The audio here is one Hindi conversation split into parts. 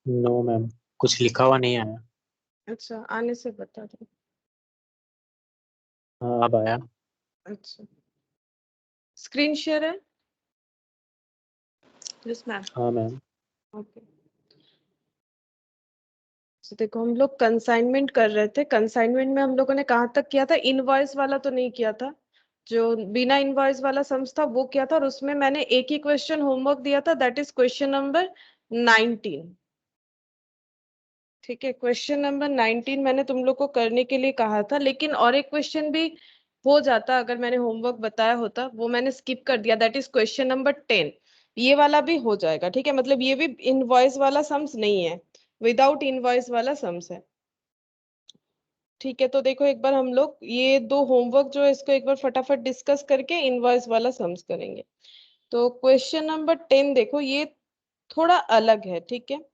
नो मैम, कुछ लिखा हुआ नहीं आया। अच्छा, आने से बता दो। हाँ, अब आया। अच्छा, स्क्रीन शेयर है? Yes ma'am. हाँ मैम। ओके, तो देखो हम लोग कंसाइनमेंट कर रहे थे। कंसाइनमेंट में हम लोगों ने कहाँ तक किया था? इनवॉइस वाला तो नहीं किया था। जो बिना इनवॉइस वाला सम्स था वो किया था, और उसमें मैंने एक ही क्वेश्चन होमवर्क दिया था, दैट इज क्वेश्चन नंबर 19। ठीक है, क्वेश्चन नंबर 19 मैंने तुम लोग को करने के लिए कहा था, लेकिन और एक क्वेश्चन भी हो जाता अगर मैंने होमवर्क बताया होता, वो मैंने स्किप कर दिया, दैट इज क्वेश्चन नंबर 10। ये वाला भी हो जाएगा, ठीक है, मतलब ये भी इनवॉइस वाला सम्स नहीं है, विदाउट इनवॉइस वाला सम्स है। ठीक है, तो देखो एक बार हम लोग ये दो होमवर्क जो है इसको एक बार फटाफट डिस्कस करके इनवॉइस वाला सम्स करेंगे। तो क्वेश्चन नंबर 10 देखो, ये थोड़ा अलग है, ठीक है।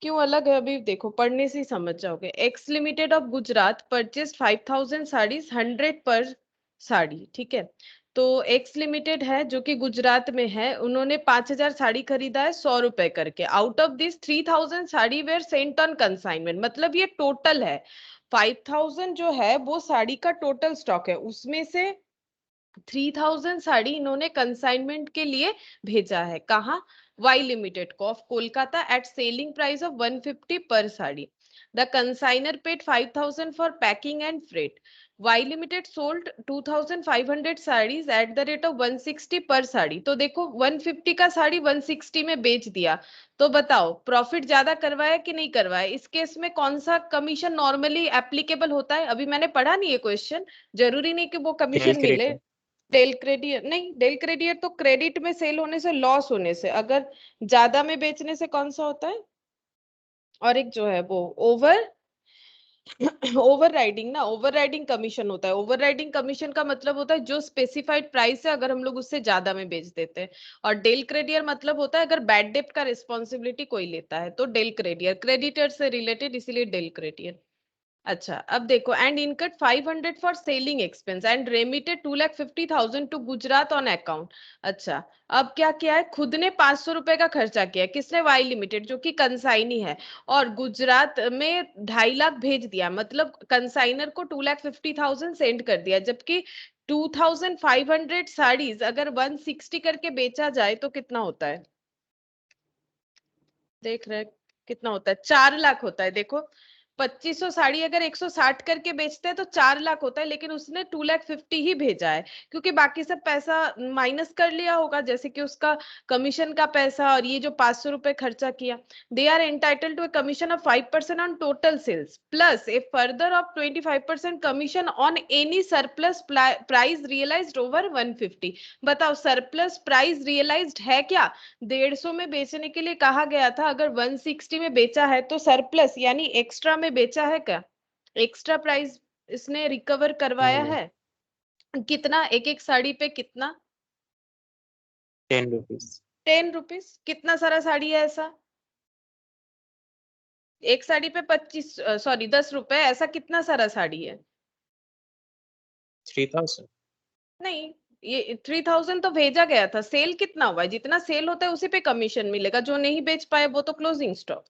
क्यों अलग है अभी देखो, पढ़ने से ही समझ जाओगे। X limited of Gujarat purchase 5000 saris 100 पर साड़ी, ठीक है। तो एक्स लिमिटेड है जो कि गुजरात में है, उन्होंने 5000 साड़ी खरीदा है 100 रुपए करके। Out of this 3000 sari were sent on consignment, मतलब ये टोटल है 5000 जो है वो साड़ी का टोटल स्टॉक है, उसमें से 3000 साड़ी इन्होंने कंसाइनमेंट के लिए भेजा है। कहाँ? वाई लिमिटेड को of Kolkata at selling price of 150 per sari. The consignor paid 5000 for packing and freight. Y limited sold 2500 saris at the rate of 160 per sari. तो देखो 150 का साड़ी 160 में बेच दिया, तो बताओ प्रॉफिट ज्यादा करवाया कि नहीं करवाया? इस केस में कौन सा कमीशन नॉर्मली एप्लीकेबल होता है? अभी मैंने पढ़ा नहीं है क्वेश्चन, जरूरी नहीं कि वो टेल कमीशन मिले। क्रेडिट। डेल क्रेडिट नहीं, डेल क्रेडिट तो क्रेडिट में सेल होने से, लॉस होने से, अगर ज्यादा में बेचने से कौन सा होता है? और एक जो है वो ओवर ओवर राइडिंग ना, ओवर राइडिंग कमीशन होता है। ओवर राइडिंग कमीशन का मतलब होता है जो स्पेसिफाइड प्राइस है अगर हम लोग उससे ज्यादा में बेच देते हैं। और डेल क्रेडियर मतलब होता है अगर बैड डेप्ट का रिस्पॉन्सिबिलिटी कोई लेता है, तो डेल क्रेडियर क्रेडिटर से रिलेटेड, इसीलिए डेल क्रेडियर। अच्छा, अब देखो, and incurred 500 for selling expense and remitted 2,50,000 to Gujarat on account. अच्छा, अब क्या किया है? खुद ने 500 रुपए का खर्चा किया है। किसने? वाई लिमिटेड जो कि कंसाइनी है, और गुजरात में 2.5 लाख भेज दिया, मतलब कंसाइनर को 2,50,000 सेंड कर दिया, जबकि 2500 साड़ीज अगर 160 करके बेचा जाए तो कितना होता है? देख रहे हैं? कितना होता है? 4 लाख होता है। देखो 2500 साड़ी अगर 160 करके बेचते हैं तो 4 लाख होता है, लेकिन उसने 2,50,000 ही भेजा है, क्योंकि बाकी सब पैसा माइनस कर लिया होगा, जैसे कि उसका कमीशन का पैसा और ये जो 500 रुपए खर्चा किया। They are entitled to a commission of 5% on total sales plus a further of 25% commission on any surplus price realised over 150। बताओ सरप्लस प्राइस रियलाइज्ड है क्या? 150 में बेचने के लिए कहा गया था, अगर 160 में बेचा है तो सरप्लस यानी एक्स्ट्रा में बेचा है क्या? एक्स्ट्रा प्राइस इसने रिकवर करवाया हाँ, है। कितना? एक एक साड़ी पे कितना? 10 रुपीज। 10 रुपीज। कितना सारा साड़ी है ऐसा? एक साड़ी पे 25, सॉरी 10 रुपए, ऐसा कितना सारा साड़ी है? 3000। नहीं, ये 3000 तो भेजा गया था। सेल कितना हुआ है? जितना सेल होता है उसी पे कमीशन मिलेगा, जो नहीं बेच पाए वो तो क्लोजिंग स्टॉक।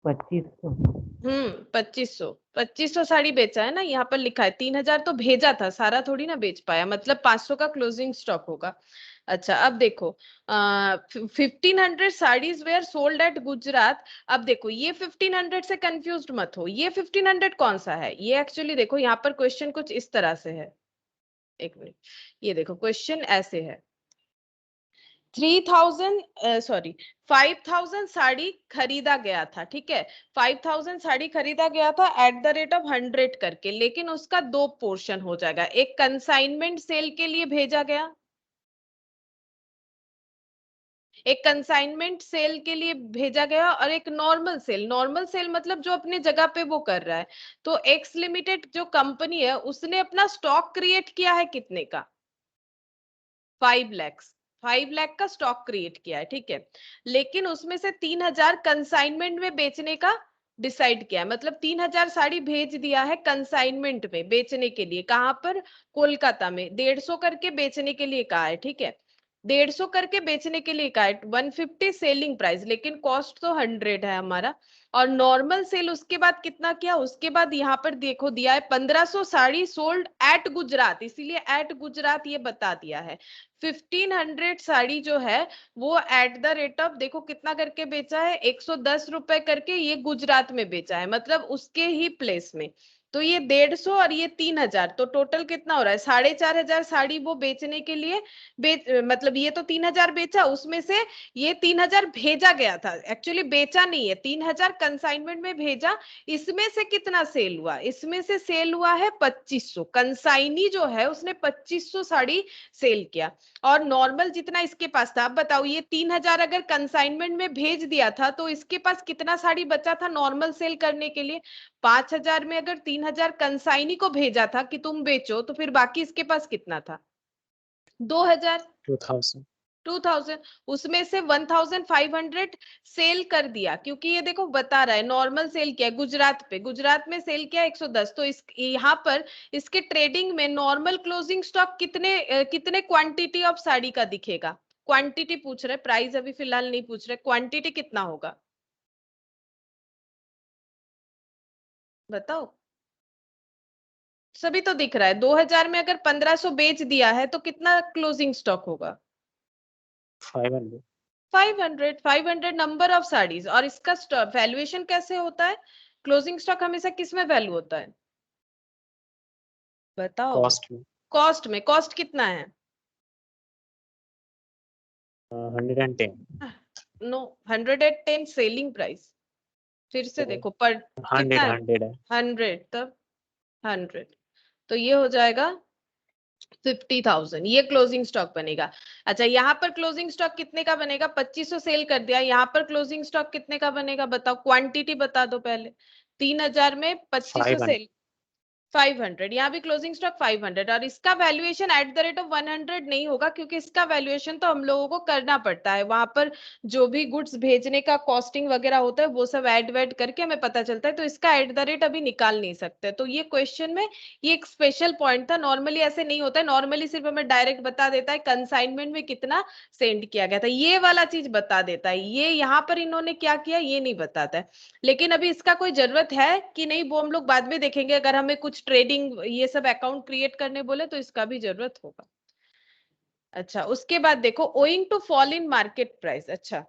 2500। 2500 साड़ी बेचा है ना, यहाँ पर लिखा है। 3000 तो भेजा था, सारा थोड़ी ना बेच पाया, मतलब 500 का क्लोजिंग स्टॉक होगा। अच्छा, अब देखो 1500 saris were sold at Gujarat. अब देखो ये 1500 से कंफ्यूज मत हो, ये 1500 कौन सा है? ये एक्चुअली देखो यहाँ पर क्वेश्चन कुछ इस तरह से है। एक मिनट, ये देखो क्वेश्चन ऐसे है। 3000, सॉरी 5000 साड़ी खरीदा गया था, ठीक है। 5000 साड़ी खरीदा गया था एट द रेट ऑफ 100 करके, लेकिन उसका दो पोर्शन हो जाएगा। एक कंसाइनमेंट सेल के लिए भेजा गया, एक कंसाइनमेंट सेल के लिए भेजा गया, और एक नॉर्मल सेल। नॉर्मल सेल मतलब जो अपनी जगह पे वो कर रहा है। तो एक्स लिमिटेड जो कंपनी है उसने अपना स्टॉक क्रिएट किया है कितने का? 5 लाख। 5 लाख का स्टॉक क्रिएट किया है, ठीक है। लेकिन उसमें से 3000 कंसाइनमेंट में बेचने का डिसाइड किया है, मतलब 3000 साड़ी भेज दिया है कंसाइनमेंट में बेचने के लिए। कहां पर? कोलकाता में 150 करके बेचने के लिए कहा है, ठीक है। 150 करके बेचने के लिए कहा है, 150 सेलिंग प्राइस, लेकिन कॉस्ट तो 100 है हमारा। और नॉर्मल सेल उसके बाद कितना किया, उसके बाद यहाँ पर देखो दिया है 1500 साड़ी सोल्ड एट गुजरात, इसीलिए एट गुजरात ये बता दिया है। 1500 साड़ी जो है वो एट द रेट ऑफ, देखो कितना करके बेचा है, 110 रुपए करके ये गुजरात में बेचा है, मतलब उसके ही प्लेस में। तो ये 150 और ये 3000, तो टोटल कितना हो रहा है, 4500 साड़ी वो बेचने के लिए मतलब ये तो 3000 बेचा, उसमें से ये 3000 भेजा गया था, एक्चुअली बेचा नहीं है, 3000 कंसाइनमेंट में भेजा। इसमें से कितना सेल हुआ, इसमें से सेल हुआ है 2500, कंसाइनी जो है उसने 2500 साड़ी सेल किया। और नॉर्मल जितना इसके पास था, अब बताओ ये 3000 अगर कंसाइनमेंट में भेज दिया था तो इसके पास कितना साड़ी बचा था नॉर्मल सेल करने के लिए। 5000 में अगर 3000 कंसाइनी को भेजा था कि तुम बेचो, तो फिर बाकी इसके पास कितना था, 2000, 2000। 2000, उसमें से 1500 सेल कर दिया, क्योंकि ये देखो बता रहा है नॉर्मल सेल किया है गुजरात पे, गुजरात में सेल किया 110, तो इस यहाँ पर इसके ट्रेडिंग में नॉर्मल क्लोजिंग स्टॉक कितने क्वांटिटी ऑफ साड़ी का दिखेगा, क्वांटिटी पूछ रहे, प्राइस अभी फिलहाल नहीं पूछ रहे, क्वांटिटी कितना होगा बताओ। सभी तो दिख रहा है, 2000 में अगर 1500 बेच दिया है तो कितना क्लोजिंग स्टॉक होगा, 500। 500 नंबर ऑफ साड़ीज। और इसका वैल्यूएशन कैसे होता है, क्लोजिंग स्टॉक हमेशा किस में वैल्यू होता है बताओ। कॉस्ट में कॉस्ट में, कॉस्ट कितना है, 110। नो, 110 सेलिंग प्राइस, फिर से देखो पर कितना 100 है, 100 है। 100, तब 100, तो ये हो जाएगा 50,000, ये क्लोजिंग स्टॉक बनेगा। अच्छा यहाँ पर क्लोजिंग स्टॉक कितने का बनेगा, 2500 सेल कर दिया, यहाँ पर क्लोजिंग स्टॉक कितने का बनेगा बताओ, क्वांटिटी बता दो पहले। 3000 में 2500 500। सेल, 500, यहाँ भी क्लोजिंग स्टॉक 500, और इसका valuation eight the rate of 100 नहीं होगा, क्योंकि इसका वैल्यूएशन तो हम लोगों को करना पड़ता है, वहां पर जो भी गुड्स भेजने का कॉस्टिंग वगैरह होता है वो सब ऐड वैड करके हमें पता चलता है, तो इसका एट द रेट अभी निकाल नहीं सकते। तो ये क्वेश्चन में ये एक स्पेशल पॉइंट था, नॉर्मली ऐसे नहीं होता है, नॉर्मली सिर्फ हमें डायरेक्ट बता देता है कंसाइनमेंट में कितना सेंड किया गया था, ये वाला चीज बता देता है, ये यहाँ पर इन्होंने क्या किया ये नहीं बताता है। लेकिन अभी इसका कोई जरूरत है कि नहीं वो हम लोग बाद में देखेंगे, अगर हमें कुछ ट्रेडिंग ये सब अकाउंट क्रिएट करने बोले तो इसका भी जरूरत होगा। अच्छा उसके बाद देखो owing to fall in market price, अच्छा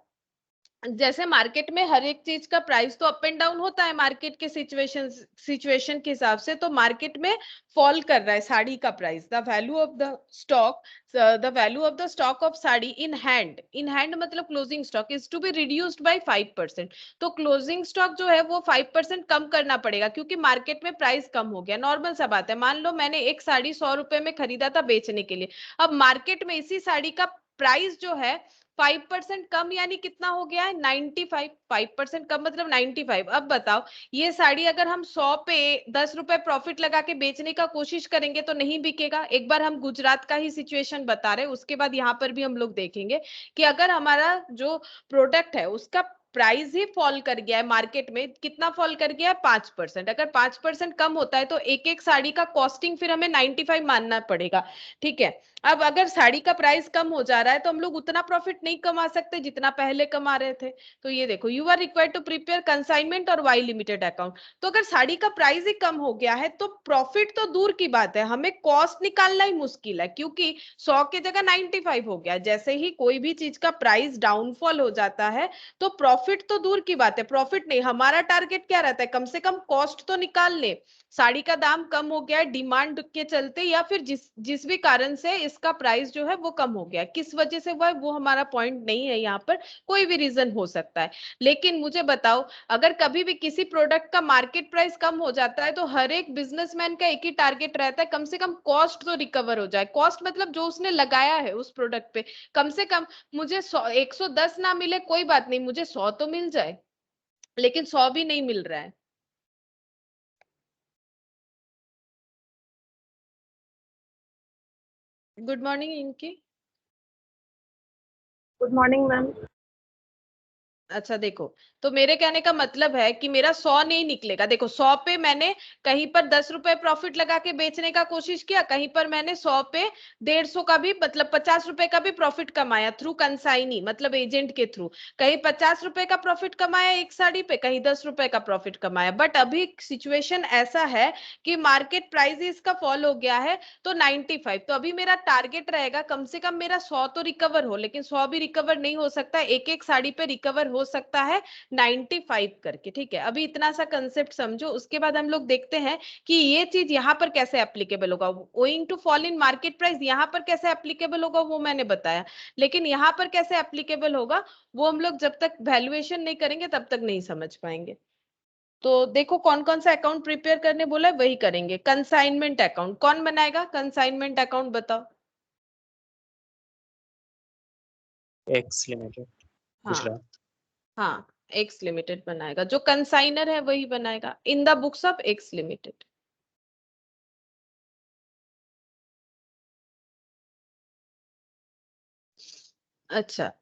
जैसे मार्केट में हर एक चीज का प्राइस तो अप एंड डाउन होता है मार्केट के सिचुएशन के हिसाब से, तो मार्केट में फॉल कर रहा है साड़ी का price, the value of the stock, the value of the stock of sari in hand मतलब closing stock is to be reduced by 5%। तो क्लोजिंग स्टॉक जो है वो 5% कम करना पड़ेगा, क्योंकि मार्केट में प्राइस कम हो गया, नॉर्मल सा बात है, मान लो मैंने एक साड़ी 100 रुपए में खरीदा था बेचने के लिए, अब मार्केट में इसी साड़ी का प्राइस जो है 5% कम, यानी कितना हो गया है 95, 5% कम मतलब 95। अब बताओ ये साड़ी अगर हम 100 पे 10 रुपए प्रॉफिट लगा के बेचने का कोशिश करेंगे तो नहीं बिकेगा, एक बार हम गुजरात का ही सिचुएशन बता रहे हैं, उसके बाद यहाँ पर भी हम लोग देखेंगे कि अगर हमारा जो प्रोडक्ट है उसका प्राइस ही फॉल कर गया है मार्केट में, कितना फॉल कर गया है 5%, अगर 5% कम होता है तो एक एक साड़ी का कॉस्टिंग फिर हमें 95 मानना पड़ेगा, ठीक है। अब अगर साड़ी का प्राइस कम हो जा रहा है तो हम लोग उतना प्रॉफिट नहीं कमा सकते जितना पहले कमा रहे थे। तो ये देखो you are required to prepare consignment और वाई लिमिटेड अकाउंट, तो अगर साड़ी का प्राइस ही कम हो गया है तो प्रॉफिट तो दूर की बात है, हमें कॉस्ट निकालना ही मुश्किल है, क्योंकि 100 की जगह 95 हो गया, जैसे ही कोई भी चीज का प्राइस डाउनफॉल हो जाता है तो प्रॉफिट तो दूर की बात है, प्रॉफिट नहीं, हमारा टारगेट क्या रहता है, कम से कम कॉस्ट तो निकाल ले। साड़ी का दाम कम हो गया है डिमांड के चलते, या फिर जिस जिस भी कारण से इसका प्राइस जो है वो कम हो गया है, किस वजह से हुआ है वो हमारा पॉइंट नहीं है, यहाँ पर कोई भी रीजन हो सकता है। लेकिन मुझे बताओ अगर कभी भी किसी प्रोडक्ट का मार्केट प्राइस कम हो जाता है तो हर एक बिजनेसमैन का एक ही टारगेट रहता है, कम से कम कॉस्ट तो रिकवर हो जाए, कॉस्ट मतलब जो उसने लगाया है उस प्रोडक्ट पे, कम से कम मुझे 110 ना मिले कोई बात नहीं, मुझे 100 तो मिल जाए, लेकिन 100 भी नहीं मिल रहा है। गुड मॉर्निंग इनकी। Good morning ma'am. अच्छा देखो, तो मेरे कहने का मतलब है कि मेरा 100 नहीं निकलेगा। देखो 100 पे मैंने कहीं पर 10 रुपए प्रॉफिट लगा के बेचने का कोशिश किया, कहीं पर मैंने 100 पे 150 का भी मतलब 50 रुपए का भी प्रॉफिट कमाया थ्रू कंसाइनी मतलब एजेंट के थ्रू। कहीं 50 रुपए का प्रॉफिट कमाया एक साड़ी पे, कहीं 10 रुपए का प्रॉफिट कमाया। बट अभी सिचुएशन ऐसा है कि मार्केट प्राइस इसका फॉल हो गया है तो 95। तो अभी मेरा टारगेट रहेगा कम से कम मेरा 100 तो रिकवर हो, लेकिन 100 भी रिकवर नहीं हो सकता, एक एक साड़ी पे रिकवर हो सकता है 95 करके। ठीक है, अभी इतना सा कंसेप्ट समझो, उसके बाद हम लोग देखते हैं कि ये चीज यहाँ पर कैसे एप्लीकेबल होगा। Owing to fall in market price यहाँ पर कैसे एप्लीकेबल होगा वो मैंने बताया, लेकिन यहाँ पर कैसे एप्लीकेबल होगा वो हम लोग जब तक वैल्यूएशन नहीं करेंगे तब तक नहीं समझ पाएंगे। तो देखो कौन कौन सा अकाउंट प्रिपेयर करने बोला है वही करेंगे। कंसाइनमेंट अकाउंट कौन बनाएगा? कंसाइनमेंट अकाउंट बताओ। एक्स लिमिटेड हाँ गुजरात। हाँ, एक्स लिमिटेड बनाएगा, जो कंसाइनर है वही बनाएगा इन the books of x limited. अच्छा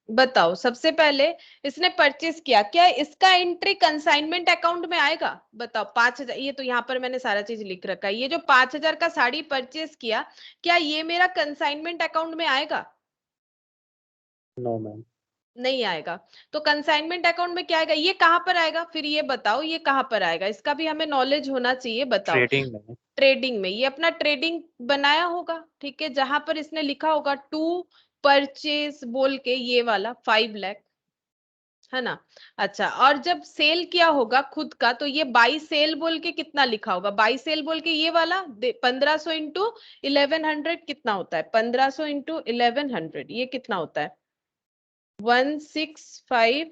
बताओ, सबसे पहले इसने परचेस किया, क्या इसका एंट्री कंसाइनमेंट अकाउंट में आएगा? बताओ 5,000, ये तो यहाँ पर मैंने सारा चीज लिख रखा है, ये जो 5,000 का साड़ी परचेस किया क्या ये मेरा कंसाइनमेंट अकाउंट में आएगा? No ma'am. नहीं आएगा। तो कंसाइनमेंट अकाउंट में क्या आएगा? ये कहां पर आएगा फिर? ये बताओ ये कहां पर आएगा, इसका भी हमें नॉलेज होना चाहिए। बताओ। ट्रेडिंग में। ट्रेडिंग में, ये अपना ट्रेडिंग बनाया होगा, ठीक है, जहां पर इसने लिखा होगा टू परचेज बोल के, ये वाला 5 लाख, है ना? अच्छा, और जब सेल किया होगा खुद का तो ये बाई सेल बोल के कितना लिखा होगा? बाई सेल बोल के ये वाला 1500 इंटू 1100 कितना होता है? 1500 इंटू 1100 ये कितना होता है? 165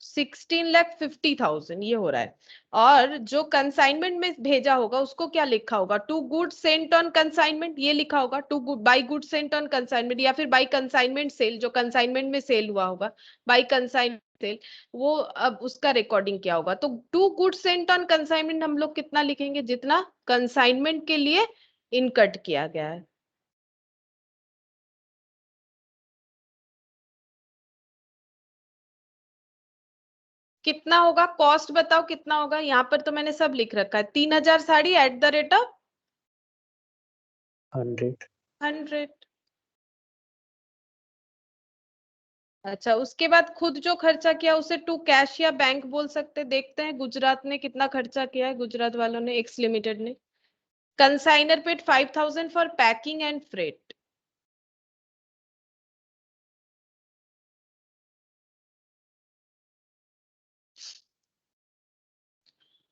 16,50,000 ये हो रहा है। और जो कंसाइनमेंट में भेजा होगा उसको क्या लिखा होगा? To good sent on consignment ये लिखा होगा, to good by good sent on consignment, या फिर बाई कंसाइनमेंट सेल, जो कंसाइनमेंट में सेल हुआ होगा बाई कंसाइनमेंट सेल, वो अब उसका रिकॉर्डिंग क्या होगा? तो to good sent on consignment हम लोग कितना लिखेंगे? जितना कंसाइनमेंट के लिए इनकट किया गया है। कितना होगा कॉस्ट बताओ कितना होगा? यहाँ पर तो मैंने सब लिख रखा है, 3,000 sari eight the rate of 100। 100। अच्छा, उसके बाद खुद जो खर्चा किया उसे टू कैश या बैंक बोल सकते। देखते हैं गुजरात ने कितना खर्चा किया है, गुजरात वालों ने, एक्स लिमिटेड ने। Consignor paid 5,000 for packing and freight.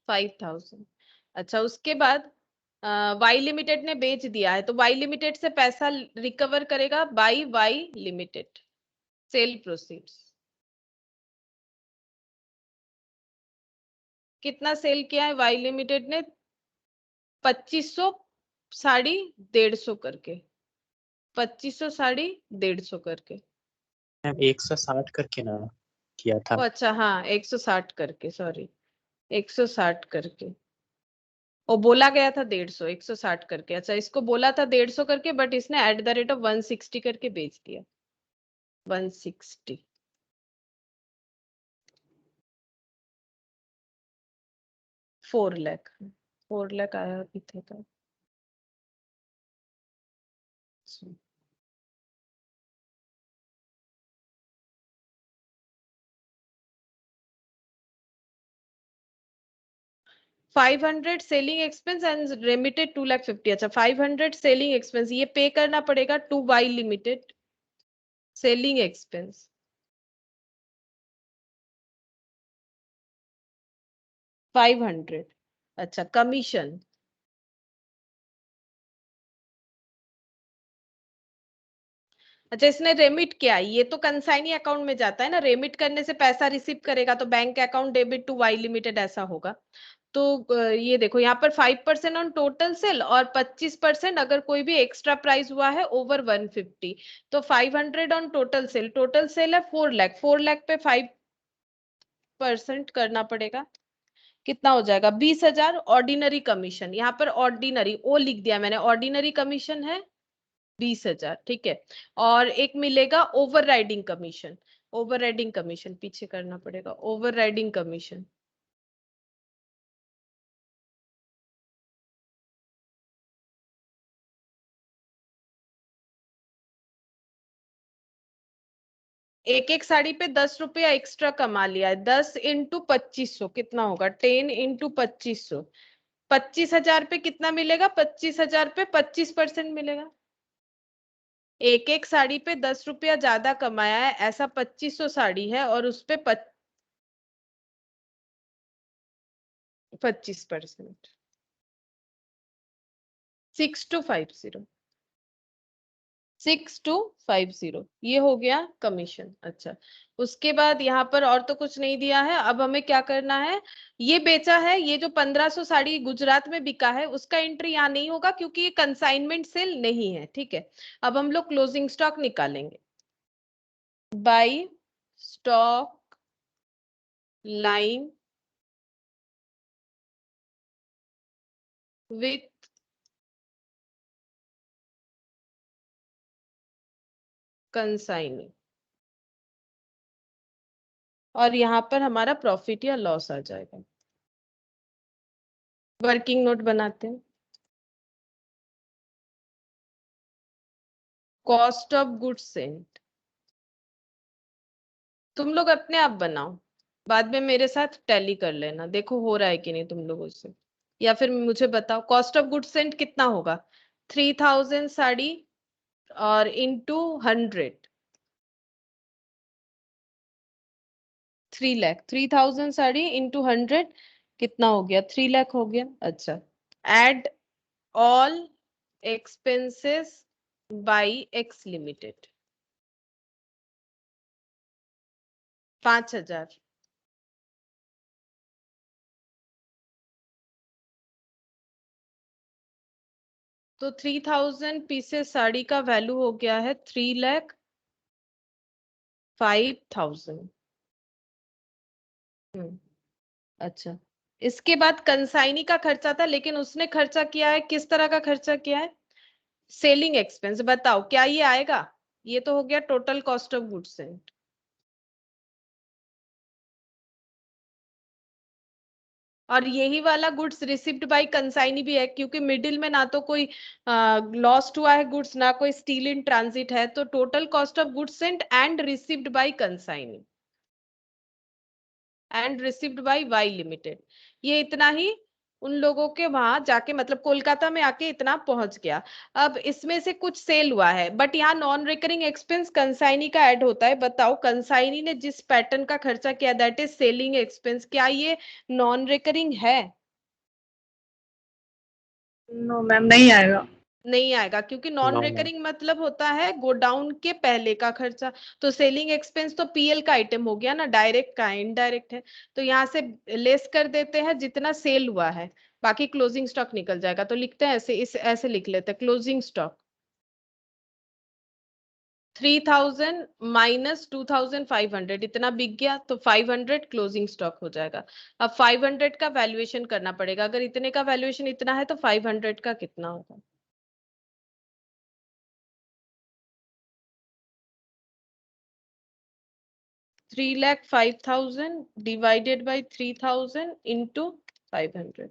5,000। अच्छा, उसके बाद वाई लिमिटेड ने बेच दिया है, तो वाई लिमिटेड से पैसा रिकवर करेगा by Y limited, sale proceeds. कितना सेल किया है वाई लिमिटेड ने? 2,500 साड़ी 150 करके, 2,500 साड़ी 150 करके। मैम 160 करके ना किया था। ओ अच्छा, हाँ 160 करके, सॉरी 160 करके। वो बोला गया था 150, 160 करके। अच्छा, इसको बोला था 150 करके, बट इसने एट द रेट ऑफ 160 करके बेच दिया। 160। 4 लाख, 4 लाख आया अभी था। 500 सेलिंग एक्सपेंस एंड रेमिटेड 2,50,000। अच्छा, 500 सेलिंग एक्सपेंस ये पे करना पड़ेगा to Y limited. Selling expense 500। अच्छा, कमीशन। अच्छा, इसने रेमिट किया, ये तो कंसाइनी अकाउंट में जाता है ना, रेमिट करने से पैसा रिसीव करेगा तो bank account debit to Y limited ऐसा होगा। तो ये देखो यहाँ पर 5% ऑन टोटल सेल और 25% अगर कोई भी एक्स्ट्रा प्राइस हुआ है ओवर 150। तो 500 ऑन टोटल सेल है 4 लाख, 4 लाख पे 5% करना पड़ेगा, कितना हो जाएगा? 20,000। ऑर्डिनरी कमीशन, यहाँ पर ऑर्डिनरी ओ लिख दिया मैंने, ऑर्डिनरी कमीशन है 20,000, ठीक है। और एक मिलेगा over riding commission, over riding commission पीछे करना पड़ेगा, ओवर राइडिंग कमीशन। एक एक साड़ी पे 10 रुपया एक्स्ट्रा कमा लिया है, 10 इंटू 2500 कितना होगा, 10 इंटू 2500, 25,000 पे कितना मिलेगा, 25,000 पे 25% मिलेगा। एक एक साड़ी पे 10 रुपया ज्यादा कमाया है, ऐसा 2500 साड़ी है और उस पे 25%, 6250, 6250 ये हो गया कमीशन। अच्छा, उसके बाद यहाँ पर और तो कुछ नहीं दिया है। अब हमें क्या करना है, ये बेचा है, ये जो 1500 साड़ी गुजरात में बिका है उसका एंट्री यहाँ नहीं होगा क्योंकि ये कंसाइनमेंट सेल नहीं है, ठीक है। अब हम लोग क्लोजिंग स्टॉक निकालेंगे, by stock lying with consignee, और यहाँ पर हमारा प्रॉफिट या लॉस आ जाएगा। वर्किंग नोट बनाते हैं, कॉस्ट ऑफ गुड्स सेंट तुम लोग अपने आप बनाओ, बाद में मेरे साथ टैली कर लेना, देखो हो रहा है कि नहीं तुम लोगों से, या फिर मुझे बताओ कॉस्ट ऑफ गुड्स सेंट कितना होगा, 3000 साड़ी और इंटू 100, 3 लाख, 3000 साड़ी इंटू 100 कितना हो गया, 3 लाख हो गया। अच्छा, add all expenses by X limited, 5000, तो 3000 पीसेस साड़ी का वैल्यू हो गया है 3,05,000। अच्छा, इसके बाद कंसाइनी का खर्चा था, लेकिन उसने खर्चा किया है, किस तरह का खर्चा किया है, सेलिंग एक्सपेंस, बताओ क्या ये आएगा, ये तो हो गया total cost of goods Saint. और यही वाला गुड्स रिसीव्ड बाय कंसाइनी भी है, क्योंकि मिडिल में ना तो कोई लॉस्ट हुआ है गुड्स, ना कोई स्टील इन ट्रांजिट है, तो total cost of goods sent and received by consignee and received by Y limited, ये इतना ही उन लोगों के वहां जाके, मतलब कोलकाता में आके इतना पहुंच गया। अब इसमें से कुछ सेल हुआ है, बट यहाँ नॉन रिकरिंग एक्सपेंस कंसाइनी का ऐड होता है। बताओ कंसाइनी ने जिस पैटर्न का खर्चा किया, दैट इज सेलिंग एक्सपेंस, क्या ये नॉन रिकरिंग है? नो मैम, नहीं आएगा। नहीं आएगा, क्योंकि नॉन नो मैम। रिकरिंग मतलब होता है गोडाउन के पहले का खर्चा। तो सेलिंग एक्सपेंस तो पीएल का आइटम हो गया ना, डायरेक्ट का इनडायरेक्ट है, तो यहाँ से लेस कर देते हैं जितना सेल हुआ है, बाकी क्लोजिंग स्टॉक निकल जाएगा। तो लिखते हैं ऐसे, इस ऐसे लिख लेते हैं, क्लोजिंग स्टॉक 3000 माइनस 2500 इतना बिक गया, तो 500 क्लोजिंग स्टॉक हो जाएगा। अब 500 का वैल्यूएशन करना पड़ेगा, अगर इतने का वैल्यूएशन इतना है तो 500 का कितना होगा, 3,05,000 divided by 3000 into 500।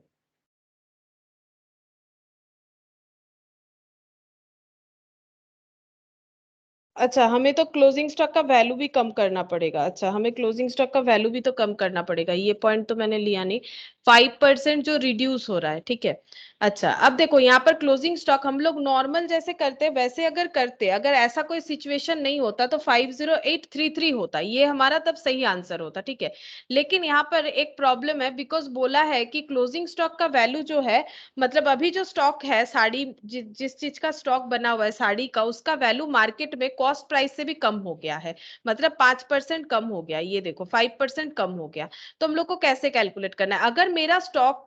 अच्छा, हमें तो क्लोजिंग स्टॉक का वैल्यू भी कम करना पड़ेगा। अच्छा, हमें क्लोजिंग स्टॉक का वैल्यू भी तो कम करना पड़ेगा, ये पॉइंट तो मैंने लिया नहीं। 5% जो रिड्यूस हो रहा है, ठीक है। अच्छा, अब देखो यहाँ पर क्लोजिंग स्टॉक हम लोग नॉर्मल जैसे करते वैसे अगर करते, अगर ऐसा कोई सिचुएशन नहीं होता तो 50833 होता, ये हमारा तब सही आंसर होता, ठीक है। लेकिन यहाँ पर एक प्रॉब्लम है, बिकॉज बोला है कि क्लोजिंग स्टॉक का वैल्यू जो है, मतलब अभी जो स्टॉक है साड़ी, जिस चीज का स्टॉक बना हुआ है साड़ी का, उसका वैल्यू मार्केट में कॉस्ट प्राइस से भी कम हो गया है, मतलब 5% कम हो गया, ये देखो 5% कम हो गया। तो हम लोग को कैसे कैलकुलेट करना है, अगर मेरा स्टॉक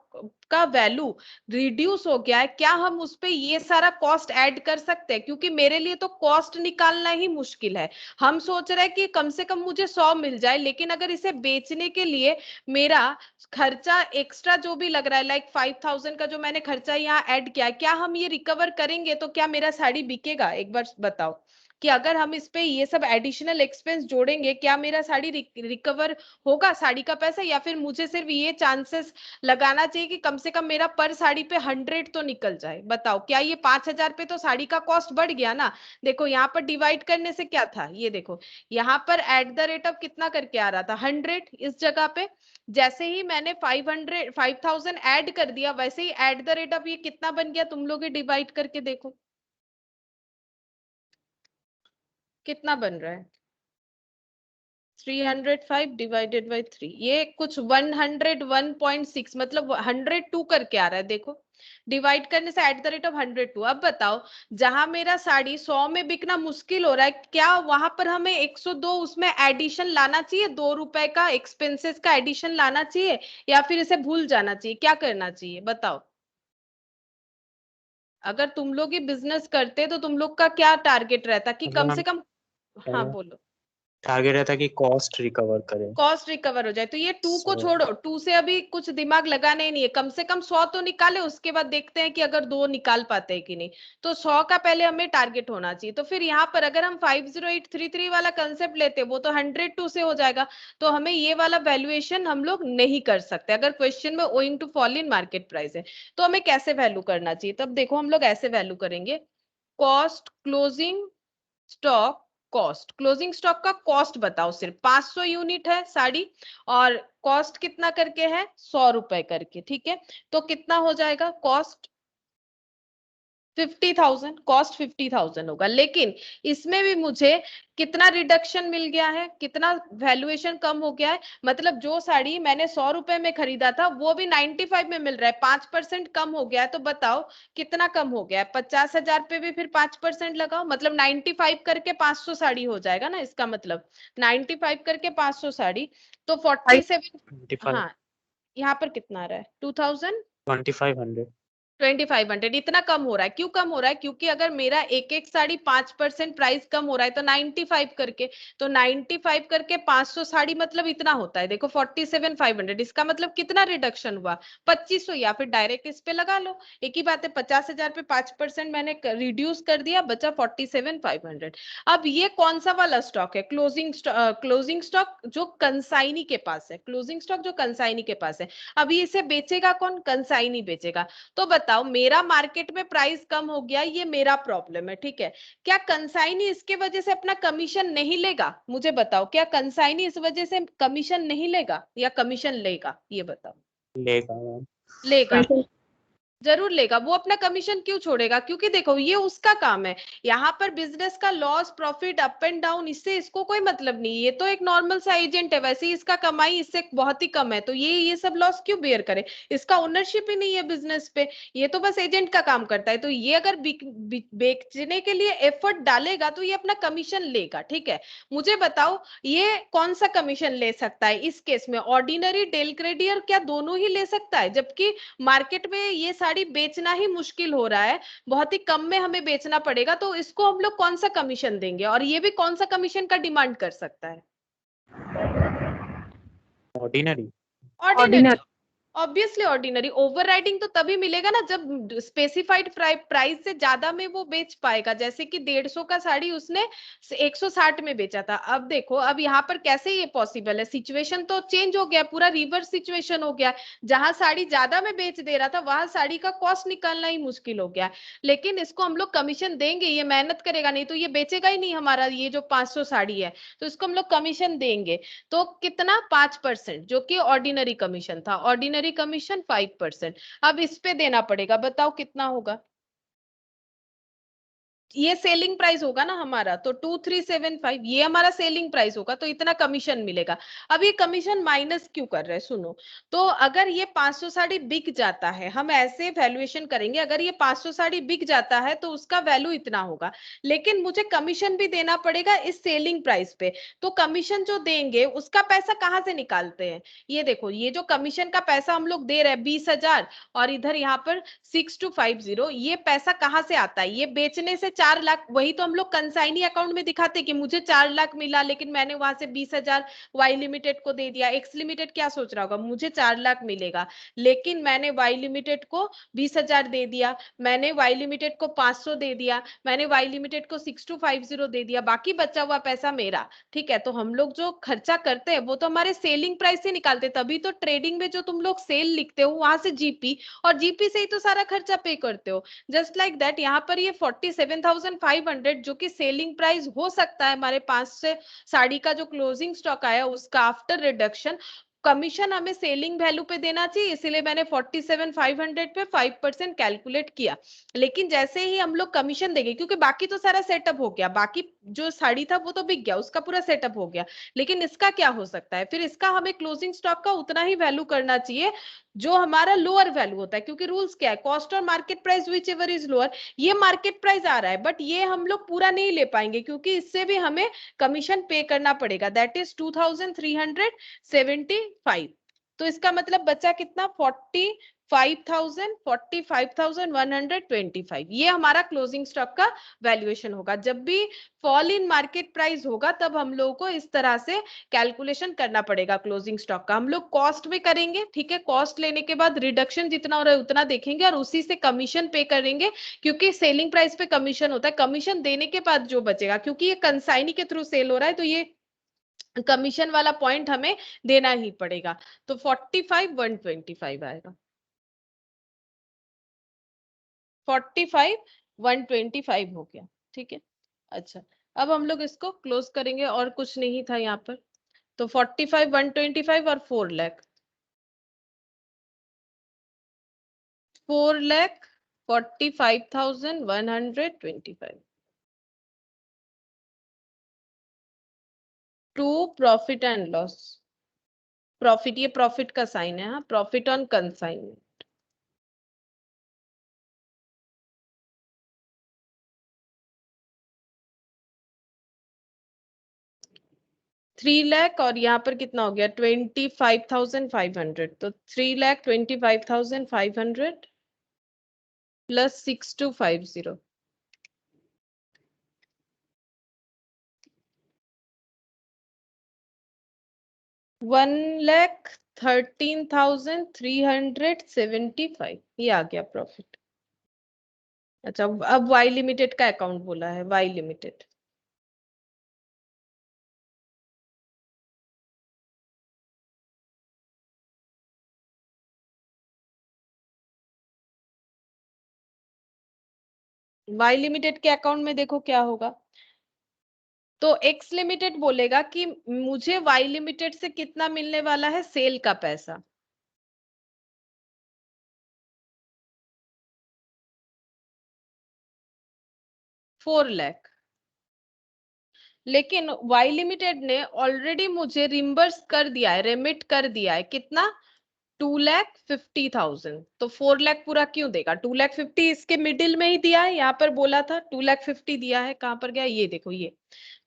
का वैल्यू रिड्यूस हो गया है, क्या हम उस पे ये सारा कॉस्ट ऐड कर सकते हैं, क्योंकि मेरे लिए तो कॉस्ट निकालना ही मुश्किल है। हम सोच रहे हैं कि कम से कम मुझे 100 मिल जाए, लेकिन अगर इसे बेचने के लिए मेरा खर्चा एक्स्ट्रा जो भी लग रहा है, लाइक 5000 का जो मैंने खर्चा यहाँ ऐड किया, क्या हम ये रिकवर करेंगे, तो क्या मेरा साड़ी बिकेगा, एक बार बताओ, कि अगर हम इस पे ये सब एडिशनल एक्सपेंस जोड़ेंगे क्या मेरा साड़ी रिकवर होगा साड़ी का पैसा, या फिर मुझे सिर्फ ये चांसेस लगाना चाहिए कि कम से कम मेरा पर साड़ी पे 100 तो निकल जाए। बताओ क्या ये 5,000 पे तो साड़ी का कॉस्ट बढ़ गया ना। देखो यहाँ पर डिवाइड करने से क्या था, ये देखो यहाँ पर एट द रेट ऑफ कितना करके आ रहा था 100 इस जगह पे, जैसे ही मैंने 5000 ऐड कर दिया वैसे ही एट द रेट ऑफ ये कितना बन गया, तुम लोग डिवाइड करके देखो कितना बन रहा है। 305 डिवाइडेड बाई 3 ये कुछ 101.6 मतलब 102 करके आ रहा है। देखो डिवाइड करने से एट द रेट ऑफ 102। अब बताओ जहां मेरा साड़ी 100 में बिकना मुश्किल हो रहा है, क्या वहां पर हमें 102 उसमें एडिशन लाना चाहिए, 2 रुपए का एक्सपेंसेस का एडिशन लाना चाहिए, या फिर इसे भूल जाना चाहिए, क्या करना चाहिए बताओ। अगर तुम लोग ही बिजनेस करते तो तुम लोग का क्या टारगेट रहता कि कम से कम, हाँ बोलो। टारगेट रहता कि कॉस्ट रिकवर करें, कॉस्ट रिकवर हो जाए। तो ये 2 को So, छोड़ो, 2 से अभी कुछ दिमाग लगाना ही नहीं है, कम से कम 100 तो निकाले, उसके बाद देखते हैं कि अगर 2 निकाल पाते हैं कि नहीं। तो 100 का पहले हमें टारगेट होना चाहिए। तो फिर यहाँ पर अगर हम 50833 वाला कंसेप्ट लेते वो तो 102 से हो जाएगा, तो हमें ये वाला वैल्यूएशन हम लोग नहीं कर सकते। अगर क्वेश्चन में owing to fall in market price है तो हमें कैसे वैल्यू करना चाहिए, तब देखो हम लोग ऐसे वैल्यू करेंगे। Cost closing stock, cost closing stock का कॉस्ट बताओ, सिर्फ 500 यूनिट है साड़ी और कॉस्ट कितना करके है 100 रुपए करके, ठीक है। तो कितना हो जाएगा कॉस्ट 50,000, कॉस्ट 50,000 होगा। लेकिन इसमें भी मुझे कितना रिडक्शन मिल गया है, कितना वैल्यूएशन कम हो गया है, मतलब जो साड़ी मैंने 100 रुपए में खरीदा था वो भी 95 में मिल रहा है, 5% कम हो गया है। तो बताओ कितना कम हो गया है, 50,000 पे भी फिर 5% लगाओ, मतलब 95 करके 500 साड़ी हो जाएगा ना, इसका मतलब 95 करके 500 साड़ी तो 47। 25 हाँ यहाँ पर कितना आ रहा है 2000 2500 2500 इतना कम हो रहा है। क्यों कम हो रहा है, क्योंकि अगर मेरा एक एक साड़ी 5% प्राइस कम हो रहा है तो 95 करके, तो 95 करके 500 साड़ी मतलब इतना होता है, देखो 47,500। इसका मतलब कितना रिडक्शन हुआ 2500, या फिर डायरेक्ट इस पे लगा लो, एक ही बात है 50,000 पे 5% मैंने रिड्यूस कर दिया, बचा 47,500। अब ये कौन सा वाला स्टॉक है, क्लोजिंग स्टॉक जो कंसाइनी के पास है, क्लोजिंग स्टॉक जो कंसाइनी के पास है। अभी इसे बेचेगा कौन, कंसाइनी बेचेगा। तो बताओ मेरा मार्केट में प्राइस कम हो गया, ये मेरा प्रॉब्लम है, ठीक है। क्या कंसाइनी इसके वजह से अपना कमीशन नहीं लेगा, मुझे बताओ, क्या कंसाइनी इस वजह से कमीशन नहीं लेगा या कमीशन लेगा, ये बताओ। लेगा मैम। लेगा, कमीशन जरूर लेगा। वो अपना कमीशन क्यों छोड़ेगा, क्योंकि देखो ये उसका काम है। यहाँ पर बिजनेस का loss profit up and down इससे इसको कोई मतलब नहीं, ये तो एक नॉर्मल सा एजेंट है, वैसे ही इसका कमाई इससे बहुत ही कम है, तो ये सब लॉस क्यों बेयर करे, इसका ओनरशिप ही नहीं है बिजनेस पे, ये तो बस एजेंट का काम करता है। तो ये अगर बेचने के लिए एफर्ट डालेगा तो ये अपना कमीशन लेगा, ठीक है। मुझे बताओ ये कौन सा कमीशन ले सकता है इस केस में, ऑर्डिनरी डेल क्रेडियर क्या दोनों ही ले सकता है, जबकि मार्केट में ये साड़ी बेचना ही मुश्किल हो रहा है, बहुत ही कम में हमें बेचना पड़ेगा, तो इसको हम लोग कौन सा कमीशन देंगे, और ये भी कौन सा कमीशन का डिमांड कर सकता है, ordinary ordinary. Obviously ordinary. Overriding तो तभी मिलेगा ना जब स्पेसिफाइड प्राइस से ज्यादा में वो बेच पाएगा, जैसे कि 150 का साड़ी उसने 160 में बेचा था। अब देखो अब यहाँ पर कैसे ये पॉसिबल है, सिचुएशन तो चेंज हो गया, पूरा रिवर्स सिचुएशन हो गया। जहां साड़ी ज्यादा में बेच दे रहा था वहां साड़ी का कॉस्ट निकालना ही मुश्किल हो गया। लेकिन इसको हम लोग कमीशन देंगे, ये मेहनत करेगा, नहीं तो ये बेचेगा ही नहीं हमारा ये जो 500 साड़ी है, तो इसको हम लोग कमीशन देंगे। तो कितना 5%, जो कि ऑर्डिनरी कमीशन था, ऑर्डिनरी कमीशन 5%। अब इस पे देना पड़ेगा, बताओ कितना होगा, ये सेलिंग प्राइस होगा ना हमारा, तो 2375 ये हमारा सेलिंग प्राइस होगा, तो इतना कमीशन मिलेगा। अब ये कमीशन माइनस क्यों कर रहे हैं सुनो, तो अगर ये 500 साड़ी बिक जाता है, हम ऐसे वैल्यूएशन करेंगे, अगर ये 500 साड़ी बिक जाता है तो उसका वैल्यू इतना होगा, लेकिन मुझे कमीशन भी देना पड़ेगा इस सेलिंग प्राइस पे। तो कमीशन जो देंगे उसका पैसा कहाँ से निकालते हैं, ये देखो ये जो कमीशन का पैसा हम लोग दे रहे हैं 20,000, और इधर यहाँ पर 6250, ये पैसा कहाँ से आता है, ये बेचने से 4 लाख, वही तो हम लोग कंसाइनी अकाउंट में दिखाते कि मुझे 4 लाख मिला लेकिन मैंने वहां से 20,000 वाई लिमिटेड को दे दिया। एक्स लिमिटेड क्या सोच रहा होगा, मुझे 4 लाख मिलेगा लेकिन मैंने वाई लिमिटेड को 20,000 दे दिया, मैंने वाई लिमिटेड को 500 दे दिया, मैंने वाई लिमिटेड को 6250 दे दिया, बाकी बचा हुआ पैसा मेरा। ठीक है, तो हम लोग जो खर्चा करते हैं वो तो हमारे सेलिंग प्राइस से निकालते हैं, तभी तो ट्रेडिंग में जो तुम लोग सेल लिखते हो वहां से जीपी, और जीपी से ही तो सारा खर्चा पे करते हो। जस्ट लाइक दैट यहाँ पर ये 47,500 जो कि सेलिंग प्राइस हो सकता है हमारे पास से साड़ी का जो क्लोजिंग स्टॉक आया उसका आफ्टर रिडक्शन, कमीशन हमें सेलिंग वैल्यू पे देना चाहिए, इसीलिए मैंने 47,500 पे 5% कैलकुलेट किया। लेकिन जैसे ही हम लोग कमीशन देंगे, क्योंकि बाकी तो सारा सेटअप हो गया, बाकी जो साड़ी था वो तो बिक गया, उसका पूरा सेटअप हो गया, लेकिन इसका क्या हो सकता है, फिर इसका हमें क्लोजिंग स्टॉक का उतना ही वैल्यू करना चाहिए जो हमारा लोअर वैल्यू होता है, क्योंकि रूल्स क्या है, कॉस्ट और market price which ever is lower, ये मार्केट प्राइस आ रहा है बट ये हम लोग पूरा नहीं ले पाएंगे क्योंकि इससे भी हमें कमीशन पे करना पड़ेगा, दैट इज 2,375। तो इसका मतलब बचा कितना, 45,125, ये हमारा क्लोजिंग स्टॉक का वैल्यूएशन होगा। जब भी फॉल इन मार्केट प्राइस होगा तब हम लोगों को इस तरह से कैलकुलेशन करना पड़ेगा क्लोजिंग स्टॉक का। हम लोग कॉस्ट में करेंगे, ठीक है, कॉस्ट लेने के बाद रिडक्शन जितना हो रहा है उतना देखेंगे और उसी से कमीशन पे करेंगे, क्योंकि सेलिंग प्राइस पे कमीशन होता है, कमीशन देने के बाद जो बचेगा, क्योंकि ये कंसाइनी के थ्रू सेल हो रहा है तो ये कमीशन वाला पॉइंट हमें देना ही पड़ेगा। तो 45,125 आएगा, 45,125 हो गया। ठीक है, अच्छा अब हम लोग इसको क्लोज करेंगे और कुछ नहीं था यहाँ पर, तो 45,125 और 4 lakh, 4,45,125 to profit and loss. Profit, ये प्रॉफिट का साइन है, हाँ, प्रॉफिट ऑन कंसाइनमेंट। 3 लाख और यहाँ पर कितना हो गया, 25,500, तो 3,25,500 प्लस 6250, 1,13,375, ये आ गया प्रॉफिट। अच्छा अब वाई लिमिटेड का अकाउंट बोला है, वाई लिमिटेड वाई लिमिटेड के अकाउंट में देखो क्या होगा, तो एक्स लिमिटेड बोलेगा कि मुझे वाई लिमिटेड से कितना मिलने वाला है, सेल का पैसा, 4 लाख, लेकिन वाई लिमिटेड ने ऑलरेडी मुझे रिम्बर्स कर दिया है, रेमिट कर दिया है कितना, 2,50,000, तो 4 लाख पूरा क्यों देगा, 2,50,000 इसके मिडिल में ही दिया है, यहाँ पर बोला था 2,50,000 दिया है, कहां पर गया, ये देखो ये,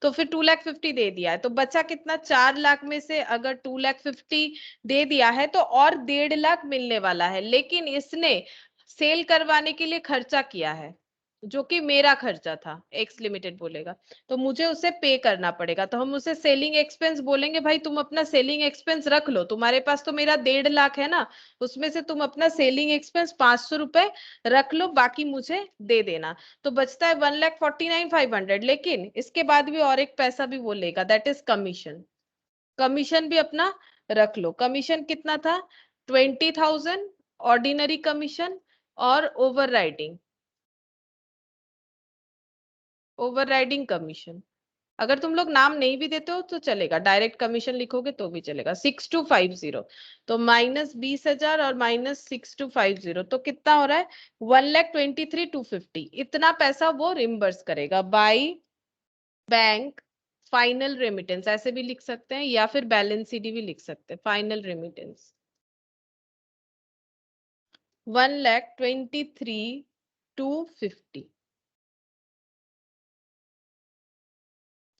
तो फिर 2,50,000 दे दिया है, तो बचा कितना, 4 लाख में से अगर 2,50,000 दे दिया है तो और 1.5 लाख मिलने वाला है, लेकिन इसने सेल करवाने के लिए खर्चा किया है जो कि मेरा खर्चा था, एक्स लिमिटेड बोलेगा, तो मुझे उसे पे करना पड़ेगा, तो हम उसे सेलिंग एक्सपेंस बोलेंगे, भाई तुम अपना सेलिंग एक्सपेंस रख लो, तुम्हारे पास तो मेरा 1.5 लाख है ना, उसमें से तुम अपना सेलिंग एक्सपेंस 500 रुपए रख लो, बाकी मुझे दे देना, तो बचता है 1,49,500, लेकिन इसके बाद भी और एक पैसा भी वो लेगा, दैट इज कमीशन, कमीशन भी अपना रख लो, कमीशन कितना था, 20,000 ऑर्डिनरी कमीशन और ओवरराइडिंग कमीशन, अगर तुम लोग नाम नहीं भी देते हो तो चलेगा, डायरेक्ट कमीशन लिखोगे तो भी चलेगा, 6250, तो -20,000 और -6250, तो कितना हो रहा है, 1,23,250, इतना पैसा वो रिम्बर्स करेगा बाई बैंक फाइनल रेमिटेंस, ऐसे भी लिख सकते हैं या फिर बैलेंस सीडी भी लिख सकते हैं, फाइनल रेमिटेंस 1,23,250,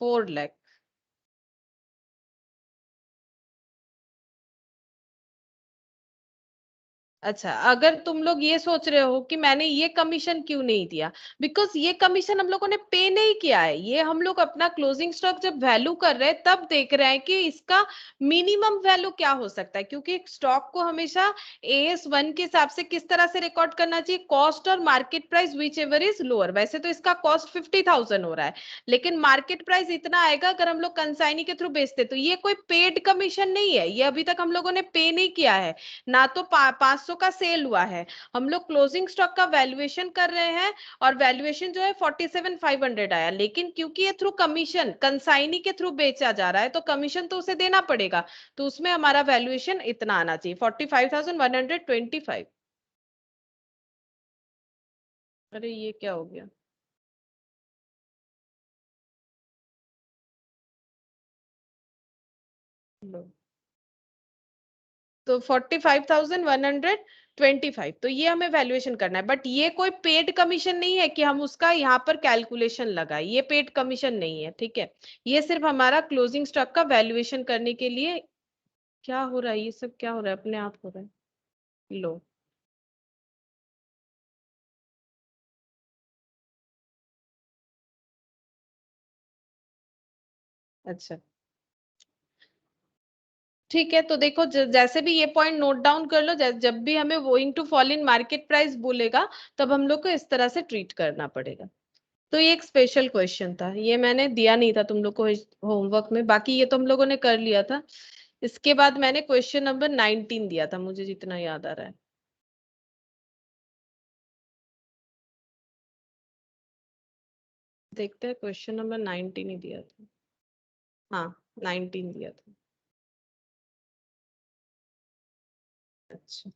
4 लाख, अच्छा, अगर तुम लोग ये सोच रहे हो कि मैंने ये कमीशन क्यों नहीं दिया, बिकॉज ये कमीशन हम लोगों ने पे नहीं किया है, ये हम लोग अपना क्लोजिंग स्टॉक जब वैल्यू कर रहे हैं तब देख रहे हैं कि इसका मिनिमम वैल्यू क्या हो सकता है, क्योंकि स्टॉक को हमेशा AS1 के हिसाब से किस तरह से रिकॉर्ड करना चाहिए, कॉस्ट और market price which ever is lower. वैसे तो इसका कॉस्ट 50,000 हो रहा है, लेकिन मार्केट प्राइस इतना आएगा अगर हम लोग कंसाइनी के थ्रू बेचते, तो ये कोई पेड कमीशन नहीं है, ये अभी तक हम लोगों ने पे नहीं किया है, ना तो 500 का सेल हुआ है। हम लोग क्लोजिंग स्टॉक का वैल्यूएशन कर रहे हैं, और वैल्यूएशन जो है 47,500 आया, लेकिन क्योंकि ये थ्रू कमीशन कंसाइनी के थ्रू बेचा जा रहा है तो कमीशन तो उसे देना पड़ेगा, तो उसमें हमारा वैल्यूएशन इतना आना चाहिए 45,125। अरे ये क्या हो गया? लो, तो 45,125, तो ये हमें वैल्यूएशन करना है, बट ये कोई पेड कमीशन नहीं है कि हम उसका यहाँ पर कैलकुलेशन लगाए, ये पेड कमीशन नहीं है, ठीक है। ये सिर्फ हमारा क्लोजिंग स्टॉक का वैल्यूएशन करने के लिए। क्या हो रहा है, ये सब क्या हो रहा है, अपने आप हो रहा है। लो, अच्छा ठीक है, तो देखो जैसे भी ये पॉइंट नोट डाउन कर लो, जब भी हमें going to fall in market price बोलेगा तब हम लोग को इस तरह से ट्रीट करना पड़ेगा। तो ये एक स्पेशल क्वेश्चन था, ये मैंने दिया नहीं था तुम लोग को होमवर्क में, बाकी ये तो हम लोगों ने कर लिया था। इसके बाद मैंने क्वेश्चन नंबर 19 दिया था, मुझे जितना याद आ रहा है। देखते हैं, क्वेश्चन नंबर 19 ही दिया था। हाँ, 19 दिया था। अच्छा,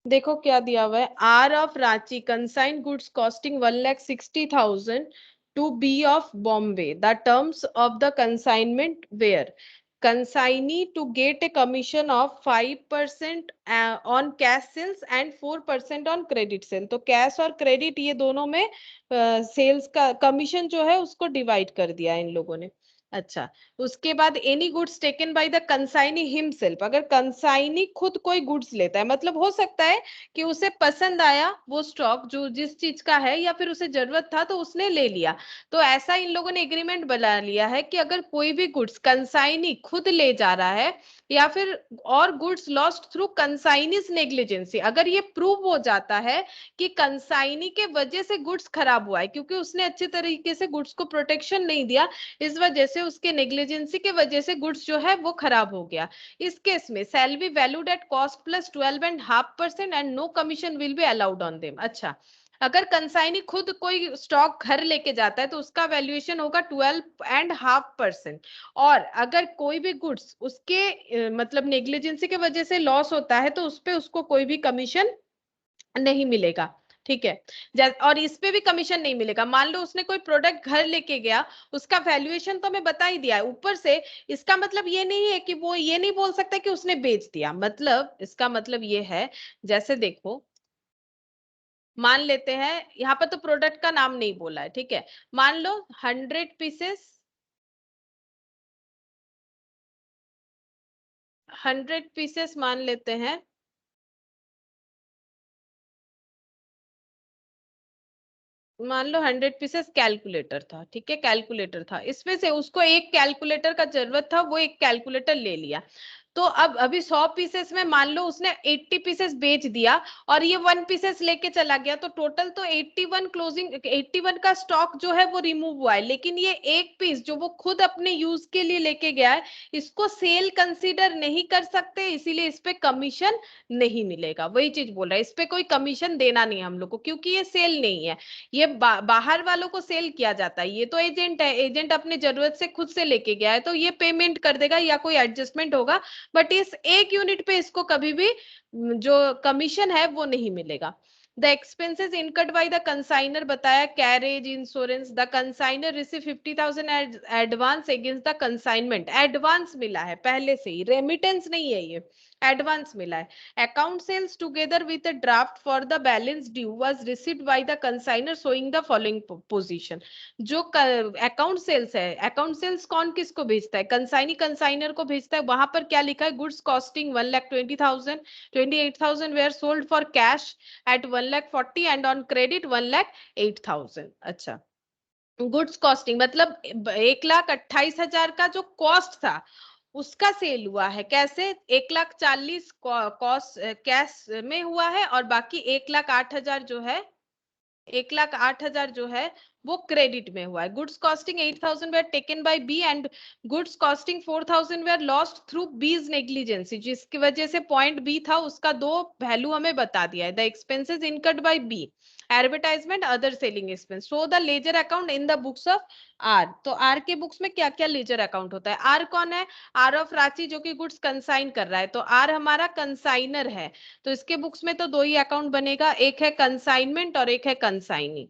देखो क्या दिया हुआ है, R of Ranchi consign goods costing 1,60,000 to B of Bombay, the terms of the consignment were consignee to get a commission of 5% on cash sales and 4% on credit sale। तो कैश और क्रेडिट ये दोनों में सेल्स का कमीशन जो है उसको डिवाइड कर दिया इन लोगों ने। अच्छा, उसके बाद any goods taken by the consignee himself, अगर कंसाइनी खुद कोई गुड्स लेता है, मतलब हो सकता है कि उसे पसंद आया वो स्टॉक जो जिस चीज का है, या फिर उसे जरूरत था तो उसने ले लिया, तो ऐसा इन लोगों ने एग्रीमेंट बना लिया है कि अगर कोई भी गुड्स कंसाइनी खुद ले जा रहा है, या फिर और goods lost through consignee's negligence, अगर ये प्रूव हो जाता है कि कंसाइनी के वजह से गुड्स खराब हुआ है, क्योंकि उसने अच्छे तरीके से गुड्स को प्रोटेक्शन नहीं दिया, इस वजह से उसके नेग्लिजेंसी के वजह से गुड्स जो है वो खराब हो गया, इस केस में sale be valued at cost plus 12.5% and no commission will be allowed on them. अच्छा, अगर कंसाइनी खुद कोई स्टॉक घर लेके जाता है तो उसका वैल्यूएशन होगा 12.5%, और अगर कोई भी गुड्स उसके मतलब नेग्लिजेंसी के वजह से लॉस होता है तो उस पे उसको कोई भी कमीशन नहीं मिलेगा, ठीक है। और इस पे भी कमीशन नहीं मिलेगा, मान लो उसने कोई प्रोडक्ट घर लेके गया, उसका वैल्यूएशन तो हमें बता ही दिया है ऊपर से, इसका मतलब ये नहीं है कि वो ये नहीं बोल सकता कि उसने बेच दिया, मतलब इसका मतलब ये है, जैसे देखो मान लेते हैं यहाँ पर तो प्रोडक्ट का नाम नहीं बोला है, ठीक है, मान लो 100 पीसेस, 100 पीसेस मान लेते हैं, मान लो 100 पीसेस कैलकुलेटर था, ठीक है, कैलकुलेटर था, इसमें से उसको एक कैलकुलेटर का जरूरत था, वो एक कैलकुलेटर ले लिया, तो अब अभी 100 पीसेस में मान लो उसने 80 पीसेस बेच दिया, और ये 1 पीसेस लेके चला गया, तो टोटल तो 81 क्लोजिंग 81 का स्टॉक जो है वो रिमूव हुआ है, लेकिन ये एक पीस जो वो खुद अपने यूज के लिए लेके गया है, इसको सेल कंसीडर नहीं कर सकते, इसीलिए इस पे कमीशन नहीं मिलेगा, वही चीज बोल रहा है, इस पे कोई कमीशन देना नहीं हम लोग को, क्योंकि ये सेल नहीं है, ये बाहर वालों को सेल किया जाता है, ये तो एजेंट है, एजेंट अपनी जरूरत से खुद से लेके गया है, तो ये पेमेंट कर देगा या कोई एडजस्टमेंट होगा, बट इस एक यूनिट पे इसको कभी भी जो कमीशन है वो नहीं मिलेगा। The expenses incurred by the consignor बताया, carriage insurance, the consignor receive 50,000 advance against the consignment, advance मिला है पहले से ही, रेमिटेंस नहीं है ये, एडवांस मिला है। Account sales together with a draft for the balance due was received by the consignor showing the following position. जो अकाउंट सेल्स है, अकाउंट सेल्स कौन किसको भेजता है? कंसाइनी कंसाइनर को भेजता है। वहां पर क्या लिखा है? Goods costing 1,20,000 28,000 were sold for cash at 1,40,000 and on credit 1,08,000। अच्छा, गुड्स कॉस्टिंग मतलब 1,28,000 का जो कॉस्ट था उसका सेल हुआ है। कैसे? 1,40,000 कॉस्ट कैश में हुआ है और बाकी 1,08,000 जो है, 1,08,000 जो है वो क्रेडिट में हुआ है। Goods costing 8,000 were taken by B and goods costing 4,000 were lost through B's negligence, जिसकी वजह से पॉइंट बी था उसका दो वैल्यू हमें बता दिया है। The expenses incurred by B, advertisement, other selling expense, so the ledger account in the books of R. तो आर के बुक्स में क्या क्या लेजर अकाउंट होता है? आर कौन है? आर ऑफ रांची जो कि गुड्स कंसाइन कर रहा है, तो आर हमारा कंसाइनर है। तो इसके बुक्स में तो दो ही अकाउंट बनेगा, एक है कंसाइनमेंट और एक है consignee.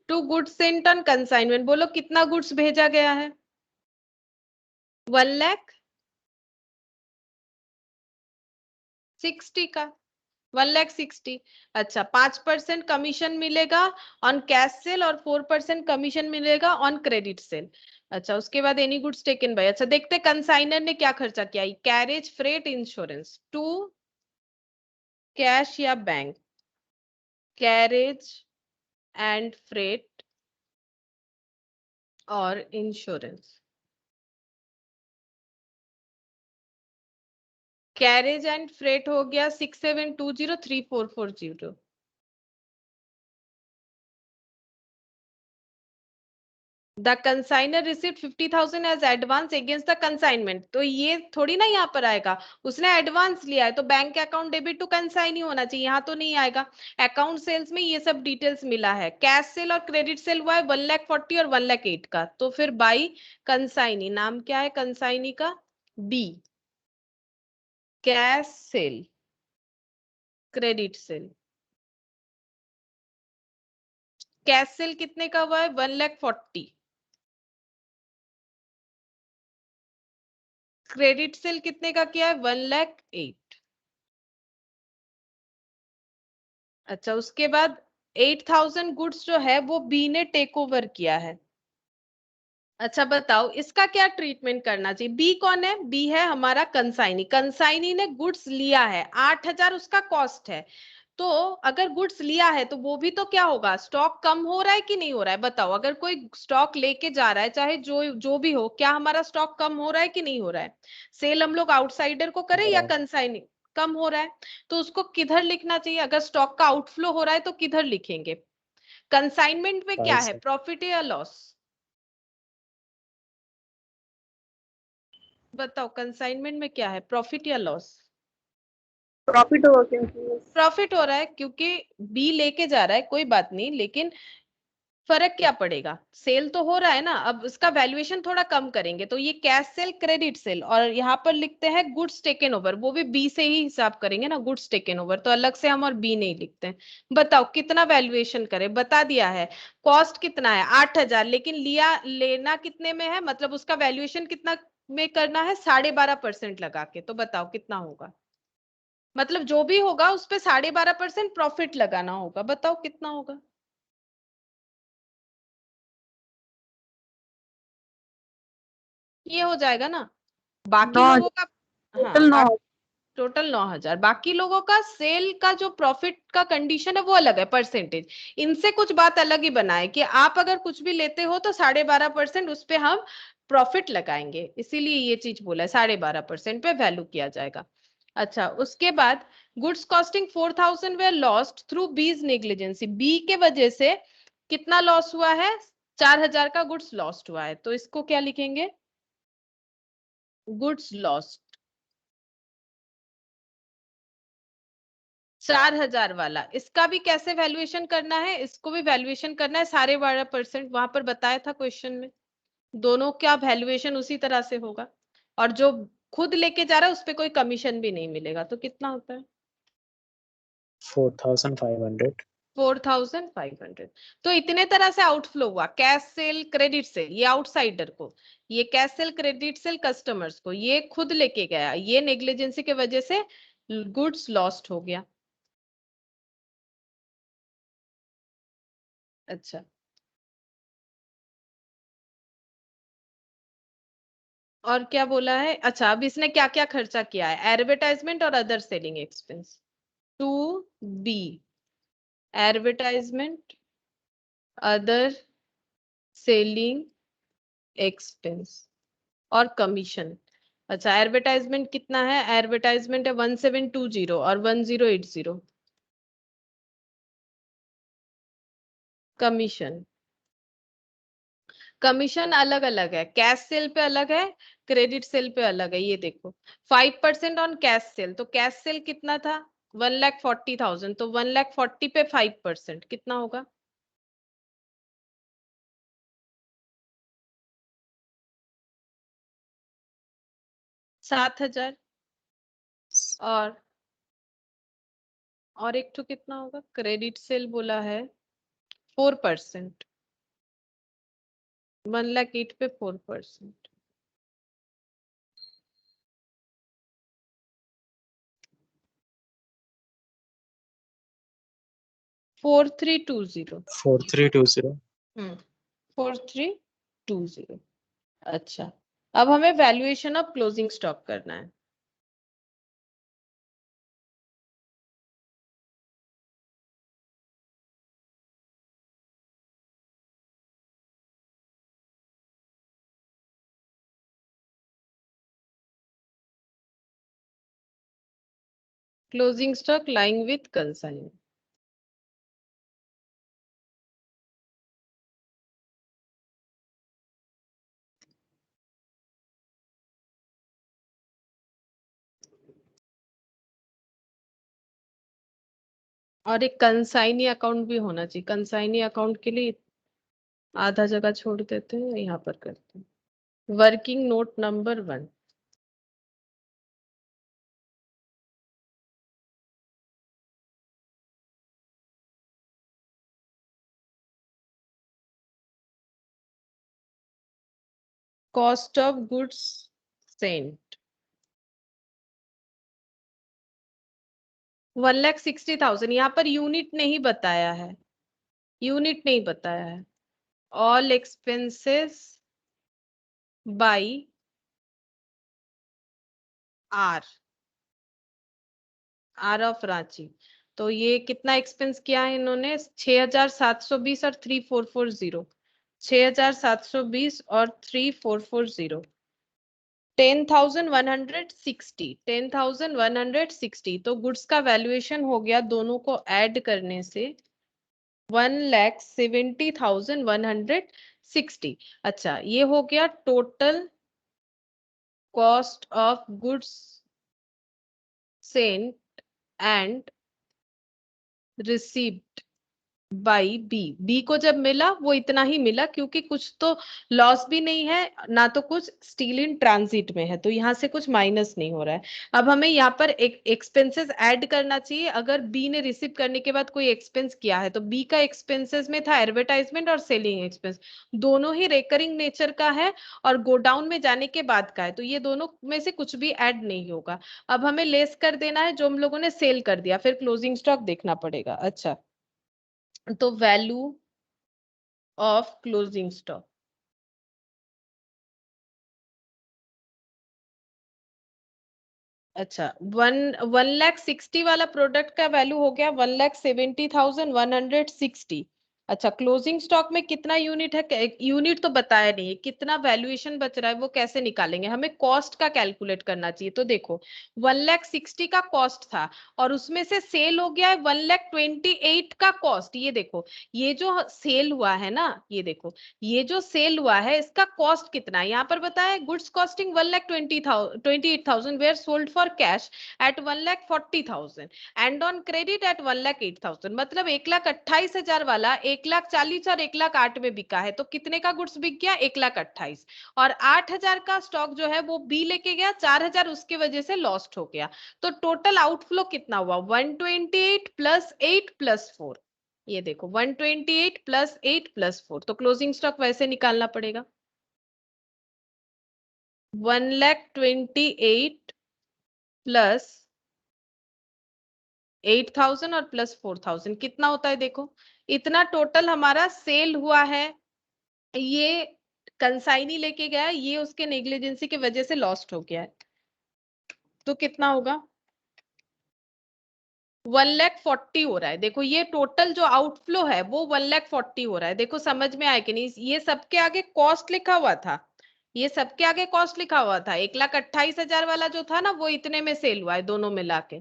To goods sent on consignment, बोलो कितना गुड्स भेजा गया है? 1,60,000 का, 1,60,000। अच्छा, 5% कमीशन मिलेगा ऑन कैश सेल और 4% कमीशन मिलेगा ऑन क्रेडिट सेल। अच्छा, उसके बाद एनी गुड्स टेकन बाय। अच्छा, देखते कंसाइनर ने क्या खर्चा किया। Carriage, freight, insurance to cash या बैंक, कैरेज एंड फ्रेट और इंश्योरेंस। कैरेज एंड फ्रेट हो गया 67203440। The consignor received 50,000 as advance against the consignment, तो ये थोड़ी ना यहाँ पर आएगा, उसने एडवांस लिया है तो bank account debit to consignee होना चाहिए, यहाँ तो नहीं आएगा। अकाउंट सेल्स में ये सब डिटेल्स मिला है। कैश सेल और क्रेडिट सेल हुआ है 1,40,000 और 1,08,000 का, तो फिर बाई कंसाइनी, नाम क्या है कंसाइनी का? B. Cash sale, credit sale. Cash sale कितने का हुआ है? 1,40,000। क्रेडिट सेल कितने का किया है? 1,08,000। अच्छा, उसके बाद 8,000 गुड्स जो है वो बी ने टेक ओवर किया है। अच्छा बताओ इसका क्या ट्रीटमेंट करना चाहिए? बी कौन है? बी है हमारा कंसाइनी। कंसाइनी ने गुड्स लिया है, 8,000 उसका कॉस्ट है। तो अगर गुड्स लिया है तो वो भी तो क्या होगा, स्टॉक कम हो रहा है कि नहीं हो रहा है? बताओ, अगर कोई स्टॉक लेके जा रहा है चाहे जो जो भी हो, क्या हमारा स्टॉक कम हो रहा है कि नहीं हो रहा है? सेल हम लोग आउटसाइडर को करें या कंसाइनी? कम हो रहा है। तो उसको किधर लिखना चाहिए? अगर स्टॉक का आउटफ्लो हो रहा है तो किधर लिखेंगे? कंसाइनमेंट में क्या है, प्रॉफिट या लॉस? बताओ कंसाइनमेंट में क्या है, प्रॉफिट या लॉस? प्रॉफिट होगा क्योंकि प्रॉफिट हो रहा है क्योंकि बी लेके जा रहा है, कोई बात नहीं, लेकिन फर्क क्या पड़ेगा, सेल तो हो रहा है ना। अब इसका वैल्यूएशन थोड़ा कम करेंगे, तो ये कैश सेल, क्रेडिट सेल, और यहाँ पर लिखते हैं गुड्स टेकन ओवर, वो भी बी से ही हिसाब करेंगे ना, गुड्स टेकन ओवर, तो अलग से हम और बी नहीं लिखते हैं। बताओ कितना वैल्यूएशन करें, बता दिया है। कॉस्ट कितना है? 8,000, लेकिन लिया लेना कितने में है, मतलब उसका वैल्यूएशन कितना में करना है? 12.5% लगा के, तो बताओ कितना होगा? मतलब जो भी होगा उस पे 12.5% प्रॉफिट लगाना होगा, बताओ कितना होगा? ये हो जाएगा ना। बाकी 9,000, लोगों का, टोटल हाँ, 9,000। टोटल 9,000। बाकी लोगों का सेल का जो प्रॉफिट का कंडीशन है वो अलग है, परसेंटेज। इनसे कुछ बात अलग ही बना है कि आप अगर कुछ भी लेते हो तो 12.5% उस पे हम प्रॉफिट लगाएंगे, इसीलिए ये चीज बोला है 12.5% पे वैल्यू किया जाएगा। अच्छा, उसके बाद goods costing 4,000 where lost through B's negligence, B के वजह से कितना लॉस हुआ है? 4,000 का गुड्स लॉस्ट हुआ है, तो इसको क्या लिखेंगे? Goods lost. 4,000 वाला, इसका भी कैसे वैल्यूएशन करना है? इसको भी वैल्यूएशन करना है 12.5%, वहां पर बताया था क्वेश्चन में। दोनों का वैल्यूएशन उसी तरह से होगा। और जो खुद लेके जा रहा है उस पे कोई कमीशन भी नहीं मिलेगा, तो कितना होता है? 4500। 4500। तो इतने तरह से आउटफ्लो हुआ, कैश सेल, क्रेडिट सेल, ये आउटसाइडर को, ये cash sale, credit cell customers को, ये खुद लेके गया, ये नेग्लिजेंसी के वजह से गुड्स लॉस्ट हो गया। अच्छा, और क्या बोला है? अच्छा, अब इसने क्या क्या खर्चा किया है? एडवर्टाइजमेंट और other selling expense. To B, advertisement, other selling expense और कमीशन। अच्छा, एडवर्टाइजमेंट कितना है? एडवर्टाइजमेंट है 1720 और 1080। कमीशन, कमीशन अलग अलग है, कैश सेल पे अलग है, क्रेडिट सेल पे अलग है। ये देखो 5% ऑन कैश सेल, तो कैश सेल कितना था? 1,40,000, तो 1,40,000 पे 5% कितना होगा? $7,000। और एक तो कितना होगा? क्रेडिट सेल बोला है 4%, 1,08,000 पे 4%। 4320। 4320। 4320। अच्छा, अब हमें वैल्यूएशन ऑफ क्लोजिंग स्टॉक करना है। Closing stock lying with consignment. और एक कंसाइनी अकाउंट भी होना चाहिए। कंसाइनी अकाउंट के लिए आधा जगह छोड़ देते हैं, यहाँ पर करते हैं। Working note number 1। Cost of goods Saint 1,60,000। यहाँ पर यूनिट नहीं बताया है, यूनिट नहीं बताया है। All expenses by R, R of Ranchi. तो ये कितना एक्सपेंस किया है इन्होंने? 6,720 और 3,440। 6,720 और 3,440। 10,160। 10,160। तो गुड्स का वैल्यूएशन हो गया दोनों को ऐड करने से 1,70,160। अच्छा, ये हो गया total cost of goods sent and received by B. B को जब मिला वो इतना ही मिला, क्योंकि कुछ तो लॉस भी नहीं है ना, तो कुछ स्टील इन ट्रांजिट में है, तो यहाँ से कुछ माइनस नहीं हो रहा है। अब हमें यहाँ पर एक एक्सपेंसेस ऐड करना चाहिए। अगर बी ने रिसीव करने के बाद कोई एक्सपेंस किया है, तो बी का एक्सपेंसेस में था एडवर्टाइजमेंट और सेलिंग एक्सपेंस, दोनों ही रेकरिंग नेचर का है और गोडाउन में जाने के बाद का है, तो ये दोनों में से कुछ भी ऐड नहीं होगा। अब हमें लेस कर देना है जो हम लोगों ने सेल कर दिया, फिर क्लोजिंग स्टॉक देखना पड़ेगा। अच्छा, तो वैल्यू ऑफ क्लोजिंग स्टॉक, अच्छा 1,60,000 वाला प्रोडक्ट का वैल्यू हो गया 1,70,160। अच्छा, क्लोजिंग स्टॉक में कितना यूनिट है? यूनिट तो बताया नहीं है, कितना वैल्यूएशन बच रहा है वो कैसे निकालेंगे? हमें कॉस्ट का कैलकुलेट करना चाहिए। तो देखो 1,60,000 का कॉस्ट था और उसमें से सेल हो गया है 1,28,000 का कॉस्ट। ये देखो, ये जो सेल हुआ है ना, ये देखो, ये जो सेल हुआ है इसका कॉस्ट कितना है? यहाँ पर बताया है goods costing 1,28,000 were sold for cash at 1,40,000 and on credit at 1,08,000। मतलब 1,28,000 वाला 1,40,000 और 1,08,000 में बिका है, तो कितने का गुड्स बिक गया? 1,28,000। और 8,000 का स्टॉक जो है वो बी लेके गया, 4,000 उसके वजह से लॉस्ट हो गया। तो टोटल आउटफ्लो कितना हुआ? 128 प्लस 8 प्लस 4। ये देखो 128 प्लस 8 प्लस 4, तो क्लोजिंग स्टॉक वैसे निकालना पड़ेगा 1,28,000 प्लस 8,000 और प्लस 4,000 कितना होता है? देखो इतना टोटल हमारा सेल हुआ है। ये कंसाइनी लेके गया, ये उसके नेग्लिजेंसी की वजह से लॉस्ट हो गया है, तो कितना होगा? 1,40,000 हो रहा है। देखो ये टोटल जो आउटफ्लो है वो 1,40,000 हो रहा है। देखो समझ में आया कि नहीं? ये सबके आगे कॉस्ट लिखा हुआ था, ये सबके आगे कॉस्ट लिखा हुआ था। 1,28,000 वाला जो था ना वो इतने में सेल हुआ है दोनों मिला के।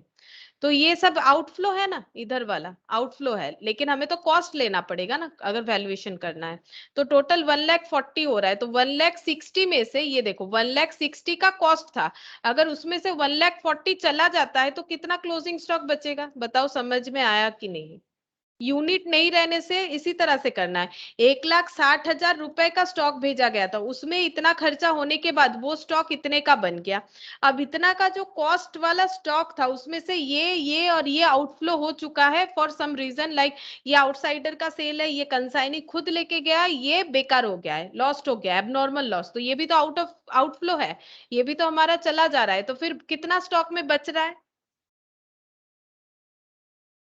तो ये सब आउटफ्लो है ना, इधर वाला आउटफ्लो है, लेकिन हमें तो कॉस्ट लेना पड़ेगा ना अगर वैल्यूएशन करना है। तो टोटल 1,40,000 हो रहा है, तो 1,60,000 में से ये देखो 1,60,000 का कॉस्ट था, अगर उसमें से 1,40,000 चला जाता है तो कितना क्लोजिंग स्टॉक बचेगा? बताओ समझ में आया कि नहीं? यूनिट नहीं रहने से इसी तरह से करना है। 1,60,000 रुपए का स्टॉक भेजा गया था, उसमें इतना खर्चा होने के बाद वो स्टॉक इतने का बन गया। अब इतना का जो कॉस्ट वाला स्टॉक था उसमें से ये और ये आउटफ्लो हो चुका है फॉर सम रीजन, लाइक ये आउटसाइडर का सेल है, ये कंसाइनी खुद लेके गया, ये बेकार हो गया है, लॉस्ट हो गया, एबनॉर्मल लॉस। तो ये भी तो आउटफ्लो है, ये भी तो हमारा चला जा रहा है। तो फिर कितना स्टॉक में बच रहा है?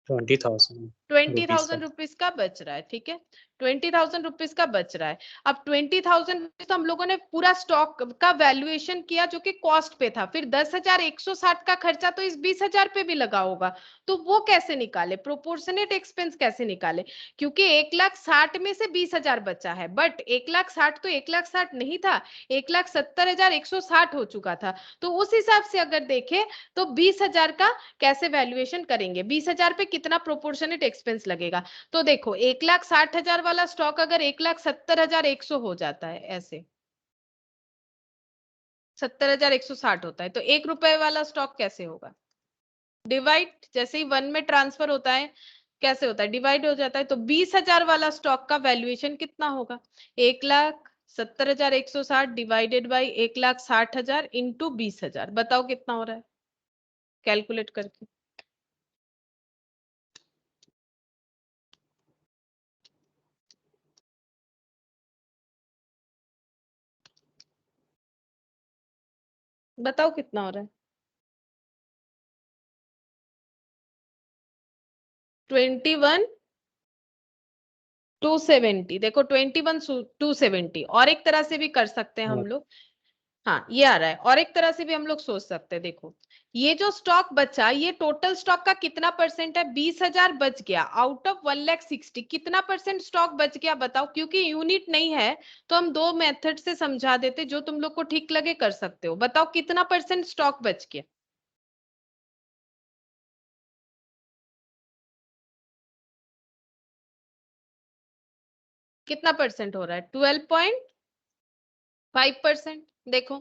20,000 20,000 रुपीज का बच रहा है। ठीक है, 20,000 रुपीज का बच रहा है। अब 20,000 तो हम लोगों ने पूरा स्टॉक का वैल्यूएशन किया जो कि कॉस्ट पे था, फिर 10,160 का खर्चा तो इस 20,000 पे भी लगा होगा। तो वो कैसे निकाले? प्रोपोर्शनेट एक्सपेंस कैसे निकाले? क्योंकि 1,60,000 में से 20,000 बचा है, बट 1,60,000 तो 1,60,000 नहीं था, 1,70,160 हो चुका था। तो उस हिसाब से अगर देखें तो 20,000 का कैसे वैल्यूएशन करेंगे? 20,000 पे कितना प्रोपोर्शनेट एक्सपेंस लगेगा? तो देखो 1,60,000 वाला स्टॉक अगर 1,70,100 हो जाता है, ऐसे 70,160 होता है, तो ₹1 वाला स्टॉक कैसे होगा? डिवाइड, जैसे ही 1 में ट्रांसफर होता है कैसे होता है? डिवाइड हो जाता है। तो 20,000 वाला स्टॉक का वैल्यूएशन कितना होगा? 1,70,160 डिवाइडेड बाई 1,60,000 इंटू 20,000। बताओ कितना हो रहा है कैलकुलेट करके? बताओ कितना हो रहा है? 21,270। देखो 21,270 और एक तरह से भी कर सकते हैं हम लोग। हाँ ये आ रहा है, और एक तरह से भी हम लोग सोच सकते हैं। देखो ये जो स्टॉक बचा, ये टोटल स्टॉक का कितना परसेंट है? 20,000 बच गया आउट ऑफ 1,60,000। कितना परसेंट स्टॉक बच गया बताओ? क्योंकि यूनिट नहीं है तो हम दो मेथड से समझा देते, जो तुम लोग को ठीक लगे कर सकते हो। बताओ कितना परसेंट स्टॉक बच गया? कितना परसेंट हो रहा है? 12.5%। देखो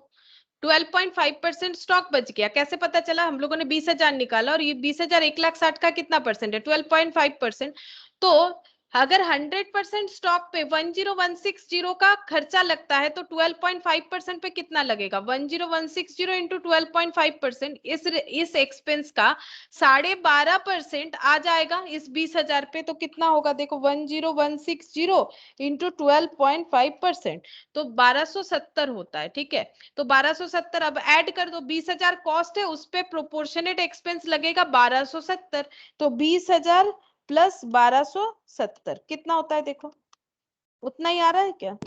12.5% स्टॉक बच गया। कैसे पता चला? हम लोगों ने 20,000 निकाला और ये 20,000 1,60,000 का कितना परसेंट है? 12.5%। तो अगर 100% स्टॉक पे 10160 का खर्चा लगता है तो 12.5% पे कितना लगेगा? 10160 इंटू 12.5%, इस एक्सपेंस का 12.5% आ जाएगा इस 20,000 पे। तो कितना होगा? देखो 10160 इंटू 12.5%, तो 1,270 होता है। ठीक है, तो 1,270 अब ऐड कर दो, 20,000 कॉस्ट है, उस पे प्रोपोर्शनेट एक्सपेंस लगेगा 1,270। तो 20,000 प्लस 1,270 कितना होता है? देखो उतना ही आ रहा है क्या?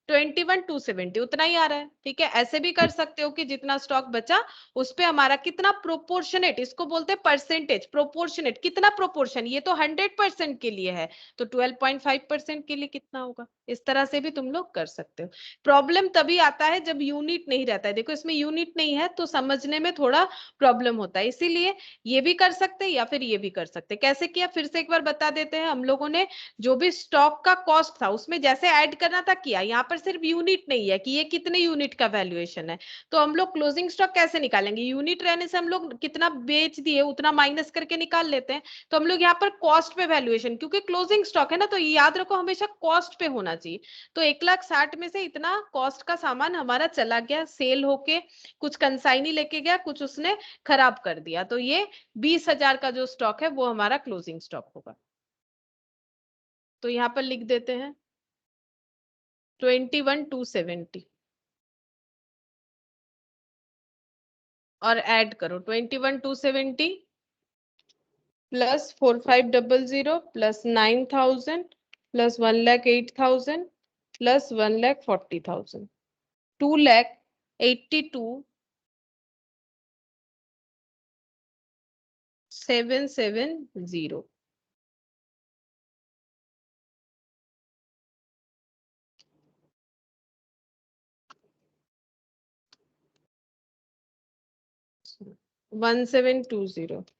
21,270 उतना ही आ रहा है। ठीक है, ऐसे भी कर सकते हो कि जितना स्टॉक बचा उस पे हमारा कितना प्रोपोर्शनेट, इसको बोलते हैं परसेंटेज। प्रोपोर्शनेट कितना प्रोपोर्शन? ये तो 100% के लिए है, तो 12.5% के लिए कितना होगा? इस तरह से भी तुम लोग कर सकते हो। प्रॉब्लम तभी आता है जब यूनिट नहीं रहता है। देखो इसमें यूनिट नहीं है तो समझने में थोड़ा प्रॉब्लम होता है, इसीलिए ये भी कर सकते हैं या फिर ये भी कर सकते हैं। कैसे किया फिर से एक बार बता देते हैं। हम लोगों ने जो भी स्टॉक का कॉस्ट था उसमें जैसे ऐड करना था किया। यहाँ पर सिर्फ यूनिट नहीं है कि ये कितने यूनिट का वैल्यूएशन है। तो हम लोग क्लोजिंग स्टॉक कैसे निकालेंगे? यूनिट रहने से हम लोग कितना बेच दिए उतना माइनस करके निकाल लेते हैं। तो हम लोग यहाँ पर कॉस्ट पे वैल्यूएशन, क्योंकि क्लोजिंग स्टॉक है ना, तो याद रखो हमेशा कॉस्ट पे होना चाहिए। तो 1,60,000 में से इतना कॉस्ट का सामान हमारा चला गया, सेल होके, कुछ कंसाइनी लेके गया, कुछ उसने खराब कर दिया, तो ये 20,000 का जो स्टॉक है वो हमारा क्लोजिंग स्टॉक होगा। तो यहाँ पर लिख देते हैं 21,270 और ऐड करो 21,270 plus 4,500 plus 9,000 plus 1,08,000 plus 1,40,000, 2,82,770। So 1,720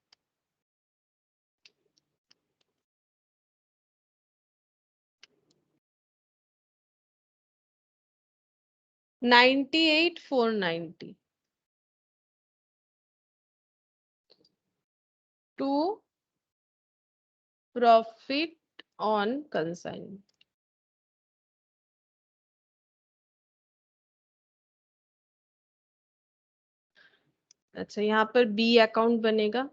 98,490 to profit on consignment। अच्छा, यहाँ पर बी अकाउंट बनेगा,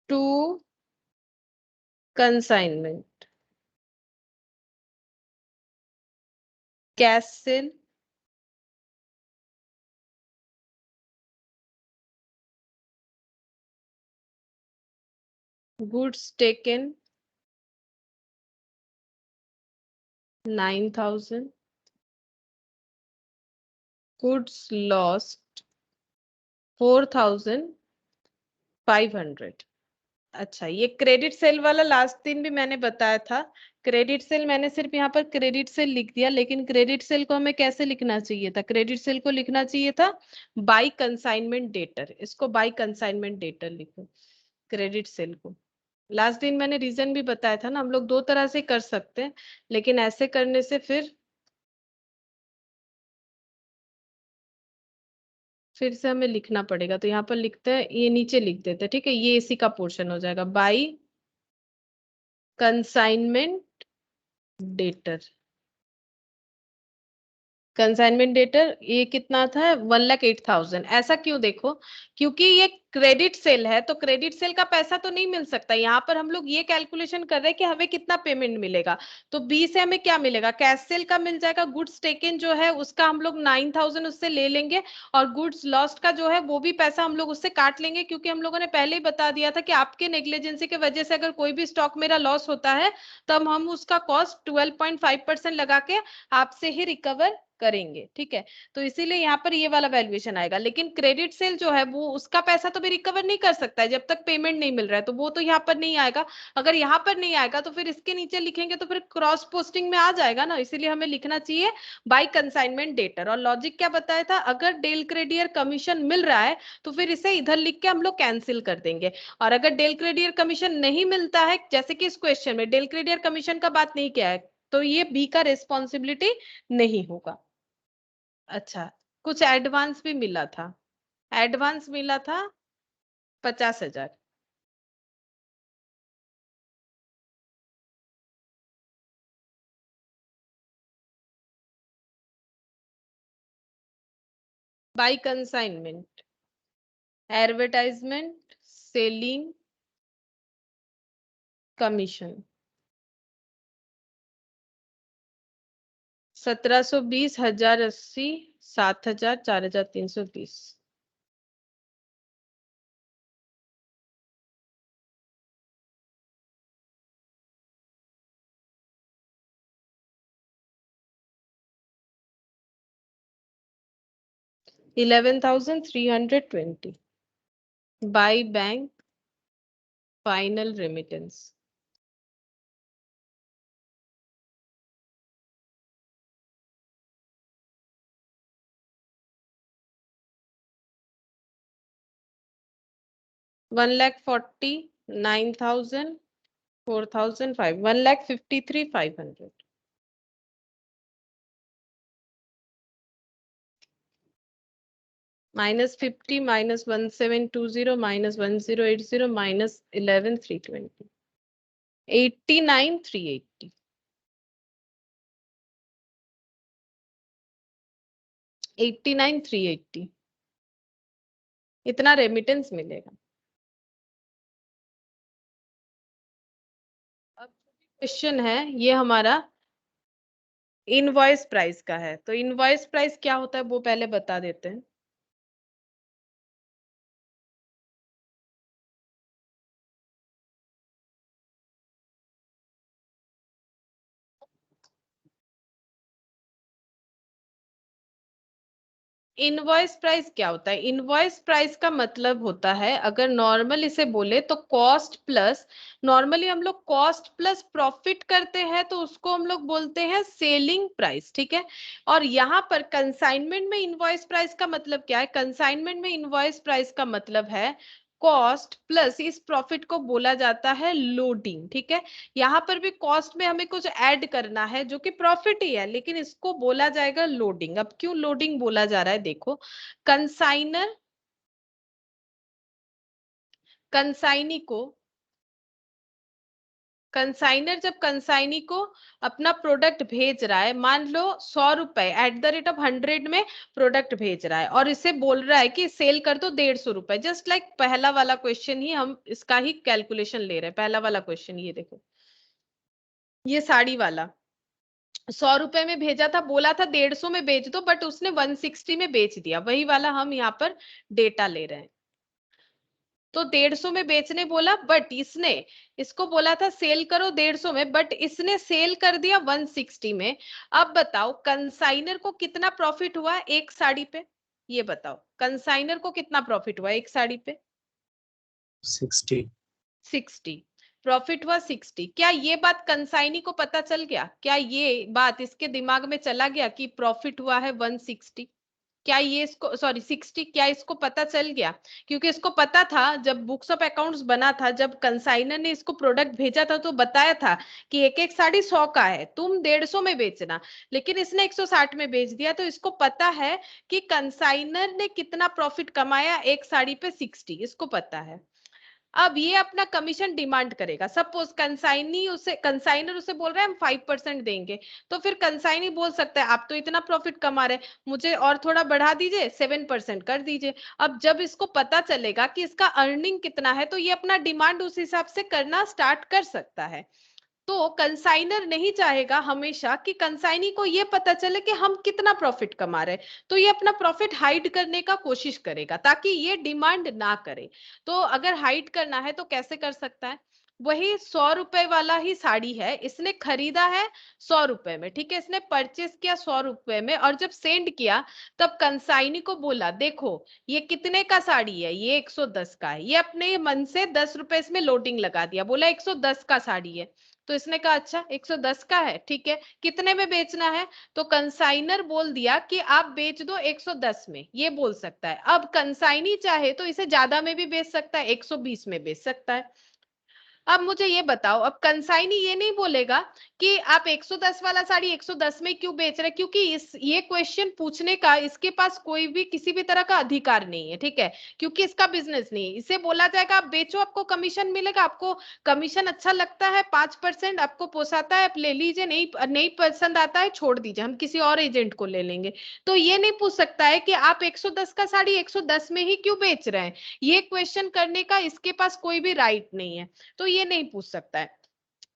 to consignment, cash sale, goods taken 9,000, goods lost 4,500। अच्छा, ये क्रेडिट सेल वाला लास्ट दिन भी मैंने बताया था। क्रेडिट सेल मैंने सिर्फ यहाँ पर क्रेडिट सेल लिख दिया, लेकिन क्रेडिट सेल को हमें कैसे लिखना चाहिए था? क्रेडिट सेल को लिखना चाहिए था बाय कंसाइनमेंट डेटर। इसको बाय कंसाइनमेंट डेटर लिखो क्रेडिट सेल को। लास्ट दिन मैंने रीजन भी बताया था ना, हम लोग दो तरह से कर सकते हैं, लेकिन ऐसे करने से फिर से हमें लिखना पड़ेगा। तो यहाँ पर लिखते हैं, ये नीचे लिख देते हैं, ठीक है, ये इसी का पोर्शन हो जाएगा, by consignment debtor. Consignment debtor ये कितना था? 1,08,000। ऐसा क्यों? देखो, क्योंकि ये क्रेडिट सेल है, तो क्रेडिट सेल का पैसा तो नहीं मिल सकता। यहाँ पर हम लोग ये कैलकुलेशन कर रहे हैं कि हमें कितना पेमेंट मिलेगा। तो बी से हमें क्या मिलेगा? कैश सेल का मिल जाएगा। गुड्स टेकन जो है उसका हम लोग 9,000 उससे ले लेंगे, और गुड्स लॉस्ट का जो है वो भी पैसा हम लोग उससे काट लेंगे, क्योंकि हम लोगों ने पहले ही बता दिया था कि आपके नेग्लिजेंसी की वजह से अगर कोई भी स्टॉक मेरा लॉस होता है, तब हम उसका कॉस्ट 12.5% लगा के आपसे ही रिकवर करेंगे, ठीक है। तो इसीलिए यहाँ पर ये वाला वैल्यूएशन आएगा। लेकिन क्रेडिट सेल जो है वो उसका पैसा तो भी रिकवर नहीं कर सकता है जब तक पेमेंट नहीं मिल रहा है, तो वो तो यहाँ पर नहीं आएगा। अगर यहाँ पर नहीं आएगा तो फिर इसके नीचे लिखेंगे तो फिर क्रॉस पोस्टिंग में आ जाएगा ना, इसीलिए हमें लिखना चाहिए बाय कंसाइनमेंट डेटर। और लॉजिक क्या बताया था? अगर डेल क्रेडियर कमीशन मिल रहा है तो फिर इसे इधर लिख के हम लोग कैंसिल कर देंगे। और अगर डेल क्रेडियर कमीशन नहीं मिलता है, जैसे कि इस क्वेश्चन में डेल क्रेडियर कमीशन का बात नहीं किया है, तो ये बी का रिस्पॉन्सिबिलिटी नहीं होगा। अच्छा, कुछ एडवांस भी मिला था। एडवांस मिला था 50,000। By consignment, advertisement, selling, commission 1,720, 1,080, 7,000, 4,320। $11,320 by bank final remittance. 1,40,9,000, 4,005, 1,53,500. -50, -1720, -1080, -11,320, 89,380, 89,380 इतना रेमिटेंस मिलेगा। अब क्वेश्चन है ये हमारा इनवॉइस प्राइस का है, तो इनवॉइस प्राइस क्या होता है वो पहले बता देते हैं। इनवॉइस प्राइस क्या होता है? इनवॉइस प्राइस का मतलब होता है, अगर नॉर्मल इसे बोले तो कॉस्ट प्लस, नॉर्मली हम लोग कॉस्ट प्लस प्रॉफिट करते हैं तो उसको हम लोग बोलते हैं सेलिंग प्राइस, ठीक है। और यहाँ पर कंसाइनमेंट में इनवॉइस प्राइस का मतलब क्या है? कंसाइनमेंट में इनवॉइस प्राइस का मतलब है कॉस्ट प्लस इस प्रॉफिट को बोला जाता है लोडिंग, ठीक है। यहाँ पर भी कॉस्ट में हमें कुछ ऐड करना है जो कि प्रॉफिट ही है, लेकिन इसको बोला जाएगा लोडिंग। अब क्यों लोडिंग बोला जा रहा है देखो, कंसाइनर कंसाइनी को कंसाइनर जब कंसाइनी को अपना प्रोडक्ट भेज रहा है, मान लो 100 रुपए @100 में प्रोडक्ट भेज रहा है और इसे बोल रहा है कि सेल कर दो 150 रुपए, जस्ट लाइक पहला वाला क्वेश्चन ही हम इसका ही कैलकुलेशन ले रहे हैं। पहला वाला क्वेश्चन ये देखो, ये साड़ी वाला 100 रुपए में भेजा था, बोला था 150 में बेच दो, बट उसने 160 में बेच दिया। वही वाला हम यहाँ पर डेटा ले रहे हैं। तो 150 में बेचने बोला, बट इसने इसको बोला था सेल करो 150 में, बट इसने सेल कर दिया 160 में। अब बताओ कंसाइनर को कितना प्रॉफिट हुआ एक साड़ी पे? ये बताओ कंसाइनर को कितना प्रॉफिट हुआ एक साड़ी पे? 60। 60 प्रॉफिट हुआ 60। क्या ये बात कंसाइनी को पता चल गया? क्या ये बात इसके दिमाग में चला गया कि प्रॉफिट हुआ है 160? क्या ये इसको, सॉरी 60, क्या इसको पता चल गया? क्योंकि इसको पता था जब बुक्स ऑफ अकाउंट्स बना था, जब कंसाइनर ने इसको प्रोडक्ट भेजा था तो बताया था कि एक एक साड़ी 100 का है, तुम 150 में बेचना, लेकिन इसने 160 में बेच दिया। तो इसको पता है कि कंसाइनर ने कितना प्रॉफिट कमाया एक साड़ी पे, 60, इसको पता है। अब ये अपना कमीशन डिमांड करेगा। सपोज कंसाइनर उसे बोल रहा है हम 5% देंगे, तो फिर कंसाइनी बोल सकता है आप तो इतना प्रॉफिट कमा रहे, मुझे और थोड़ा बढ़ा दीजिए, 7% कर दीजिए। अब जब इसको पता चलेगा कि इसका अर्निंग कितना है, तो ये अपना डिमांड उस हिसाब से करना स्टार्ट कर सकता है। तो कंसाइनर नहीं चाहेगा हमेशा कि कंसाइनी को ये पता चले कि हम कितना प्रॉफिट कमा रहे हैं, तो ये अपना प्रॉफिट हाइड करने का कोशिश करेगा ताकि ये डिमांड ना करे। तो अगर हाइड करना है तो कैसे कर सकता है? वही 100 रुपए वाला ही साड़ी है, इसने खरीदा है 100 रुपए में, ठीक है, इसने परचेस किया 100 रुपए में, और जब सेंड किया तब कंसाइनी को बोला देखो ये कितने का साड़ी है, ये 110 का है। ये अपने मन से 10 रुपए इसमें लोडिंग लगा दिया, बोला 110 का साड़ी है। तो इसने कहा अच्छा 110 का है, ठीक है, कितने में बेचना है? तो कंसाइनर बोल दिया कि आप बेच दो 110 में, ये बोल सकता है। अब कंसाइनी चाहे तो इसे ज्यादा में भी बेच सकता है, 120 में बेच सकता है। अब मुझे ये बताओ, अब कंसाइनी ये नहीं बोलेगा कि आप 110 वाला साड़ी 110 में क्यों बेच रहे, क्योंकि ये क्वेश्चन पूछने का इसके पास कोई भी किसी भी तरह का अधिकार नहीं है, ठीक है, क्योंकि इसका बिजनेस नहीं है। इसे बोला जाएगा आप बेचो, आपको कमीशन मिलेगा, आपको कमीशन अच्छा लगता है 5%, आपको पोसाता है आप ले लीजिए, नहीं नहीं पसंद आता है छोड़ दीजिए, हम किसी और एजेंट को ले लेंगे। तो ये नहीं पूछ सकता है कि आप 110 का साड़ी 110 में ही क्यों बेच रहे हैं, ये क्वेश्चन करने का इसके पास कोई भी राइट नहीं है, तो ये नहीं पूछ सकता है।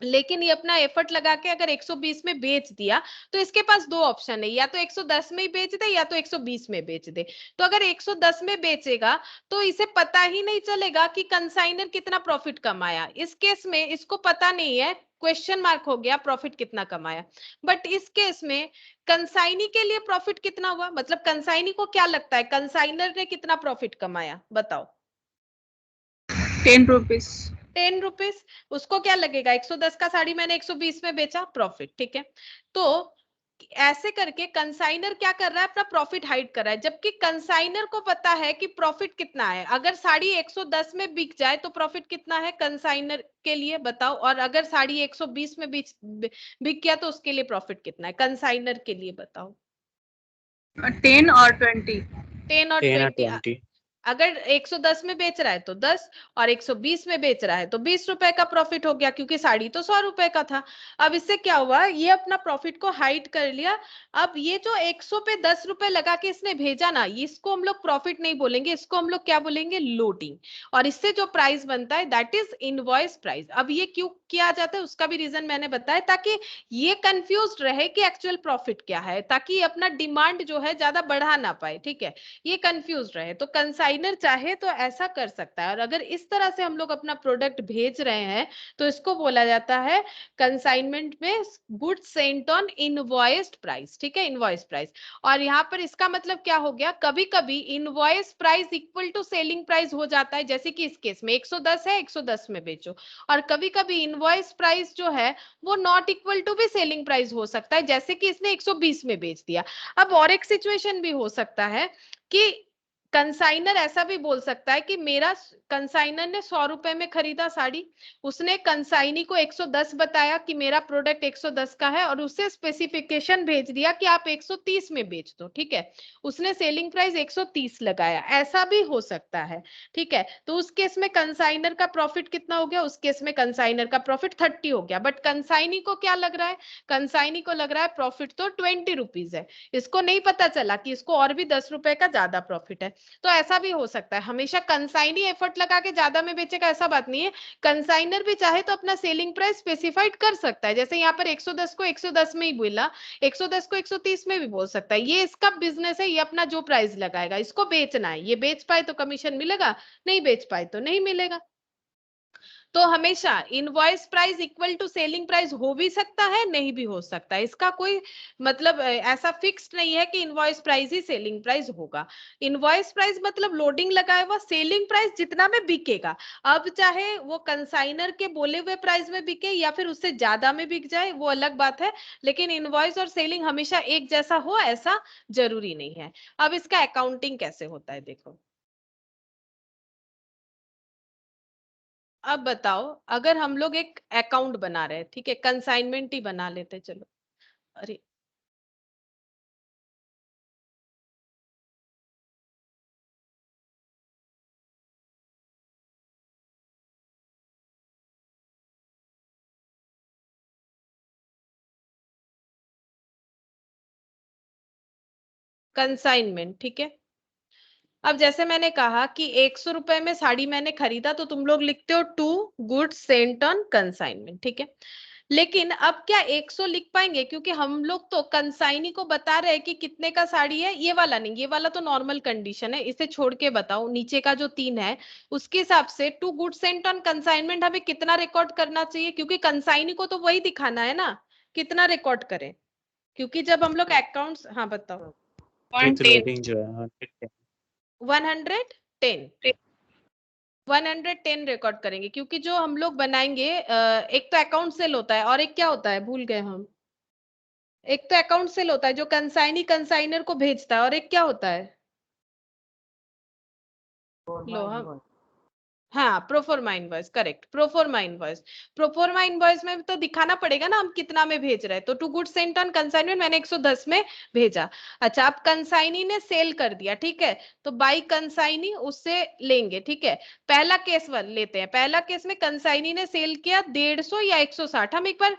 लेकिन ये अपना एफर्ट लगा के अगर 120 में बेच दिया, तो इसके पास दो ऑप्शन है, या तो 110 में ही बेच दे या तो 120 में बेच दे। तो अगर 110 में बेचेगा तो इसे पता ही नहीं चलेगा कि कंसाइनर कितना प्रॉफिट कमाया। इस केस में इसको पता नहीं है, क्वेश्चन मार्क हो गया प्रॉफिट कितना कमाया। बट इस केस में कंसाइनी के लिए प्रॉफिट कितना हुआ, मतलब कंसाइनी को क्या लगता है कंसाइनर ने कितना प्रॉफिट कमाया, बताओ? 10 रुपीज। 10 रुपीज। उसको क्या लगेगा 110 का साड़ी मैंने 120 में बेचा, प्रॉफिट, ठीक है। तो ऐसे करके कंसाइनर क्या कर रहा है, अपना प्रॉफिट हाइड कर रहा है, जबकि कंसाइनर को पता है कि प्रॉफिट कितना है। अगर साड़ी 110 में बिक जाए तो प्रॉफिट कितना है कंसाइनर के लिए बताओ, और अगर साड़ी 120 में बिक गया तो उसके लिए प्रॉफिट कितना है कंसाइनर के लिए बताओ। 10 और 20। 10 और 10 और 20। 20। अगर 110 में बेच रहा है तो 10, और 120 में बेच रहा है तो 20 रुपए का प्रॉफिट हो गया, क्योंकि साड़ी तो 100 रुपए का था। अब इससे क्या हुआ, ये अपना प्रॉफिट को हाइड कर लिया। अब ये जो 100 पे 10 रुपए लगा के इसने भेजा ना, इसको हम लोग प्रॉफिट नहीं बोलेंगे, इसको हम लोग क्या बोलेंगे, लोडिंग। और इससे जो प्राइस बनता है दैट इज इनवॉइस प्राइस। अब ये क्यों किया जाता है उसका भी रीजन मैंने बताया, ताकि ये कंफ्यूज रहे कि एक्चुअल प्रॉफिट क्या है, ताकि अपना डिमांड जो है ज्यादा बढ़ा ना पाए, ठीक है, ये कंफ्यूज रहे। तो कंसाइनर चाहे तो ऐसा कर सकता है, और अगर इस तरह से हम लोग अपना प्रोडक्ट भेज रहे हैं तो इसको बोला जाता है कंसाइनमेंट में goods sent on invoiced price, ठीक है, इनवॉइस प्राइस। और यहाँ पर इसका मतलब क्या हो गया, कभी कभी invoice price equal to selling price हो जाता है, जैसे कि इस केस में 110 है, 110 में बेचो। और कभी कभी इनवॉइस प्राइस जो है वो नॉट इक्वल टू भी सेलिंग प्राइस हो सकता है, जैसे कि इसने 120 में बेच दिया। अब और एक सिचुएशन भी हो सकता है कि कंसाइनर ऐसा भी बोल सकता है कि मेरा कंसाइनर ने 100 रुपए में खरीदा साड़ी, उसने कंसाइनी को 110 बताया कि मेरा प्रोडक्ट 110 का है, और उससे स्पेसिफिकेशन भेज दिया कि आप 130 में बेच दो, ठीक है, उसने सेलिंग प्राइस 130 लगाया, ऐसा भी हो सकता है, ठीक है। तो उस केस में कंसाइनर का प्रॉफिट कितना हो गया, उस केस में कंसाइनर का प्रॉफिट 30 हो गया, बट कंसाइनी को क्या लग रहा है, कंसाइनी को लग रहा है प्रॉफिट तो 20 रुपीज है, इसको नहीं पता चला कि इसको और भी 10 रुपए का ज्यादा प्रॉफिट है। तो ऐसा भी हो सकता है, हमेशा कंसाइनी एफर्ट लगा के ज्यादा में बेचेगा ऐसा बात नहीं है। कंसाइनर भी चाहे तो अपना सेलिंग प्राइस स्पेसिफाइड कर सकता है, जैसे यहाँ पर 110 को 110 में ही बोला, 110 को 130 में भी बोल सकता है, ये इसका बिजनेस है, ये अपना जो प्राइस लगाएगा, इसको बेचना है, ये बेच पाए तो कमीशन मिलेगा, नहीं बेच पाए तो नहीं मिलेगा। तो हमेशा invoice price equal to selling price हो भी सकता है, नहीं भी हो सकता है, इसका कोई मतलब ऐसा फिक्स्ड नहीं है कि इनवॉइस प्राइस ही सेलिंग प्राइस होगा। इनवॉइस प्राइस मतलब लोडिंग लगाया हुआ, सेलिंग प्राइस जितना में बिकेगा। अब चाहे वो कंसाइनर के बोले हुए प्राइस में बिके या फिर उससे ज्यादा में बिक जाए वो अलग बात है, लेकिन इनवॉइस और सेलिंग हमेशा एक जैसा हो ऐसा जरूरी नहीं है। अब इसका अकाउंटिंग कैसे होता है देखो। अब बताओ, अगर हम लोग एक अकाउंट बना रहे हैं, ठीक है, कंसाइनमेंट ही बना लेते चलो। अरे कंसाइनमेंट, ठीक है। अब जैसे मैंने कहा कि 100 रुपए में साड़ी मैंने खरीदा, तो तुम लोग लिखते हो to goods sent on consignment, ठीक है। लेकिन अब क्या 100 लिख पाएंगे, क्योंकि हम लोग तो कंसाइनी को बता रहे हैं कि कितने का साड़ी है, ये वाला नहीं, ये वाला तो नॉर्मल कंडीशन है, इसे छोड़ के बताओ नीचे का जो 3 है उसके हिसाब से to goods sent on consignment हमें कितना रिकॉर्ड करना चाहिए, क्योंकि कंसाइनी को तो वही दिखाना है ना, कितना रिकॉर्ड करें, क्योंकि जब हम लोग अकाउंट्स, हाँ बताओ। विथ 110। लोडिंग जो है 110। 110 110 रिकॉर्ड करेंगे, क्योंकि जो हम लोग बनाएंगे एक तो अकाउंट सेल होता है, और एक क्या होता है भूल गए हम, एक तो अकाउंट सेल होता है जो कंसाइनी कंसाइनर को भेजता है, और एक क्या होता है, लो हम, हाँ proforma invoice, correct, proforma invoice. Proforma invoice में तो दिखाना पड़ेगा ना हम कितना में भेज रहे हैं, तो to good sent on consignment मैंने 110 में भेजा। अच्छा, अब कंसाइनी ने सेल कर दिया, ठीक है, तो बाई कंसाइनी उससे लेंगे, ठीक है। पहला केस लेते हैं, पहला केस में कंसाइनी ने सेल किया 150 या 160, हम एक बार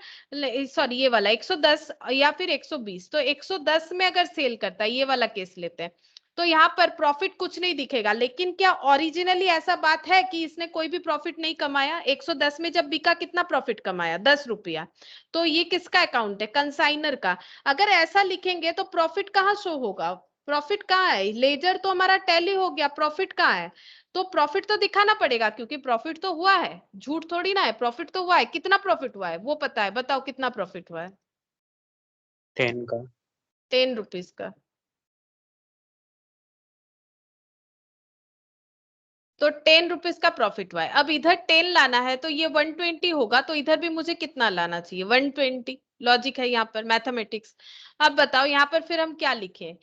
सॉरी ये वाला 110 या फिर 120, तो 110 में अगर सेल करता है, ये वाला केस लेते हैं, तो यहाँ पर प्रॉफिट कुछ नहीं दिखेगा। लेकिन क्या ओरिजिनली ऐसा बात है कि इसने कोई भी प्रॉफिट नहीं कमाया, 110 में जब बिका कितना प्रॉफिट कमाया, 10 रुपया, तो ये किसका अकाउंट है, कंसाइनर का। अगर ऐसा लिखेंगे तो प्रॉफिट कहाँ शो होगा, प्रॉफिट कहाँ है, लेजर तो हमारा टैली हो गया, प्रॉफिट कहाँ है, तो प्रॉफिट तो दिखाना पड़ेगा, क्योंकि प्रॉफिट तो हुआ है, झूठ थोड़ी ना है, प्रॉफिट तो हुआ है, कितना प्रॉफिट हुआ है वो पता है, बताओ कितना प्रॉफिट हुआ है, 10 का। 10 रुपीज का। तो 10 रुपीज का प्रॉफिट हुआ है, अब इधर 10 लाना है तो ये 120 होगा, तो इधर भी मुझे कितना लाना चाहिए, 120, लॉजिक है यहाँ पर, मैथमेटिक्स। अब बताओ यहाँ पर फिर हम क्या लिखें?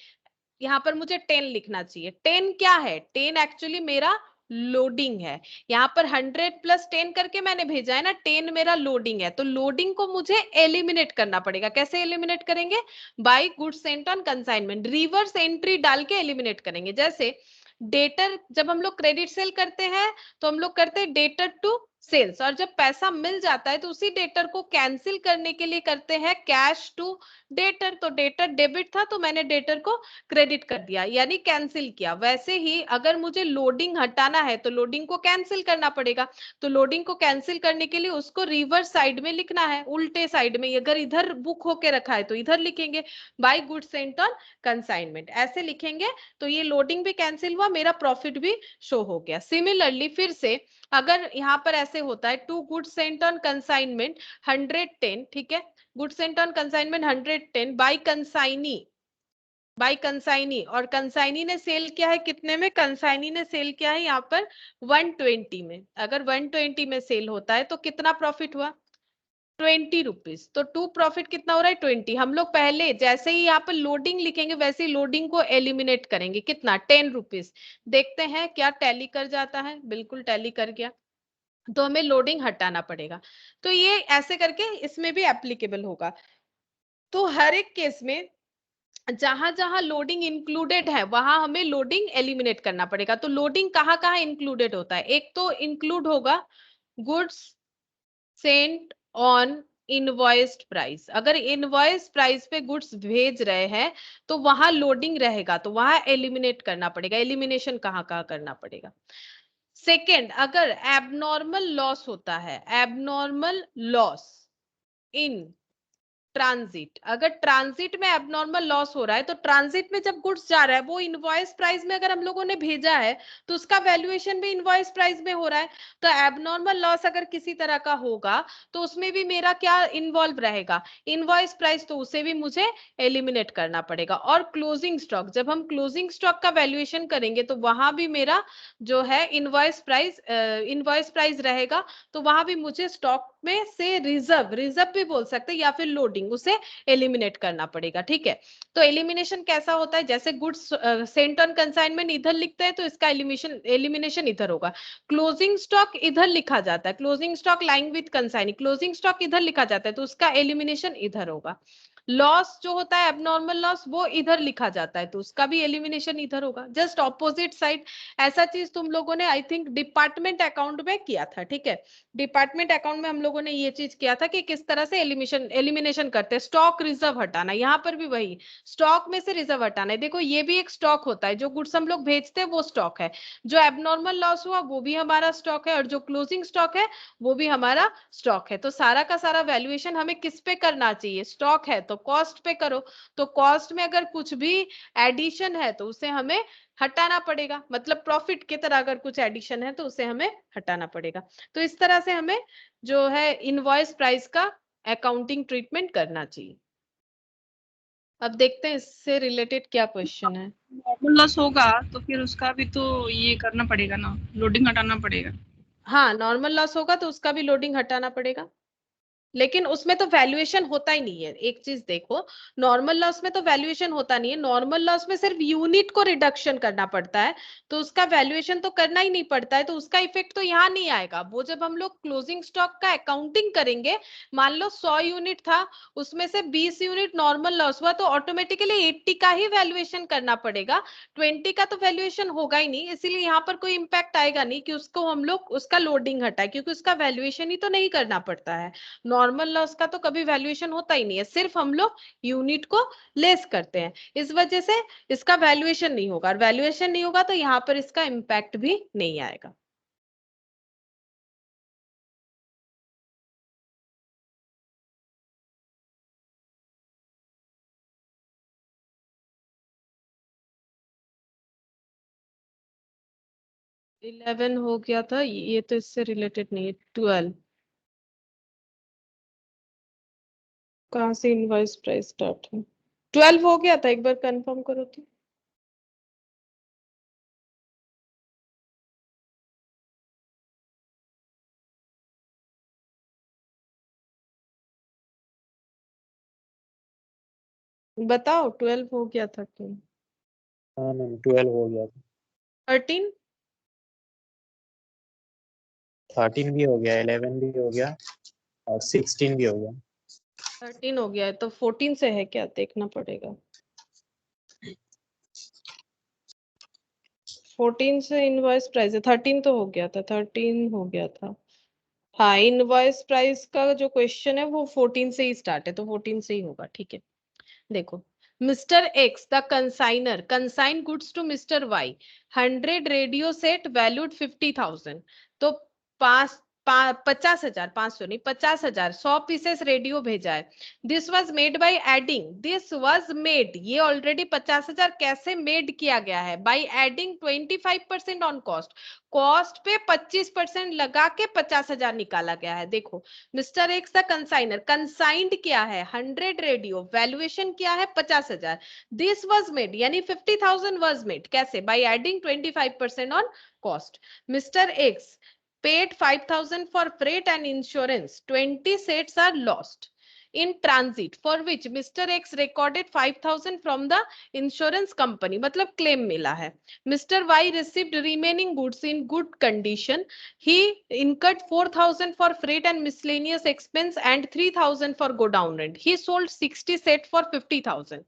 यहाँ पर मुझे 10 लिखना चाहिए। 10 क्या है? 10 एक्चुअली मेरा लोडिंग है। यहाँ पर 100 प्लस 10 करके मैंने भेजा है ना, 10 मेरा लोडिंग है, तो लोडिंग को मुझे एलिमिनेट करना पड़ेगा। कैसे एलिमिनेट करेंगे? By goods sent on consignment, reverse entry डाल के एलिमिनेट करेंगे। जैसे डेटर, जब हम लोग क्रेडिट सेल करते हैं तो हम लोग करते हैं डेटर टू सेल्स, और जब पैसा मिल जाता है तो उसी डेटर को कैंसिल करने के लिए करते हैं कैश टू डेटर। तो डेटर डेबिट था तो मैंने डेटर को क्रेडिट कर दिया, यानी कैंसिल किया। वैसे ही अगर मुझे लोडिंग हटाना है तो लोडिंग को कैंसिल करना पड़ेगा। तो लोडिंग को कैंसिल करने के लिए उसको रिवर्स साइड में लिखना है, उल्टे साइड में। अगर इधर बुक होके रखा है तो इधर लिखेंगे by goods sent on consignment, ऐसे लिखेंगे। तो ये लोडिंग भी कैंसिल हुआ, मेरा प्रॉफिट भी शो हो गया। सिमिलरली फिर से अगर यहाँ पर ऐसे होता है to goods sent on consignment 110, ठीक है, goods sent on consignment 110 by consignee, by consignee, और कंसाइनी ने सेल किया है कितने में? कंसाइनी ने सेल किया है यहाँ पर 120 में। अगर 120 में सेल होता है तो कितना प्रॉफिट हुआ? 20 रुपीज। तो टू प्रॉफिट कितना हो रहा है? 20। हम लोग पहले जैसे ही यहाँ पर लोडिंग लिखेंगे वैसे ही लोडिंग को एलिमिनेट करेंगे। कितना? 10 रुपीज। देखते हैं क्या टैली कर जाता है। बिल्कुल टैली कर गया। तो हमें लोडिंग हटाना पड़ेगा। तो ये ऐसे करके इसमें भी एप्लीकेबल होगा। तो हर एक केस में जहां जहां लोडिंग इंक्लूडेड है वहां हमें लोडिंग एलिमिनेट करना पड़ेगा। तो लोडिंग कहाँ कहाँ इंक्लूडेड होता है? एक तो इंक्लूड होगा goods sent on invoiced price. अगर इनवॉइस प्राइस पे गुड्स भेज रहे हैं तो वहां लोडिंग रहेगा, तो वहां एलिमिनेट करना पड़ेगा। एलिमिनेशन कहाँ कहाँ करना पड़ेगा? सेकेंड, अगर एबनॉर्मल लॉस होता है, एबनॉर्मल लॉस इन ट्रांजिट, अगर ट्रांजिट में एबनॉर्मल लॉस हो रहा है, तो ट्रांजिट में जब गुड्स जा रहा है वो इनवॉइस प्राइस में अगर हम लोगों ने भेजा है तो उसका वैल्यूएशन भी इनवॉइस प्राइस में हो रहा है। तो एबनॉर्मल लॉस अगर किसी तरह का होगा तो उसमें भी मेरा क्या इन्वॉल्व रहेगा? इनवॉइस प्राइस, तो उसे भी मुझे एलिमिनेट करना पड़ेगा। और क्लोजिंग स्टॉक, जब हम क्लोजिंग स्टॉक का वैल्यूएशन करेंगे तो वहां भी मेरा जो है इनवॉइस प्राइस रहेगा। तो वहां भी मुझे स्टॉक में से रिजर्व, रिजर्व भी बोल सकते हैं, या फिर लोडिंग, उसे एलिमिनेट करना पड़ेगा। ठीक है, तो एलिमिनेशन कैसा होता है? जैसे गुड्स सेंट ऑन कंसाइनमेंट इधर लिखते हैं तो इसका एलिमिनेशन एलिमिनेशन इधर होगा। क्लोजिंग स्टॉक इधर लिखा जाता है, closing stock lying with consignee, closing stock इधर लिखा जाता है तो उसका एलिमिनेशन इधर होगा। लॉस जो होता है एबनॉर्मल लॉस वो इधर लिखा जाता है तो उसका भी एलिमिनेशन इधर होगा। Just opposite side. ऐसा चीज तुम लोगों ने आई थिंक डिपार्टमेंट अकाउंट में किया था। ठीक है, डिपार्टमेंट अकाउंट में हम लोगों ने ये चीज किया था कि किस तरह से एलिमिनेशन करते हैं। स्टॉक रिजर्व हटाना, यहाँ पर भी वही स्टॉक में से रिजर्व हटाना है। देखो ये भी एक स्टॉक होता है, जो गुड्स हम लोग भेजते हैं वो स्टॉक है, जो एबनॉर्मल लॉस हुआ वो भी हमारा स्टॉक है, और जो क्लोजिंग स्टॉक है वो भी हमारा स्टॉक है। तो सारा का सारा वैल्यूएशन हमें किस पे करना चाहिए? स्टॉक है तो कॉस्ट पे करो। तो कॉस्ट में अगर कुछ भी एडिशन है तो उसे हमें हटाना पड़ेगा, मतलब प्रॉफिट की तरह अगर कुछ एडिशन है तो उसे हमें हटाना पड़ेगा। तो इस तरह से हमें जो है इनवॉइस प्राइस का अकाउंटिंग ट्रीटमेंट करना चाहिए। अब देखते हैं इससे रिलेटेड क्या क्वेश्चन है। नॉर्मल लॉस होगा तो फिर उसका भी तो ये करना पड़ेगा ना, लोडिंग हटाना पड़ेगा। हाँ, नॉर्मल लॉस होगा तो उसका भी लोडिंग हटाना पड़ेगा, लेकिन उसमें तो वैल्यूएशन होता ही नहीं है। एक चीज देखो, नॉर्मल लॉस में तो वैल्यूएशन होता नहीं है, नॉर्मल लॉस में सिर्फ यूनिट को रिडक्शन करना पड़ता है, तो उसका वैल्यूएशन तो करना ही नहीं पड़ता है, तो उसका इफेक्ट तो यहाँ नहीं आएगा। वो जब हम लोग क्लोजिंग स्टॉक का अकाउंटिंग करेंगे, मान लो 100 यूनिट था, उसमें से 20 यूनिट नॉर्मल लॉस हुआ, तो ऑटोमेटिकली 80 का ही वैल्यूएशन करना पड़ेगा, 20 का तो वैल्यूएशन होगा ही नहीं। इसीलिए यहाँ पर कोई इंपैक्ट आएगा नहीं कि उसको हम लोग उसका लोडिंग हटाए, क्योंकि उसका वैल्यूएशन ही तो नहीं करना पड़ता है। नॉर्मल लॉस का तो कभी वैल्यूएशन होता ही नहीं है, सिर्फ हम लोग यूनिट को लेस करते हैं, इस वजह से इसका वैल्यूएशन नहीं होगा, और वैल्यूएशन नहीं होगा तो यहाँ पर इसका इंपैक्ट भी नहीं आएगा। इलेवन हो गया था, ये तो इससे रिलेटेड नहीं है। 12 कहाँ से इनवॉइस प्राइस स्टार्ट है? 12 हो गया था, एक बार कंफर्म करो तो। बताओ 12 हो गया था क्यों? हाँ मैम 12 हो गया था, 13 13 भी हो गया, 11 भी हो गया और 16 भी हो गया। 13 हो गया है तो 14 से है क्या, देखना पड़ेगा। 14 से इनवॉइस प्राइस है, 13 तो हो गया था, 13 हो गया था। हाँ, इनवॉइस प्राइस का जो क्वेश्चन है वो 14 से ही स्टार्ट है, तो 14 से ही होगा, ठीक है। देखो, mister X the consignor consign goods to mister Y 100 radio set valued 50,000। तो 50,000, 500 नहीं, 50,000 100 पीसेस रेडियो भेजा है। This was made by adding, this was made, ये ऑलरेडी 50,000 कैसे मेड किया गया है? By adding 25% on cost, cost पे 25% लगा के 50,000 निकाला गया है। देखो, मिस्टर एक्स द कंसाइनर, कंसाइंड क्या है? 100 रेडियो, वैल्यूएशन क्या है? 50,000। दिस वाज मेड यानी 50,000 वाज मेड कैसे? By adding 25% on cost. Mister x paid 5,000 for freight and insurance, 20 sets are lost in transit for which Mr. X recorded 5,000 from the insurance company, मतलब claim मिला है। Mr. Y received remaining goods in good condition, he incurred 4,000 for freight and miscellaneous expense and 3,000 for go down rent. He sold 60 set for 50,000.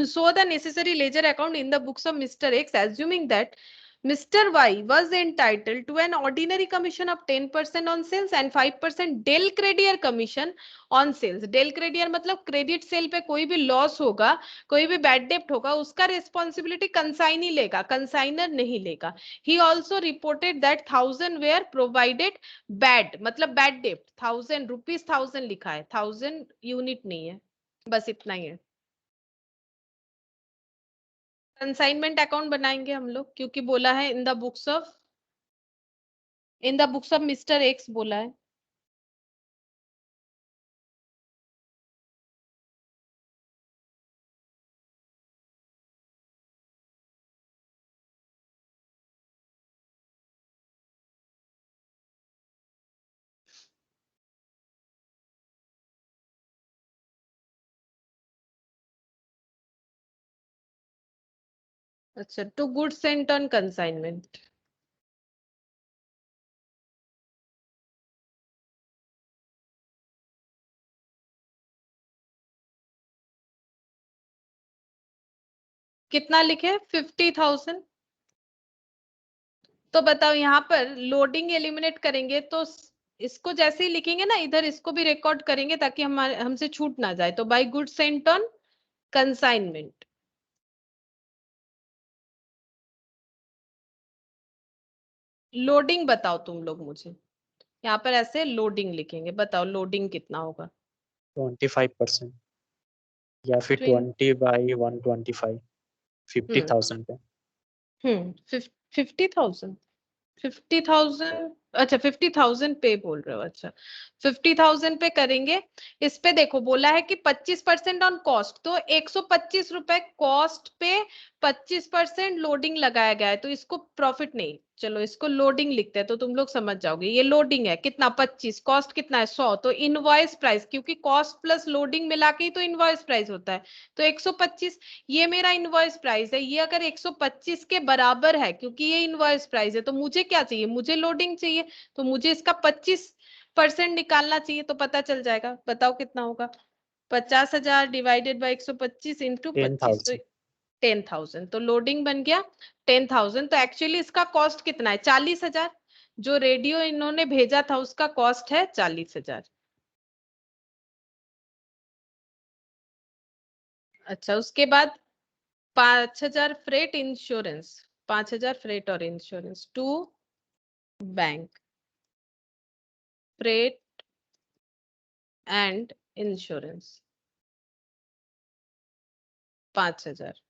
So the necessary ledger account in the books of Mr. X, assuming that Mr. Y was entitled to an ordinary commission of 10% on sales and 5% Del Credier commission on sales. Del Credier मतलब क्रेडिट सेल पे कोई भी लॉस होगा, कोई भी बैड डेप्ट होगा, उसका रिस्पॉन्सिबिलिटी कंसाइनी लेगा, कंसाइनर नहीं लेगा। He also reported that 1,000 were provided bad, मतलब बैड डेप्ट 1,000 रुपीज, 1,000 लिखा है, 1,000 यूनिट नहीं है, बस इतना ही है। कंसाइनमेंट अकाउंट बनाएंगे हम लोग, क्योंकि बोला है in the books of mister X बोला है। अच्छा, to goods sent on consignment. कितना लिखे? 50,000। तो बताओ, यहाँ पर लोडिंग एलिमिनेट करेंगे तो इसको जैसे ही लिखेंगे ना, इधर इसको भी रिकॉर्ड करेंगे ताकि हमारे हमसे छूट ना जाए। तो by goods sent on consignment, loading बताओ तुम लोग मुझे। यहाँ पर ऐसे लोडिंग लिखेंगे, बताओ लोडिंग कितना होगा? 25% या फिर 20। 20/125, हम्म 50,000 पे। 50,000, 50,000, अच्छा 50,000 पे बोल रहे हो? अच्छा, 50,000 पे करेंगे। इस पे देखो बोला है कि 25% ऑन कॉस्ट, तो 125 रुपए कॉस्ट पे 25% लोडिंग लगाया गया है, तो इसको प्रॉफिट नहीं, चलो इसको लोडिंग लिखते हैं तो तुम लोग समझ जाओगे। ये लोडिंग है कितना? 25, कॉस्ट कितना है? 100, तो इनवॉइस प्राइस, क्योंकि कॉस्ट प्लस लोडिंग मिला के ही तो इनवॉइस प्राइस होता है, तो 125। ये मेरा इनवॉइस प्राइस है, ये अगर 125 के बराबर है, क्योंकि ये इनवॉइस प्राइस है, तो मुझे क्या चाहिए? मुझे लोडिंग चाहिए, तो मुझे इसका 25% निकालना चाहिए, तो पता चल जाएगा। बताओ कितना होगा? 50,000 डिवाइडेड बाई 125 इंटू 25, तो 10,000। 10,000, तो लोडिंग बन गया 10,000। तो एक्चुअली इसका कॉस्ट कितना है? 40,000। जो रेडियो इन्होंने भेजा था उसका कॉस्ट है 40,000। अच्छा, उसके बाद 5,000 फ्रेट इंश्योरेंस, 5,000 फ्रेट और insurance to bank, freight and insurance 5,000।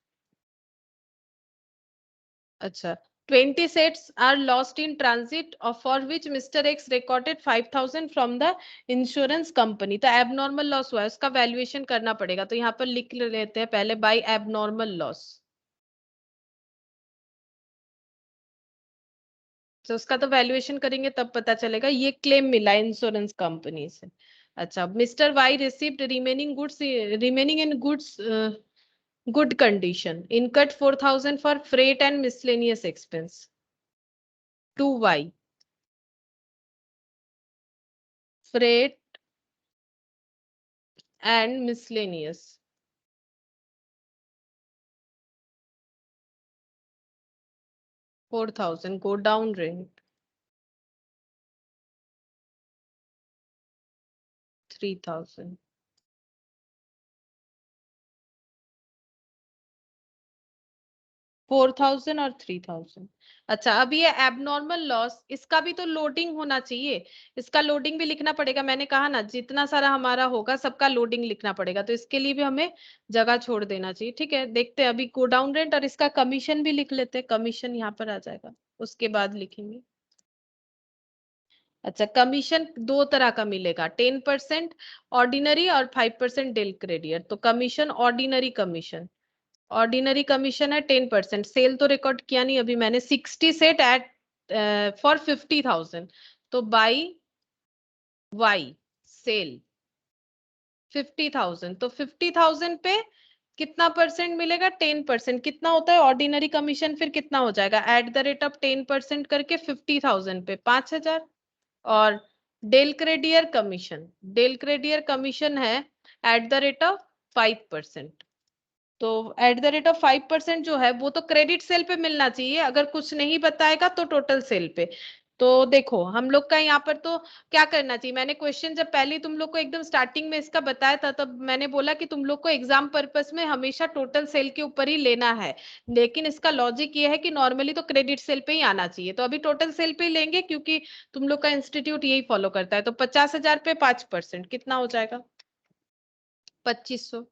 अच्छा, 20 sets are lost in transit for which Mr. X recorded 5,000 from the insurance company। तो एबनॉर्मल लॉस हुआ है, उसका वैल्यूएशन करना पड़ेगा, तो यहाँ पर लिख लेते हैं पहले बाय एबनॉर्मल लॉस। तो उसका तो वैल्यूएशन करेंगे तब पता चलेगा। ये क्लेम मिला इंश्योरेंस कंपनी से, अच्छा, mister Y received remaining in goods good condition, incurred 4,000 for freight and miscellaneous expense. 2y, freight and miscellaneous. 4,000 go down rent. 3,000. 4,000 और 3,000. अच्छा, अब ये एबनॉर्मल लॉस, इसका भी तो लोडिंग होना चाहिए, इसका लोडिंग भी लिखना पड़ेगा। मैंने कहा ना, जितना सारा हमारा होगा सबका लोडिंग लिखना पड़ेगा, तो इसके लिए भी हमें जगह छोड़ देना चाहिए। ठीक है, देखते हैं अभी गो डाउन रेंट और इसका कमीशन भी लिख लेते हैं। कमीशन यहाँ पर आ जाएगा, उसके बाद लिखेंगे। अच्छा, कमीशन दो तरह का मिलेगा, 10% ऑर्डिनरी और 5% डेल क्रेडिट। तो कमीशन, ऑर्डिनरी कमीशन है 10%। सेल तो रिकॉर्ड किया नहीं अभी मैंने, 60 सेट एट फॉर 50,000। तो बाई वाई सेल 50,000, तो 50,000 पे कितना परसेंट मिलेगा? 10%। कितना होता है ऑर्डिनरी कमीशन? फिर कितना हो जाएगा? एट द रेट ऑफ 10% करके 50,000 पे 5,000। और डेल क्रेडियर कमीशन है एट द रेट ऑफ 5%। तो एट द रेट ऑफ 5% जो है वो तो क्रेडिट सेल पे मिलना चाहिए, अगर कुछ नहीं बताएगा तो टोटल सेल पे। तो देखो हम लोग का यहाँ पर तो क्या करना चाहिए, मैंने क्वेश्चन जब पहले तुम लोग को एकदम स्टार्टिंग में इसका बताया था, तब मैंने बोला कि तुम लोग को एग्जाम पर्पस में हमेशा टोटल सेल के ऊपर ही लेना है। लेकिन इसका लॉजिक ये है कि नॉर्मली तो क्रेडिट सेल पे ही आना चाहिए, तो अभी टोटल सेल पे ही लेंगे क्योंकि तुम लोग का इंस्टीट्यूट यही फॉलो करता है। तो 50,000 पे 5% कितना हो जाएगा? 2,500।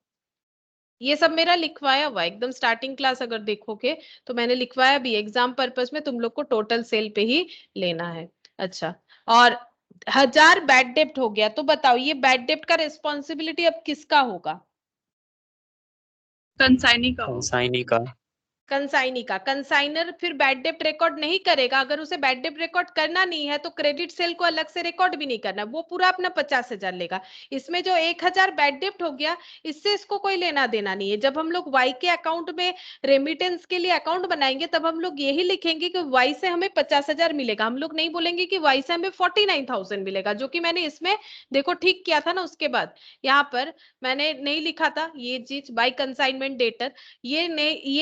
ये सब मेरा लिखवाया हुआ एकदम स्टार्टिंग क्लास अगर देखोगे तो मैंने लिखवाया भी, एग्जाम पर्पस में तुम लोग को टोटल सेल पे ही लेना है। अच्छा, और 1,000 बैड डेप्ट हो गया, तो बताओ ये बैड डेप्ट का रिस्पॉन्सिबिलिटी अब किसका होगा? कंसाइनी का होगा। कंसाइनी का। कंसाइनी का। कंसाइनर फिर बैड डेप्ट रिकॉर्ड नहीं करेगा, अगर उसे बैड डेप्ट रिकॉर्ड करना नहीं है तो क्रेडिट सेल को अलग से रिकॉर्ड भी नहीं करना, वो पूरा अपना 50,000 लेगा। इसमें जो 1,000 बैड डेप्ट हो गया, इससे इसको कोई लेना देना नहीं है। जब हम लोग वाई के अकाउंट में रेमिटेंस के लिए अकाउंट बनाएंगे तब हम लोग यही लिखेंगे कि वाई से हमें 50,000 मिलेगा। हम लोग नहीं बोलेंगे कि वाई से हमें 49,000 मिलेगा, जो कि मैंने इसमें देखो ठीक किया था ना। उसके बाद यहाँ पर मैंने नहीं लिखा था ये चीज, बाई कंसाइनमेंट डेटर, ये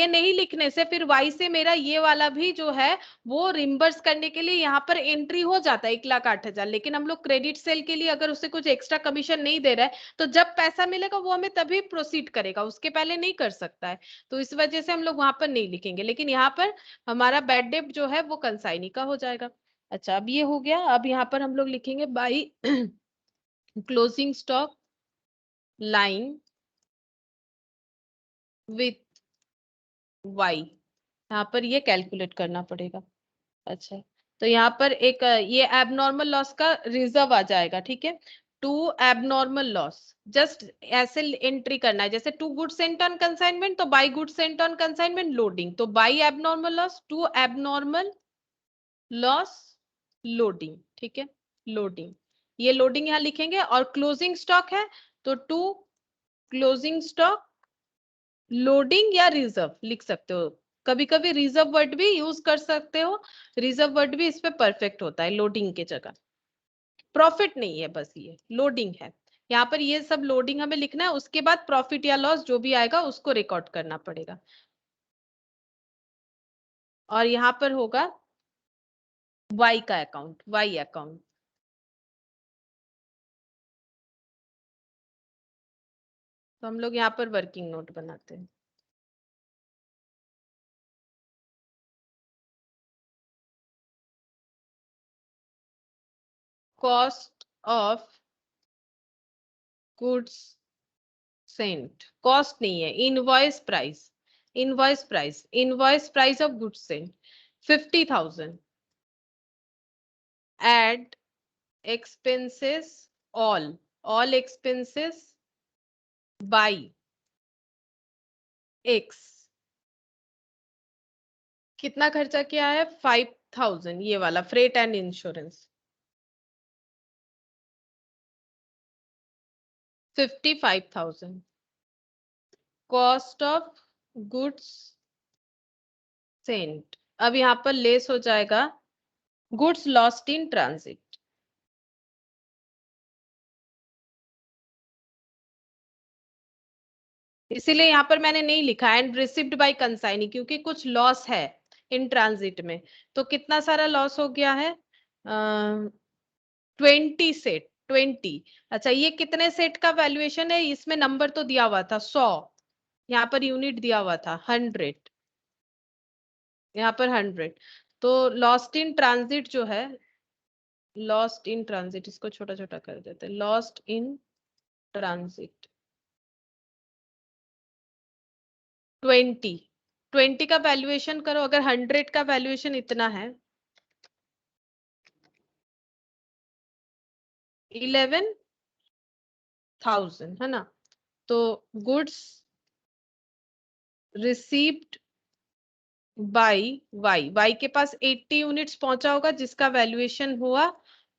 नहीं लिखने से फिर वाई से मेरा ये वाला भी जो है वो रिम्बर्स करने के लिए यहाँ पर एंट्री हो जाता है 1,08,000। लेकिन हम लोग क्रेडिट सेल के लिए अगर उसे कुछ एक्स्ट्रा कमीशन नहीं दे रहा है तो जब पैसा मिलेगा वो हमें तभी प्रोसीड करेगा, उसके पहले नहीं कर सकता है। तो इस वजह से हम लोग वहां पर नहीं लिखेंगे, लेकिन यहाँ पर हमारा बैड डेब्ट जो है वो कंसाइनी का हो जाएगा। अच्छा, अब ये हो गया। अब यहाँ पर हम लोग लिखेंगे by closing stock lying with Y, यहाँ पर ये कैलकुलेट करना पड़ेगा। अच्छा, तो यहाँ पर एक ये एबनॉर्मल लॉस का रिजर्व आ जाएगा। ठीक है, टू एबनॉर्मल लॉस, जस्ट ऐसे एंट्री करना है जैसे to goods sent on consignment, तो by goods sent on consignment loading, तो by abnormal loss to abnormal loss loading. ठीक है, लोडिंग, ये लोडिंग यहाँ लिखेंगे। और क्लोजिंग स्टॉक है तो टू क्लोजिंग स्टॉक लोडिंग या रिजर्व लिख सकते हो, कभी कभी रिजर्व वर्ड भी यूज कर सकते हो, रिजर्व वर्ड भी इस पे परफेक्ट होता है लोडिंग के जगह। प्रॉफिट नहीं है, बस ये लोडिंग है। यहाँ पर ये सब लोडिंग हमें लिखना है, उसके बाद प्रॉफिट या लॉस जो भी आएगा उसको रिकॉर्ड करना पड़ेगा। और यहाँ पर होगा वाई का अकाउंट, वाई अकाउंट। तो हम लोग यहाँ पर वर्किंग नोट बनाते हैं। Cost of goods sent, cost नहीं है, invoice price, invoice price of goods sent 50,000 add expenses all expenses by X. कितना खर्चा किया है? 5,000, ये वाला freight and insurance. 55,000 cost of goods sent. अब यहाँ पर लेस हो जाएगा गुड्स लॉस्ट इन ट्रांजिट। इसीलिए यहाँ पर मैंने नहीं लिखा एंड रिसीव्ड बाय कंसाइनी, क्योंकि कुछ लॉस है इन ट्रांजिट में। तो कितना सारा लॉस हो गया है? 20 सेट, 20। अच्छा, ये कितने सेट का वैल्यूएशन है? इसमें नंबर तो दिया हुआ था 100, यहाँ पर यूनिट दिया हुआ था 100, यहाँ पर 100। तो लॉस्ट इन ट्रांजिट जो है, लॉस्ट इन ट्रांजिट, इसको छोटा छोटा कर देते हैं, लॉस्ट इन ट्रांजिट 20 का वैल्यूएशन करो। अगर 100 का वैल्यूएशन इतना है, 11,000 है ना। तो गुड्स रिसीव्ड बाय वाई के पास 80 यूनिट्स पहुंचा होगा, जिसका वैल्यूएशन हुआ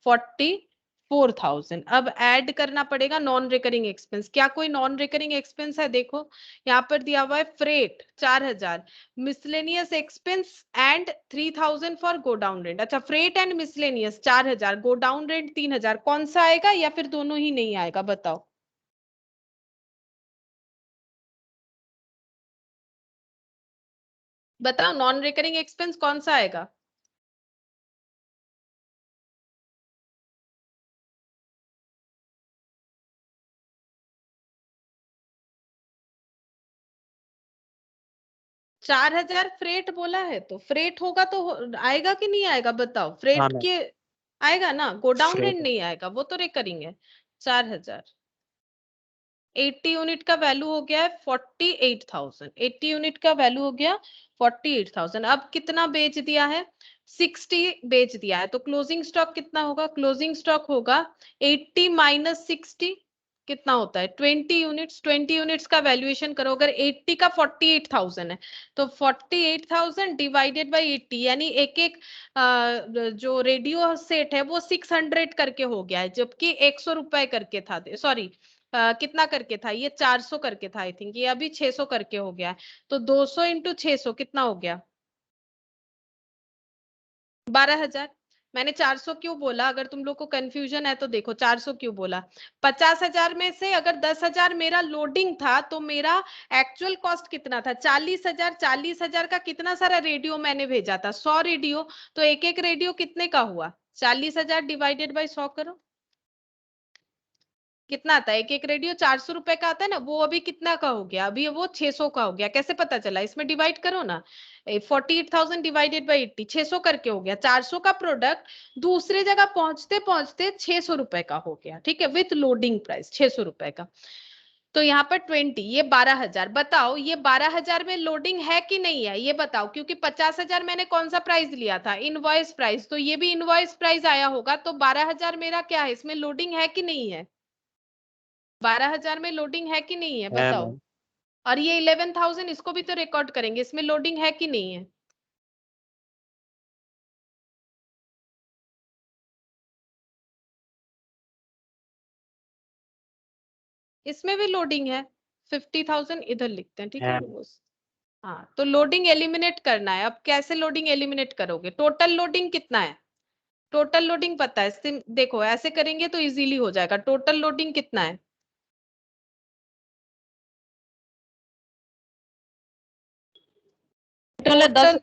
44,000। अब ऐड करना पड़ेगा नॉन रिकरिंग एक्सपेंस। क्या कोई नॉन रिकरिंग एक्सपेंस है? देखो यहाँ पर दिया हुआ है freight 4,000, miscellaneous expense and 3,000 for godown rent. अच्छा, freight and miscellaneous 4,000, godown rent 3,000, कौन सा आएगा या फिर दोनों ही नहीं आएगा? बताओ। बताओ नॉन रिकरिंग एक्सपेंस कौन सा आएगा? चार 4,000 फ्रेट बोला है, तो फ्रेट होगा तो आएगा कि नहीं आएगा? बताओ। हाँ फ्रेट मैम, के आएगा ना, गोडाउन फ्रेट रेंट नहीं आएगा, वो तो रिकरिंग है। 4,000, 80 यूनिट का वैल्यू हो गया है 48,000। 80 यूनिट का वैल्यू हो गया 48,000। अब कितना बेच दिया है? 60 बेच दिया है। तो क्लोजिंग स्टॉक कितना होगा? क्लोजिंग स्टॉक होगा 80 माइनस 60, कितना होता है? 20 यूनिट्स। 20 यूनिट्स का वैल्यूएशन करो। अगर 80 का 48,000 है, तो 48,000 डिवाइडेड बाई 80, यानी एक एक जो रेडियो सेट है वो 600 करके हो गया है, जबकि 100 रुपए करके था। सॉरी, कितना करके था ये? 400 करके था आई थिंक। ये अभी 600 करके हो गया है। तो 200 इंटू 600 कितना हो गया? 12,000। मैंने 400 क्यों बोला? अगर तुम लोग को कंफ्यूजन है तो देखो 400 क्यों बोला। 50,000 में से अगर 10,000 मेरा लोडिंग था, तो मेरा एक्चुअल कॉस्ट कितना था? 40,000। 40,000 का कितना सारा रेडियो मैंने भेजा था? 100 रेडियो। तो एक एक रेडियो कितने का हुआ? 40,000 डिवाइडेड बाई 100 करो, कितना आता है? एक एक रेडियो 400 रुपए का आता है ना, वो अभी कितना का हो गया? अभी वो 600 का हो गया। कैसे पता चला? इसमें डिवाइड करो ना, 48,000 डिवाइडेड बाई 80, 600 करके हो गया। 400 का प्रोडक्ट दूसरे जगह पहुंचते पहुंचते 600 रुपए का हो गया, ठीक है, विथ लोडिंग प्राइस 600 रुपए का। तो यहाँ पर 20, ये 12,000। बताओ ये 12,000 में लोडिंग है कि नहीं है? ये बताओ, क्योंकि 50,000 मैंने कौन सा प्राइस लिया था? Invoice price. तो ये भी इनवॉइस प्राइस आया होगा। तो 12,000 मेरा क्या है? इसमें लोडिंग है कि नहीं है? 12,000 में लोडिंग है कि नहीं है? है बताओ। मैम। और ये 11,000, इसको भी तो रिकॉर्ड करेंगे, इसमें लोडिंग है कि नहीं है? इसमें भी लोडिंग है। 50,000 इधर लिखते हैं, ठीक है है वो। हाँ, तो लोडिंग एलिमिनेट करना है। अब कैसे लोडिंग एलिमिनेट करोगे? टोटल लोडिंग कितना है? टोटल लोडिंग पता है? देखो ऐसे करेंगे तो इजीली हो जाएगा। टोटल लोडिंग कितना है? टोटल है 10, टोटल,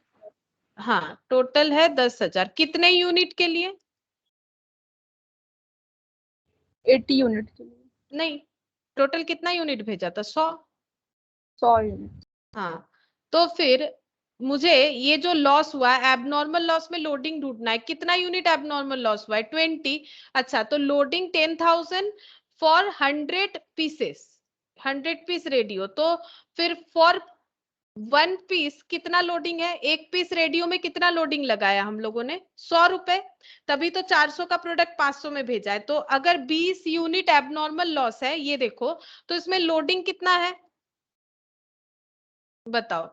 हाँ टोटल है 10,000। कितने यूनिट के लिए? 80 यूनिट के लिए। नहीं, टोटल कितना यूनिट भेजा था? 100। 100 यूनिट। हाँ, तो फिर मुझे ये जो लॉस हुआ है, एबनॉर्मल लॉस में लोडिंग ढूंढना है। कितना यूनिट एबनॉर्मल लॉस हुआ है? 20। अच्छा, तो loading 10,000 for 100 pieces, 100 piece radio. तो फिर फॉर 1 पीस कितना लोडिंग है? एक पीस रेडियो में कितना लोडिंग लगाया हम लोगों ने? 100 रुपए। तभी तो 400 का प्रोडक्ट 500 में भेजा है। तो अगर 20 यूनिट एबनॉर्मल लॉस है, ये देखो, तो इसमें लोडिंग कितना है? बताओ।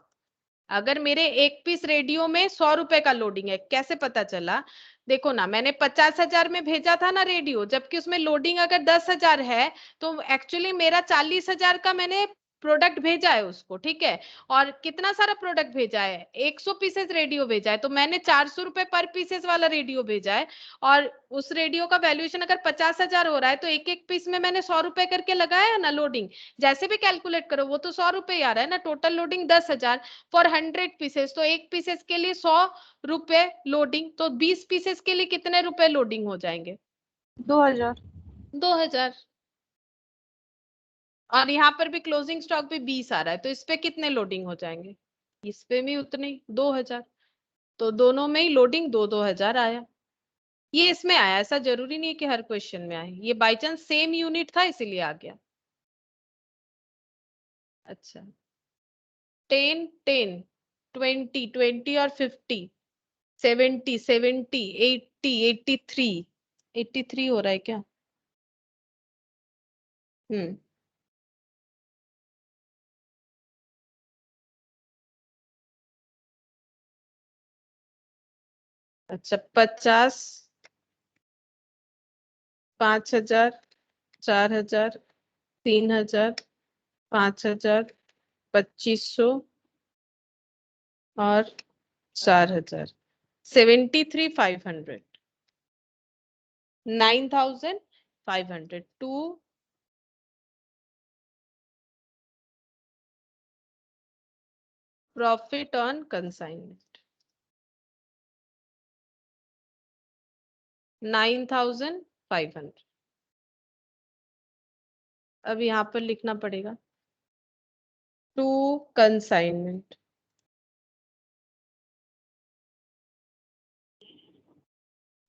अगर मेरे एक पीस रेडियो में 100 रुपए का लोडिंग है, कैसे पता चला? देखो ना, मैंने 50,000 में भेजा था ना रेडियो, जबकि उसमें लोडिंग अगर 10,000 है, तो एक्चुअली मेरा 40,000 का मैंने प्रोडक्ट भेजा है उसको, ठीक है। और कितना सारा प्रोडक्ट भेजा है? 100 पीसेस रेडियो भेजा है, तो मैंने 400 रुपए पर पीसेस वाला रेडियो भेजा है। और उस रेडियो का वैल्यूएशन अगर 50,000 हो रहा है, तो एक एक पीस में मैंने 100 रुपए करके लगाया है ना लोडिंग। जैसे भी कैलकुलेट करो, वो तो 100 रुपए ही आ रहा है ना। टोटल लोडिंग 10,000 फॉर 100 पीसेस, तो एक पीसेस के लिए 100 रुपए लोडिंग, तो 20 पीसेस के लिए कितने रुपए लोडिंग हो जाएंगे? 2000। 2000। और यहाँ पर भी क्लोजिंग स्टॉक भी 20 आ रहा है, तो इस पे कितने लोडिंग हो जाएंगे? इस पे भी उतने ही, 2000। तो दोनों में ही लोडिंग 2-2 हजार आया। ये इसमें आया, ऐसा जरूरी नहीं है कि हर क्वेश्चन में आए, ये बाई चांस सेम यूनिट था इसीलिए आ गया। अच्छा, 10 10 20 20 और 50, 70 70 80 83 83 हो रहा है क्या? हम्म। अच्छा, 50, 5,000, 4,000, 3,000, 5,000, 2,500 और 4,000, 73,500, 9,500 टू प्रॉफिट ऑन कंसाइनमेंट, 9,500। अब यहाँ पर लिखना पड़ेगा to consignment.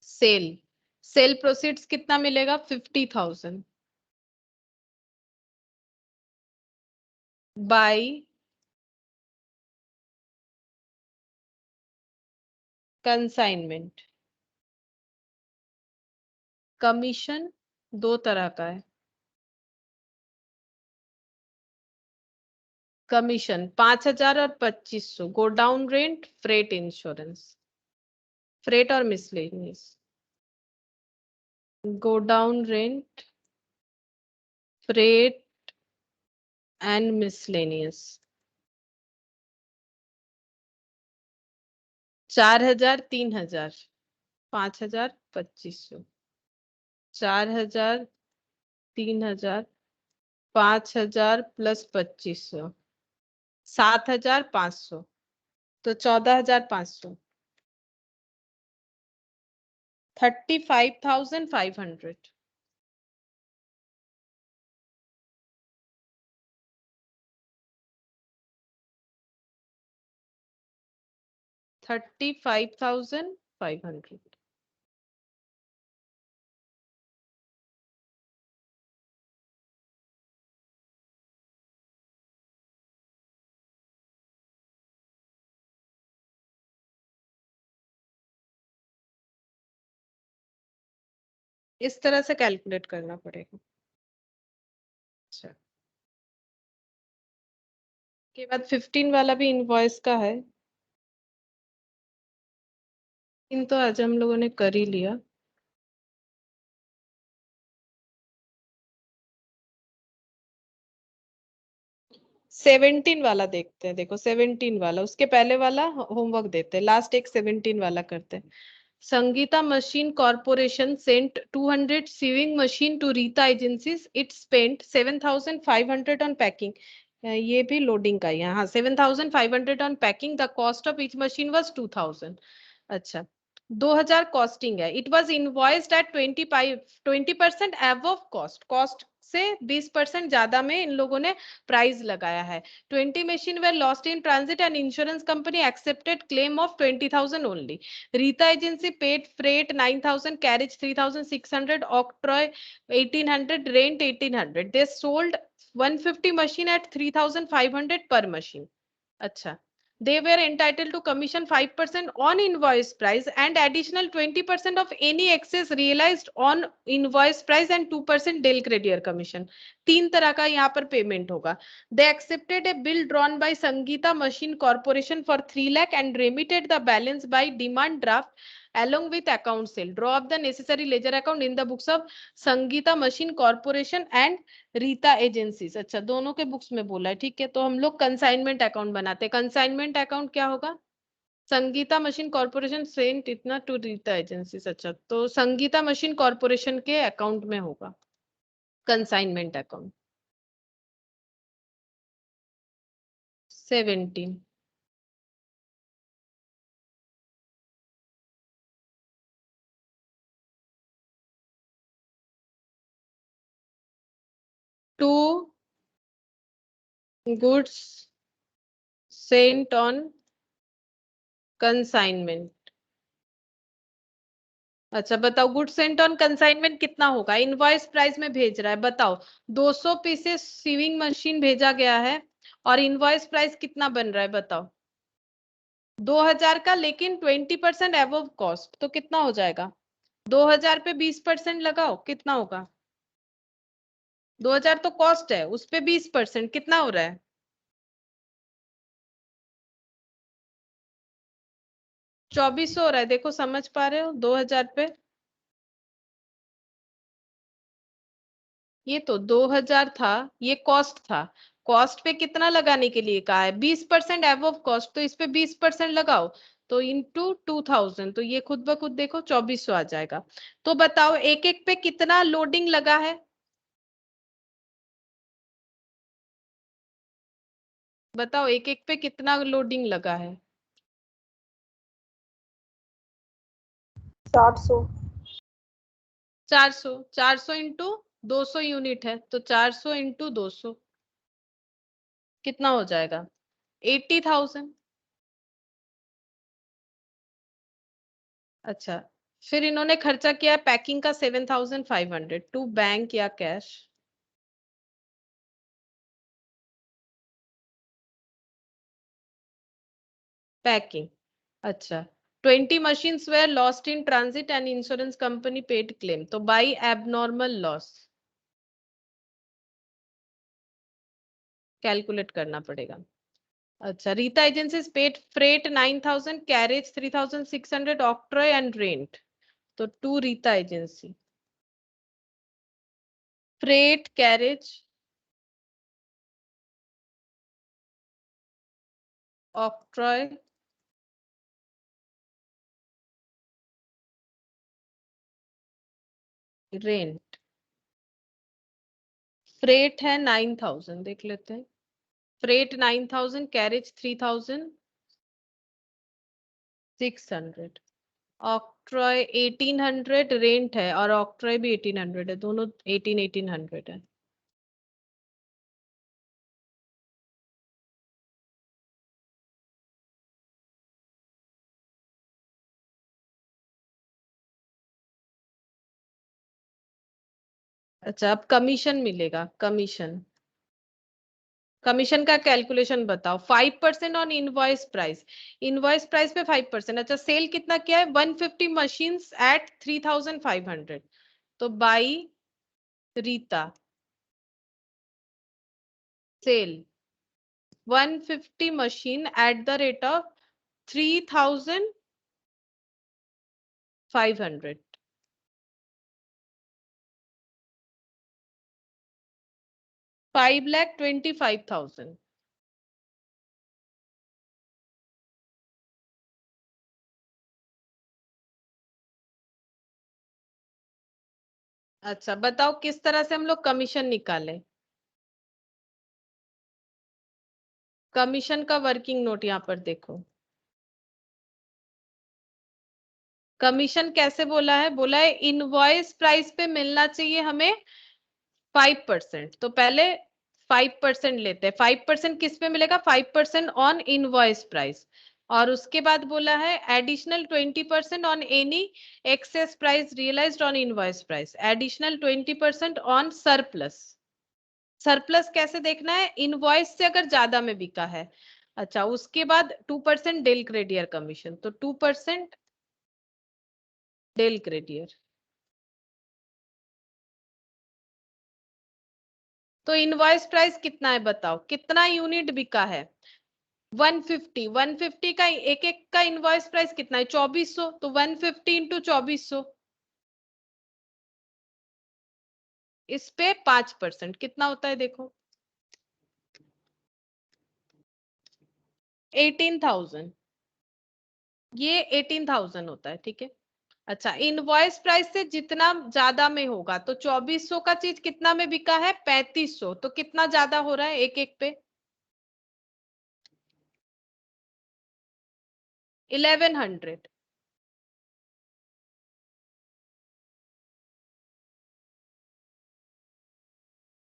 Sale, sale proceeds कितना मिलेगा? 50,000 बाय कंसाइनमेंट। कमीशन दो तरह का है। कमीशन 5,000 और 2,500, godown rent, freight insurance, freight और miscellaneous. Godown rent, freight and miscellaneous. 4,000, 3,000, 5,000, 2,500, 4,000, 3,000, 5,000 plus 2,500, 7,500, तो 14,500, 35,500। 35,500। इस तरह से कैलकुलेट करना पड़ेगा। अच्छा, के बाद 15 वाला भी इनवॉइस का है। इन तो आज हम लोगों ने कर ही लिया। सेवनटीन वाला देखते हैं। देखो 17 वाला, उसके पहले वाला होमवर्क देते हैं, लास्ट एक 17 वाला करते हैं। Sangeeta machine corporation sent 200 sewing machine to Rita agencies. It spent 7,500 on packing. ये भी लोडिंग का ही है। हाँ, 7,500 on packing. The cost of each machine was 2,000. अच्छा, 2,000 कॉस्टिंग है। It was invoiced at 20% above cost, cost से 20% ज्यादा में इन लोगों ने प्राइस लगाया है। 20 machine were lost in transit and insurance company accepted claim of 20,000 only. Rita agency paid freight 9,000, carriage 3,600, octroi 1,800, rent 1,800. They sold 150 machine at 3,500 per machine. अच्छा, they were entitled to commission 5% on invoice price and additional 20% of any excess realized on invoice price and 2% DEL creditor commission. 3 तरह का यहाँ पर पेमेंट होगा. They accepted a bill drawn by Sangeeta Machine Corporation for 3 lakh and remitted the balance by demand draft along with account sale. Draw up the necessary ledger account in the books of Sangeeta Machine Corporation and Rita agencies. अच्छा, दोनों के बुक्स में बोला है, ठीक है. तो हम लोग कंसाइनमेंट अकाउंट बनाते हैं. कंसाइनमेंट अकाउंट क्या होगा? संगीता मशीन कॉर्पोरेशन सेंट इतना टू रीता एजेंसीज. अच्छा, तो संगीता मशीन कॉर्पोरेशन के अकाउंट में होगा consignment account. 17 to goods sent on consignment. अच्छा बताओ, गुड सेंट ऑन कंसाइनमेंट कितना होगा? इनवॉइस प्राइस में भेज रहा है, बताओ. 200 पीसेस सीविंग मशीन भेजा गया है और इनवॉइस प्राइस कितना बन रहा है बताओ? 2000 का, लेकिन 20% अबव कॉस्ट, तो कितना हो जाएगा? 2000 पे 20% लगाओ, कितना होगा? 2000 तो कॉस्ट है, उस पे 20% कितना हो रहा है? 2400 हो रहा है. देखो समझ पा रहे हो? 2000 पे ये तो 2000 था, ये कॉस्ट था. कॉस्ट पे कितना लगाने के लिए कहा है? 20% अबव कॉस्ट, तो इस पे 20% लगाओ, तो इंटू 2000, तो ये खुद ब खुद देखो 2400 आ जाएगा. तो बताओ एक एक पे कितना लोडिंग लगा है? बताओ एक एक पे कितना लोडिंग लगा है? 400. 400 इंटू 200 यूनिट है, तो 400 इंटू 200 कितना हो जाएगा? 80,000. अच्छा, फिर इन्होंने खर्चा किया है पैकिंग का 7,500 टू बैंक या कैश. पैकिंग. अच्छा, 20 machines were lost in transit and insurance company paid claim. तो by abnormal loss कैलकुलेट करना पड़ेगा. अच्छा, Rita agencies paid freight 9,000, carriage 3,600, octroi and rent. तो to Rita agency, freight, carriage, octroi, rent. Freight है 9,000, देख लेते हैं. फ्रेट 9,000, कैरेज 3,600, ऑक्ट्रॉय 1,800, रेंट है और ऑक्ट्रॉय भी 1,800 है, दोनों 1,800 है. अच्छा, अब कमीशन मिलेगा. कमीशन, कमीशन का कैलकुलेशन बताओ. 5% on invoice price. Invoice price पे 5%. अच्छा, सेल कितना किया है? 150 मशीन्स एट 3,500. तो by Rita sale 150 machine at the rate of 3,500. $5,25,000. अच्छा बताओ किस तरह से हम लोग कमीशन निकालें? कमीशन का वर्किंग नोट यहाँ पर देखो. कमीशन कैसे बोला है? बोला है इनवॉइस प्राइस पे मिलना चाहिए हमें 5%. तो पहले 5% लेते हैं. 5% किस पे मिलेगा? 5% ऑन इनवॉइस प्राइस. और उसके बाद बोला है additional 20% on any excess price realised on invoice price, additional 20% on surplus. Surplus कैसे देखना है? इनवॉइस से अगर ज्यादा में बिका है अच्छा, उसके बाद 2% डेल क्रेडियर कमीशन, तो 2% डेल क्रेडियर। तो इनवॉइस प्राइस कितना है बताओ, कितना यूनिट बिका है? 150, 150 का एक एक का इनवॉइस प्राइस कितना है? 2400, तो 150 इंटू 2400, इस पे 5% कितना होता है देखो, 18,000, ये 18,000 होता है, ठीक है। अच्छा, इनवॉइस प्राइस से जितना ज्यादा में होगा, तो 2400 का चीज कितना में बिका है? 3500, तो कितना ज्यादा हो रहा है एक एक पे? 1100,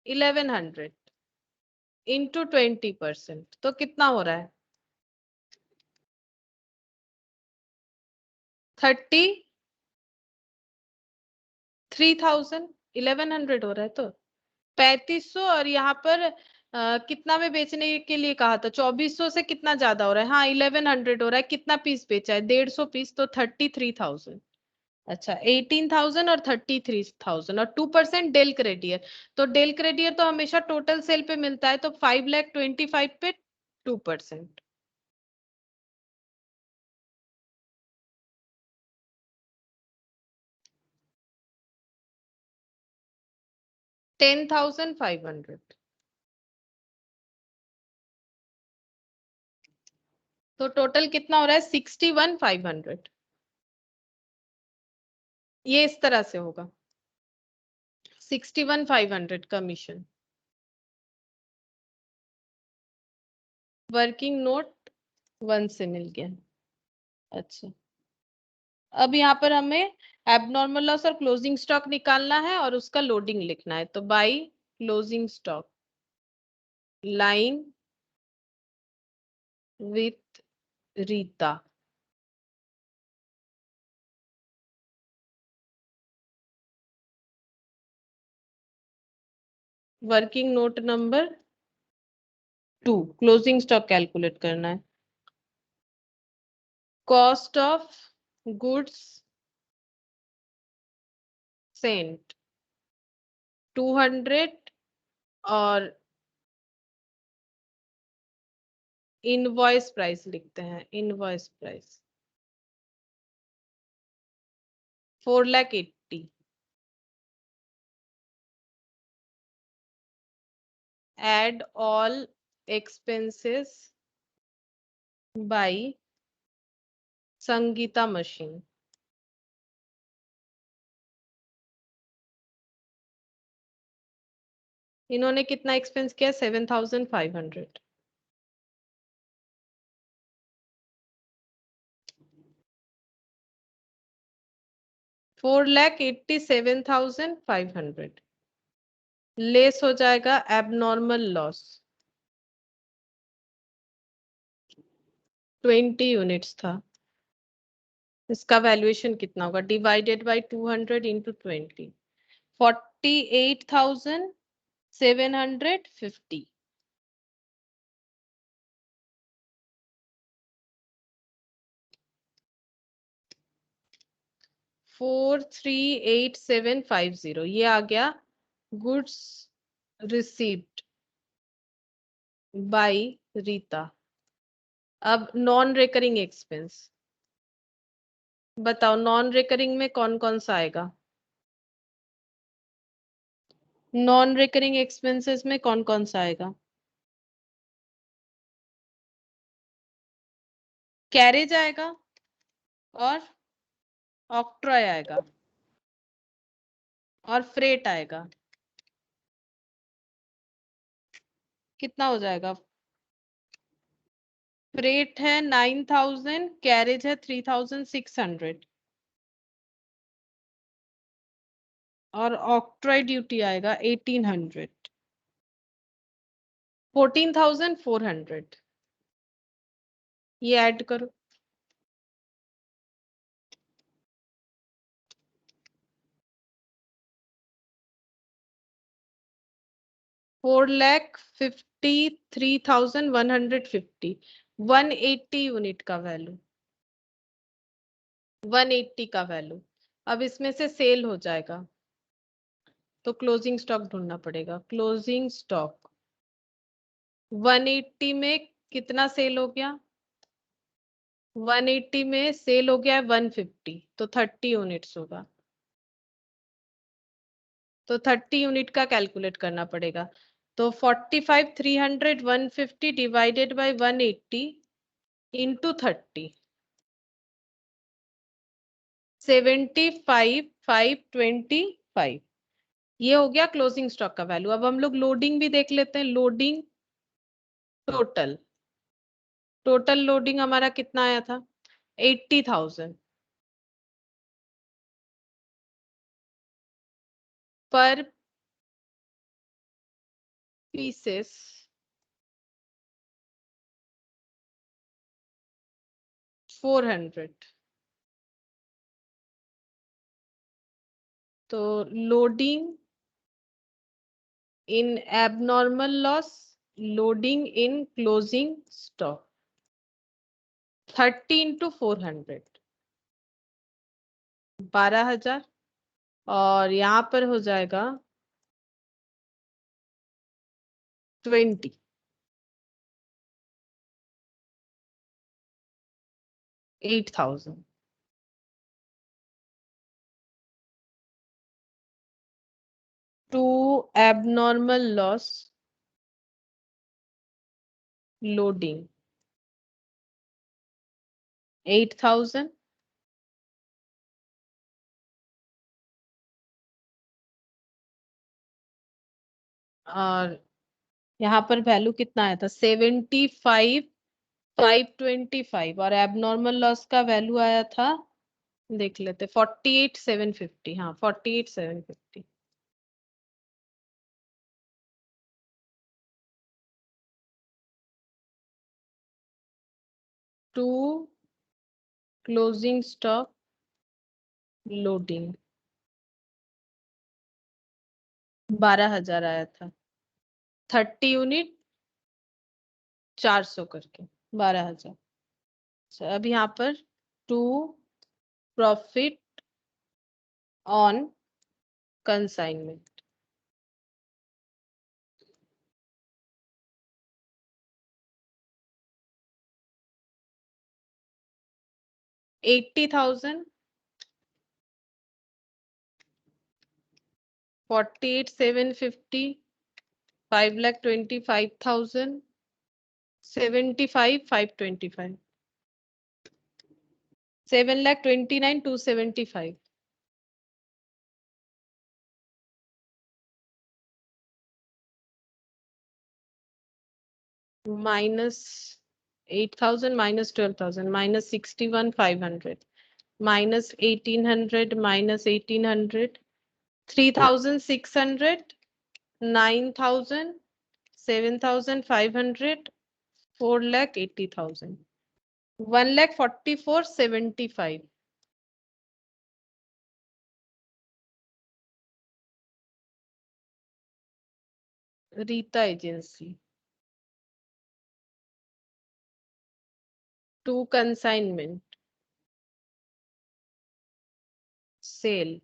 1100 इंटू 20%, तो कितना हो रहा है? 33,000, 1100 हो रहा है, तो 3500, और यहाँ पर कितना में बेचने के लिए कहा था? 2400 से कितना ज्यादा हो रहा है? हाँ, 1100 हो रहा है। कितना पीस बेचा है? 150 पीस, तो 33,000। अच्छा, 18,000 और 33,000, और 2% डेल क्रेडियर, तो डेल क्रेडियर तो हमेशा टोटल सेल पे मिलता है, तो 5,25,000 पे 2%। $10,500, तो टोटल कितना हो रहा है? 61,500। ये इस तरह से होगा, 61,500 कमीशन। वर्किंग नोट 1 से मिल गया। अच्छा, अब यहाँ पर हमें एबनॉर्मल लॉस और क्लोजिंग स्टॉक निकालना है, और उसका लोडिंग लिखना है। तो by closing stock lying with Rita, working note number 2, closing stock calculate करना है। कॉस्ट ऑफ गुड्स सेंट 200, और इनवॉइस प्राइस लिखते हैं, invoice price 4,80,000। add all expenses by Sangeeta machine. इन्होंने कितना एक्सपेंस किया? 7,500। $4,87,500 लेस हो जाएगा एबनॉर्मल लॉस, 20 यूनिट्स था। इसका वैल्यूएशन कितना होगा? Divided by 200 into 20, 48,750। 438,750, ये आ गया गुड्स रिसीव्ड बाय रीता। अब नॉन रिकरिंग एक्सपेंस बताओ, नॉन रिकरिंग में कौन कौन सा आएगा? नॉन रिकरिंग एक्सपेंसेस में कौन कौन सा आएगा? कैरेज आएगा, और ऑक्ट्रॉय आएगा, और फ्रेट आएगा। कितना हो जाएगा? फ्रेट है 9,000, कैरेज है 3,600, और ऑक्ट्रॉय ड्यूटी आएगा 1,800, 14,400। ये ऐड करो, 4,53,150, 180 यूनिट का वैल्यू, 180 का वैल्यू। अब इसमें से सेल हो जाएगा तो क्लोजिंग स्टॉक ढूंढना पड़ेगा। क्लोजिंग स्टॉक 180 में कितना सेल हो गया? 180 में सेल हो गया है 150, तो 30 यूनिट्स होगा। तो 30 यूनिट का कैलकुलेट करना पड़ेगा। तो 45 300 150 डिवाइडेड बाय 180 इंटू 30, 75 525, ये हो गया क्लोजिंग स्टॉक का वैल्यू। अब हम लोग लोडिंग भी देख लेते हैं। लोडिंग टोटल, टोटल लोडिंग हमारा कितना आया था? 80,000 पर पीसेस, $400। तो लोडिंग इन एबनॉर्मल लॉस, लोडिंग इन क्लोजिंग स्टॉक, 30 इंटू 400, 12,000। और यहाँ पर हो जाएगा 20, 8,000। टू abnormal loss loading 8,000, और यहाँ पर वैल्यू कितना आया था? 75 525, और एबनॉर्मल लॉस का वैल्यू आया था, देख लेते, 48 750। हाँ, 48 750। टू क्लोजिंग स्टॉक लोडिंग 12,000 आया था। 30 यूनिट 400 करके 12,000। अब यहाँ पर to profit on consignment, $80,000, 48 750, 5,25,000, 75 525, 7,29,275, minus 8,000, minus 12,000, minus 61,500, minus 1,800, minus 1,800, 3,600, 9,000, 7,500, 4,80,000, 1,44,75। Rita agency to consignment sale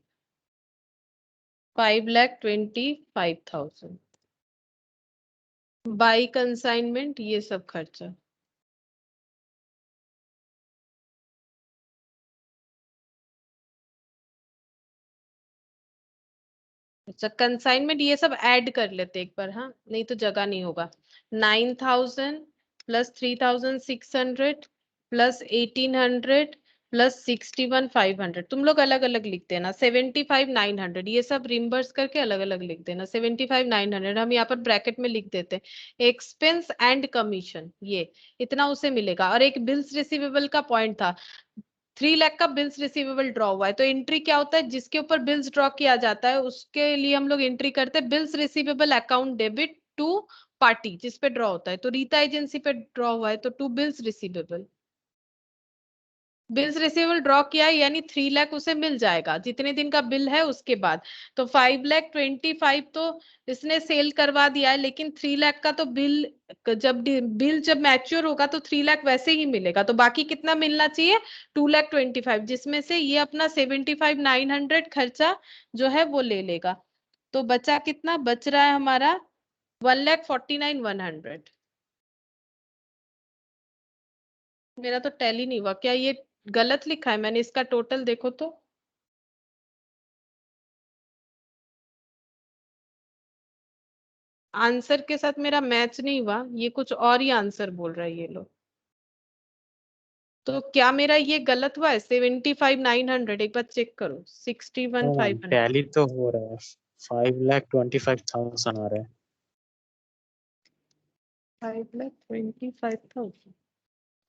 5,25,000, by consignment ये सब खर्चा। अच्छा, कंसाइनमेंट ये सब ऐड कर लेते एक बार, हाँ, नहीं तो जगह नहीं होगा। 9,000 प्लस 3,600 प्लस 1,800 प्लस 61,500, तुम लोग अलग अलग लिखते हैं ना। 75,900 ये सब रिम्बर्स करके अलग अलग लिख देना। 75,900 हम यहाँ पर ब्रैकेट में लिख देते हैं। एक्सपेंस एंड कमीशन ये इतना उसे मिलेगा। और एक बिल्स रिसीवेबल का पॉइंट था, 3 लाख का बिल्स रिसीवेबल ड्रॉ हुआ है, तो एंट्री क्या होता है? जिसके ऊपर बिल्स ड्रॉ किया जाता है उसके लिए हम लोग एंट्री करते हैं bills receivable account debit to party जिस पे ड्रॉ होता है। तो रीता एजेंसी पे ड्रॉ हुआ है तो to bills receivable, bills receivable draw किया है, यानी 3 लाख उसे मिल जाएगा जितने दिन का बिल है उसके बाद। तो 5,25,000 तो इसने सेल करवा दिया है, लेकिन 3 लाख का तो बिल जब मैच्योर होगा तो 3 लाख वैसे ही मिलेगा। तो बाकी कितना मिलना चाहिए? 2,25,000, जिसमें से ये अपना 75,900 खर्चा जो है वो ले लेगा। तो बचा कितना? बच रहा है हमारा 1,49,100। मेरा तो टैली नहीं हुआ, क्या ये गलत लिखा है मैंने? इसका टोटल देखो तो। आंसर के साथ मेरा मैच नहीं हुआ, ये कुछ और ही आंसर बोल रहा है ये लोग। तो क्या मेरा ये गलत हुआ है? 75,900, एक बार चेक करो। 61,500। टैली तो हो रहा है, 5,25,000 आ रहा है। 5,25,000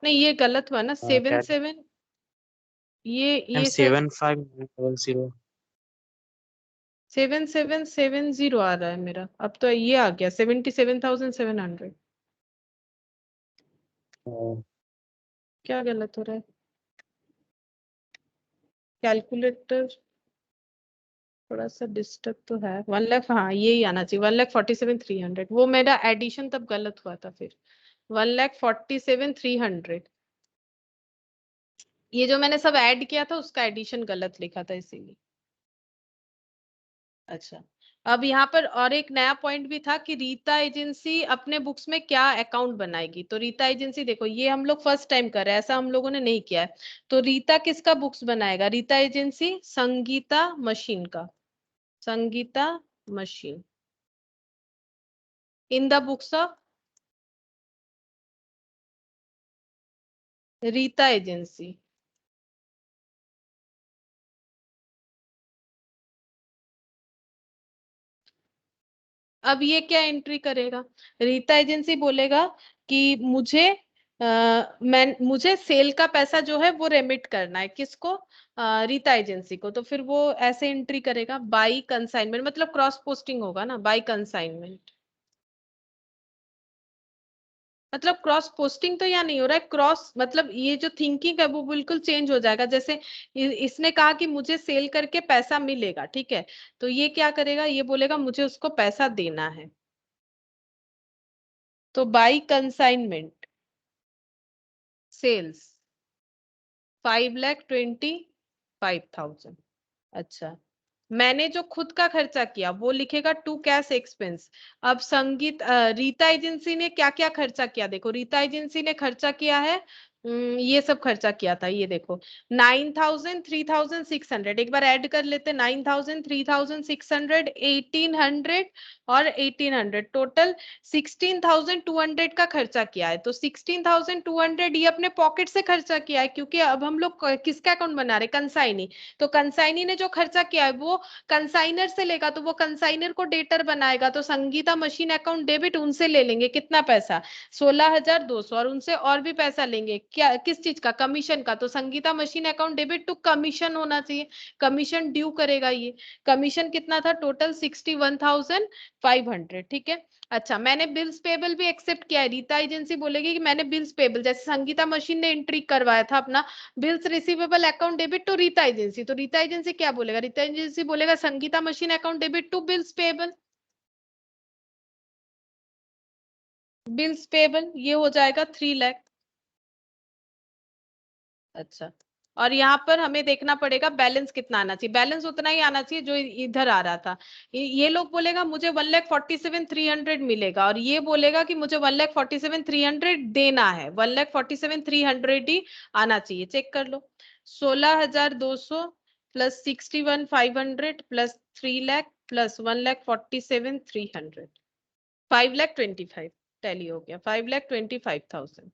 नहीं, ये गलत हुआ ना। हाँ, 7 ये 75,000। 7770 आ रहा है मेरा। अब तो ये आ गया 77,700। क्या गलत हो रहा है? कैलकुलेटर थोड़ा सा डिस्टर्ब तो है। 1 लाख, हाँ यही आना चाहिए, 1,47,300। वो मेरा एडिशन तब गलत हुआ था फिर। 1,47,300, ये जो मैंने सब ऐड किया था उसका एडिशन गलत लिखा था इसीलिए। अच्छा, अब यहाँ पर और एक नया पॉइंट भी था कि रीता एजेंसी अपने बुक्स में क्या अकाउंट बनाएगी। तो रीता एजेंसी देखो, ये हम लोग फर्स्ट टाइम कर रहे हैं, ऐसा हम लोगों ने नहीं किया है। तो रीता किसका बुक्स बनाएगा? रीता एजेंसी संगीता मशीन का। Sangeeta machine in the books of Rita agency. अब ये क्या एंट्री करेगा? रीता एजेंसी बोलेगा कि मुझे सेल का पैसा जो है वो रेमिट करना है। किसको? रीता एजेंसी को। तो फिर वो ऐसे एंट्री करेगा, बाई कंसाइनमेंट, मतलब क्रॉस पोस्टिंग होगा ना, बाई कंसाइनमेंट। मतलब क्रॉस पोस्टिंग तो यहाँ नहीं हो रहा है, क्रॉस मतलब ये जो थिंकिंग है वो बिल्कुल चेंज हो जाएगा। जैसे इसने कहा कि मुझे सेल करके पैसा मिलेगा, ठीक है, तो ये क्या करेगा? ये बोलेगा मुझे उसको पैसा देना है। तो बाई कंसाइनमेंट सेल्स 5,25,000। अच्छा, मैंने जो खुद का खर्चा किया वो लिखेगा टू कैश एक्सपेंस। अब रीता एजेंसी ने क्या क्या खर्चा किया? देखो, रीता एजेंसी ने खर्चा किया है, ये सब खर्चा किया था, ये देखो 9,000, 3,600। एक बार ऐड कर लेते, 9,000, 3,600, 1,800 और 1,800, टोटल 16,200 का खर्चा किया है। तो 16,200 ये अपने पॉकेट से खर्चा किया है, क्योंकि अब हम लोग किसका अकाउंट बना रहे? कंसाइनी। तो कंसाइनी ने जो खर्चा किया है वो कंसाइनर से लेगा, तो वो कंसाइनर को डेटर बनाएगा। तो संगीता मशीन अकाउंट डेबिट उनसे ले लेंगे, कितना पैसा? 16,200। और उनसे और भी पैसा लेंगे, क्या किस चीज का? कमीशन का। तो Sangeeta machine account debit to commission होना चाहिए, कमीशन ड्यू करेगा ये। कमीशन कितना था? टोटल 61,500, ठीक है। अच्छा, मैंने बिल्स पेबल भी एक्सेप्ट किया है। रीता एजेंसी बोलेगी कि मैंने बिल्स पेबल, जैसे संगीता मशीन ने एंट्री करवाया था अपना bills receivable account debit to Rita agency, तो रीता एजेंसी क्या बोलेगा? रीता एजेंसी बोलेगा Sangeeta machine account debit to bills payable. Bills payable ये हो जाएगा 3 लाख। अच्छा, और यहाँ पर हमें देखना पड़ेगा बैलेंस कितना आना चाहिए। बैलेंस उतना ही आना चाहिए जो इधर आ रहा था। ये लोग बोलेगा मुझे 1,47,300 मिलेगा, और ये बोलेगा कि मुझे 1,47,300 देना है। 1,47,300 ही आना चाहिए। चेक कर लो, 16,200 plus 61,500 plus 3 lakh plus 1,47,300, 5,25,000 tally हो गया, 5,25,000।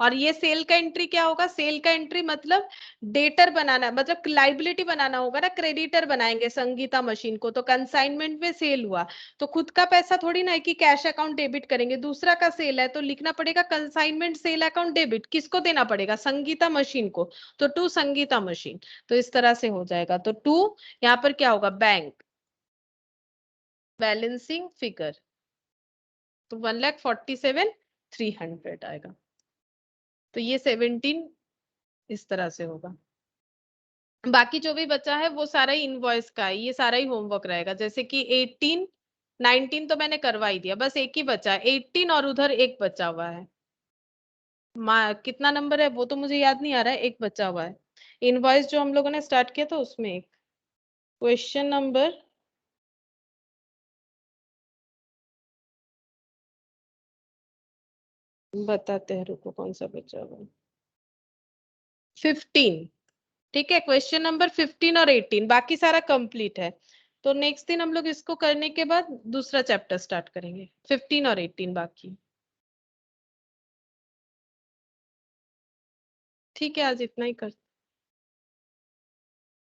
और ये सेल का एंट्री क्या होगा? सेल का एंट्री मतलब डेटर बनाना, मतलब लाइबिलिटी बनाना होगा ना, क्रेडिटर बनाएंगे संगीता मशीन को। तो कंसाइनमेंट में सेल हुआ, तो खुद का पैसा थोड़ी ना है कि कैश अकाउंट डेबिट करेंगे, दूसरा का सेल है, तो लिखना पड़ेगा कंसाइनमेंट सेल अकाउंट डेबिट। किसको देना पड़ेगा? संगीता मशीन को। तो टू संगीता मशीन, तो इस तरह से हो जाएगा। तो टू यहाँ पर क्या होगा? बैंक बैलेंसिंग फिगर, तो 1,47,300 आएगा। तो ये 17 इस तरह से होगा। बाकी जो भी बचा है वो सारा ही इनवॉइस का है, ये सारा ही होमवर्क रहेगा। जैसे कि 18 19 तो मैंने करवा ही दिया, बस एक ही बचा है 18 और उधर एक बचा हुआ है। कितना नंबर है वो तो मुझे याद नहीं आ रहा है, एक बचा हुआ है। इनवॉइस जो हम लोगों ने स्टार्ट किया था उसमें एक क्वेश्चन नंबर बताते हैं, रुको कौन सा बचा हुआ है, 15। ठीक है, क्वेश्चन नंबर 15 और 18 बाकी सारा कंप्लीट है। तो नेक्स्ट दिन हम लोग इसको करने के बाद दूसरा चैप्टर स्टार्ट करेंगे, 15 और 18 बाकी। ठीक है, आज इतना ही करते हैं।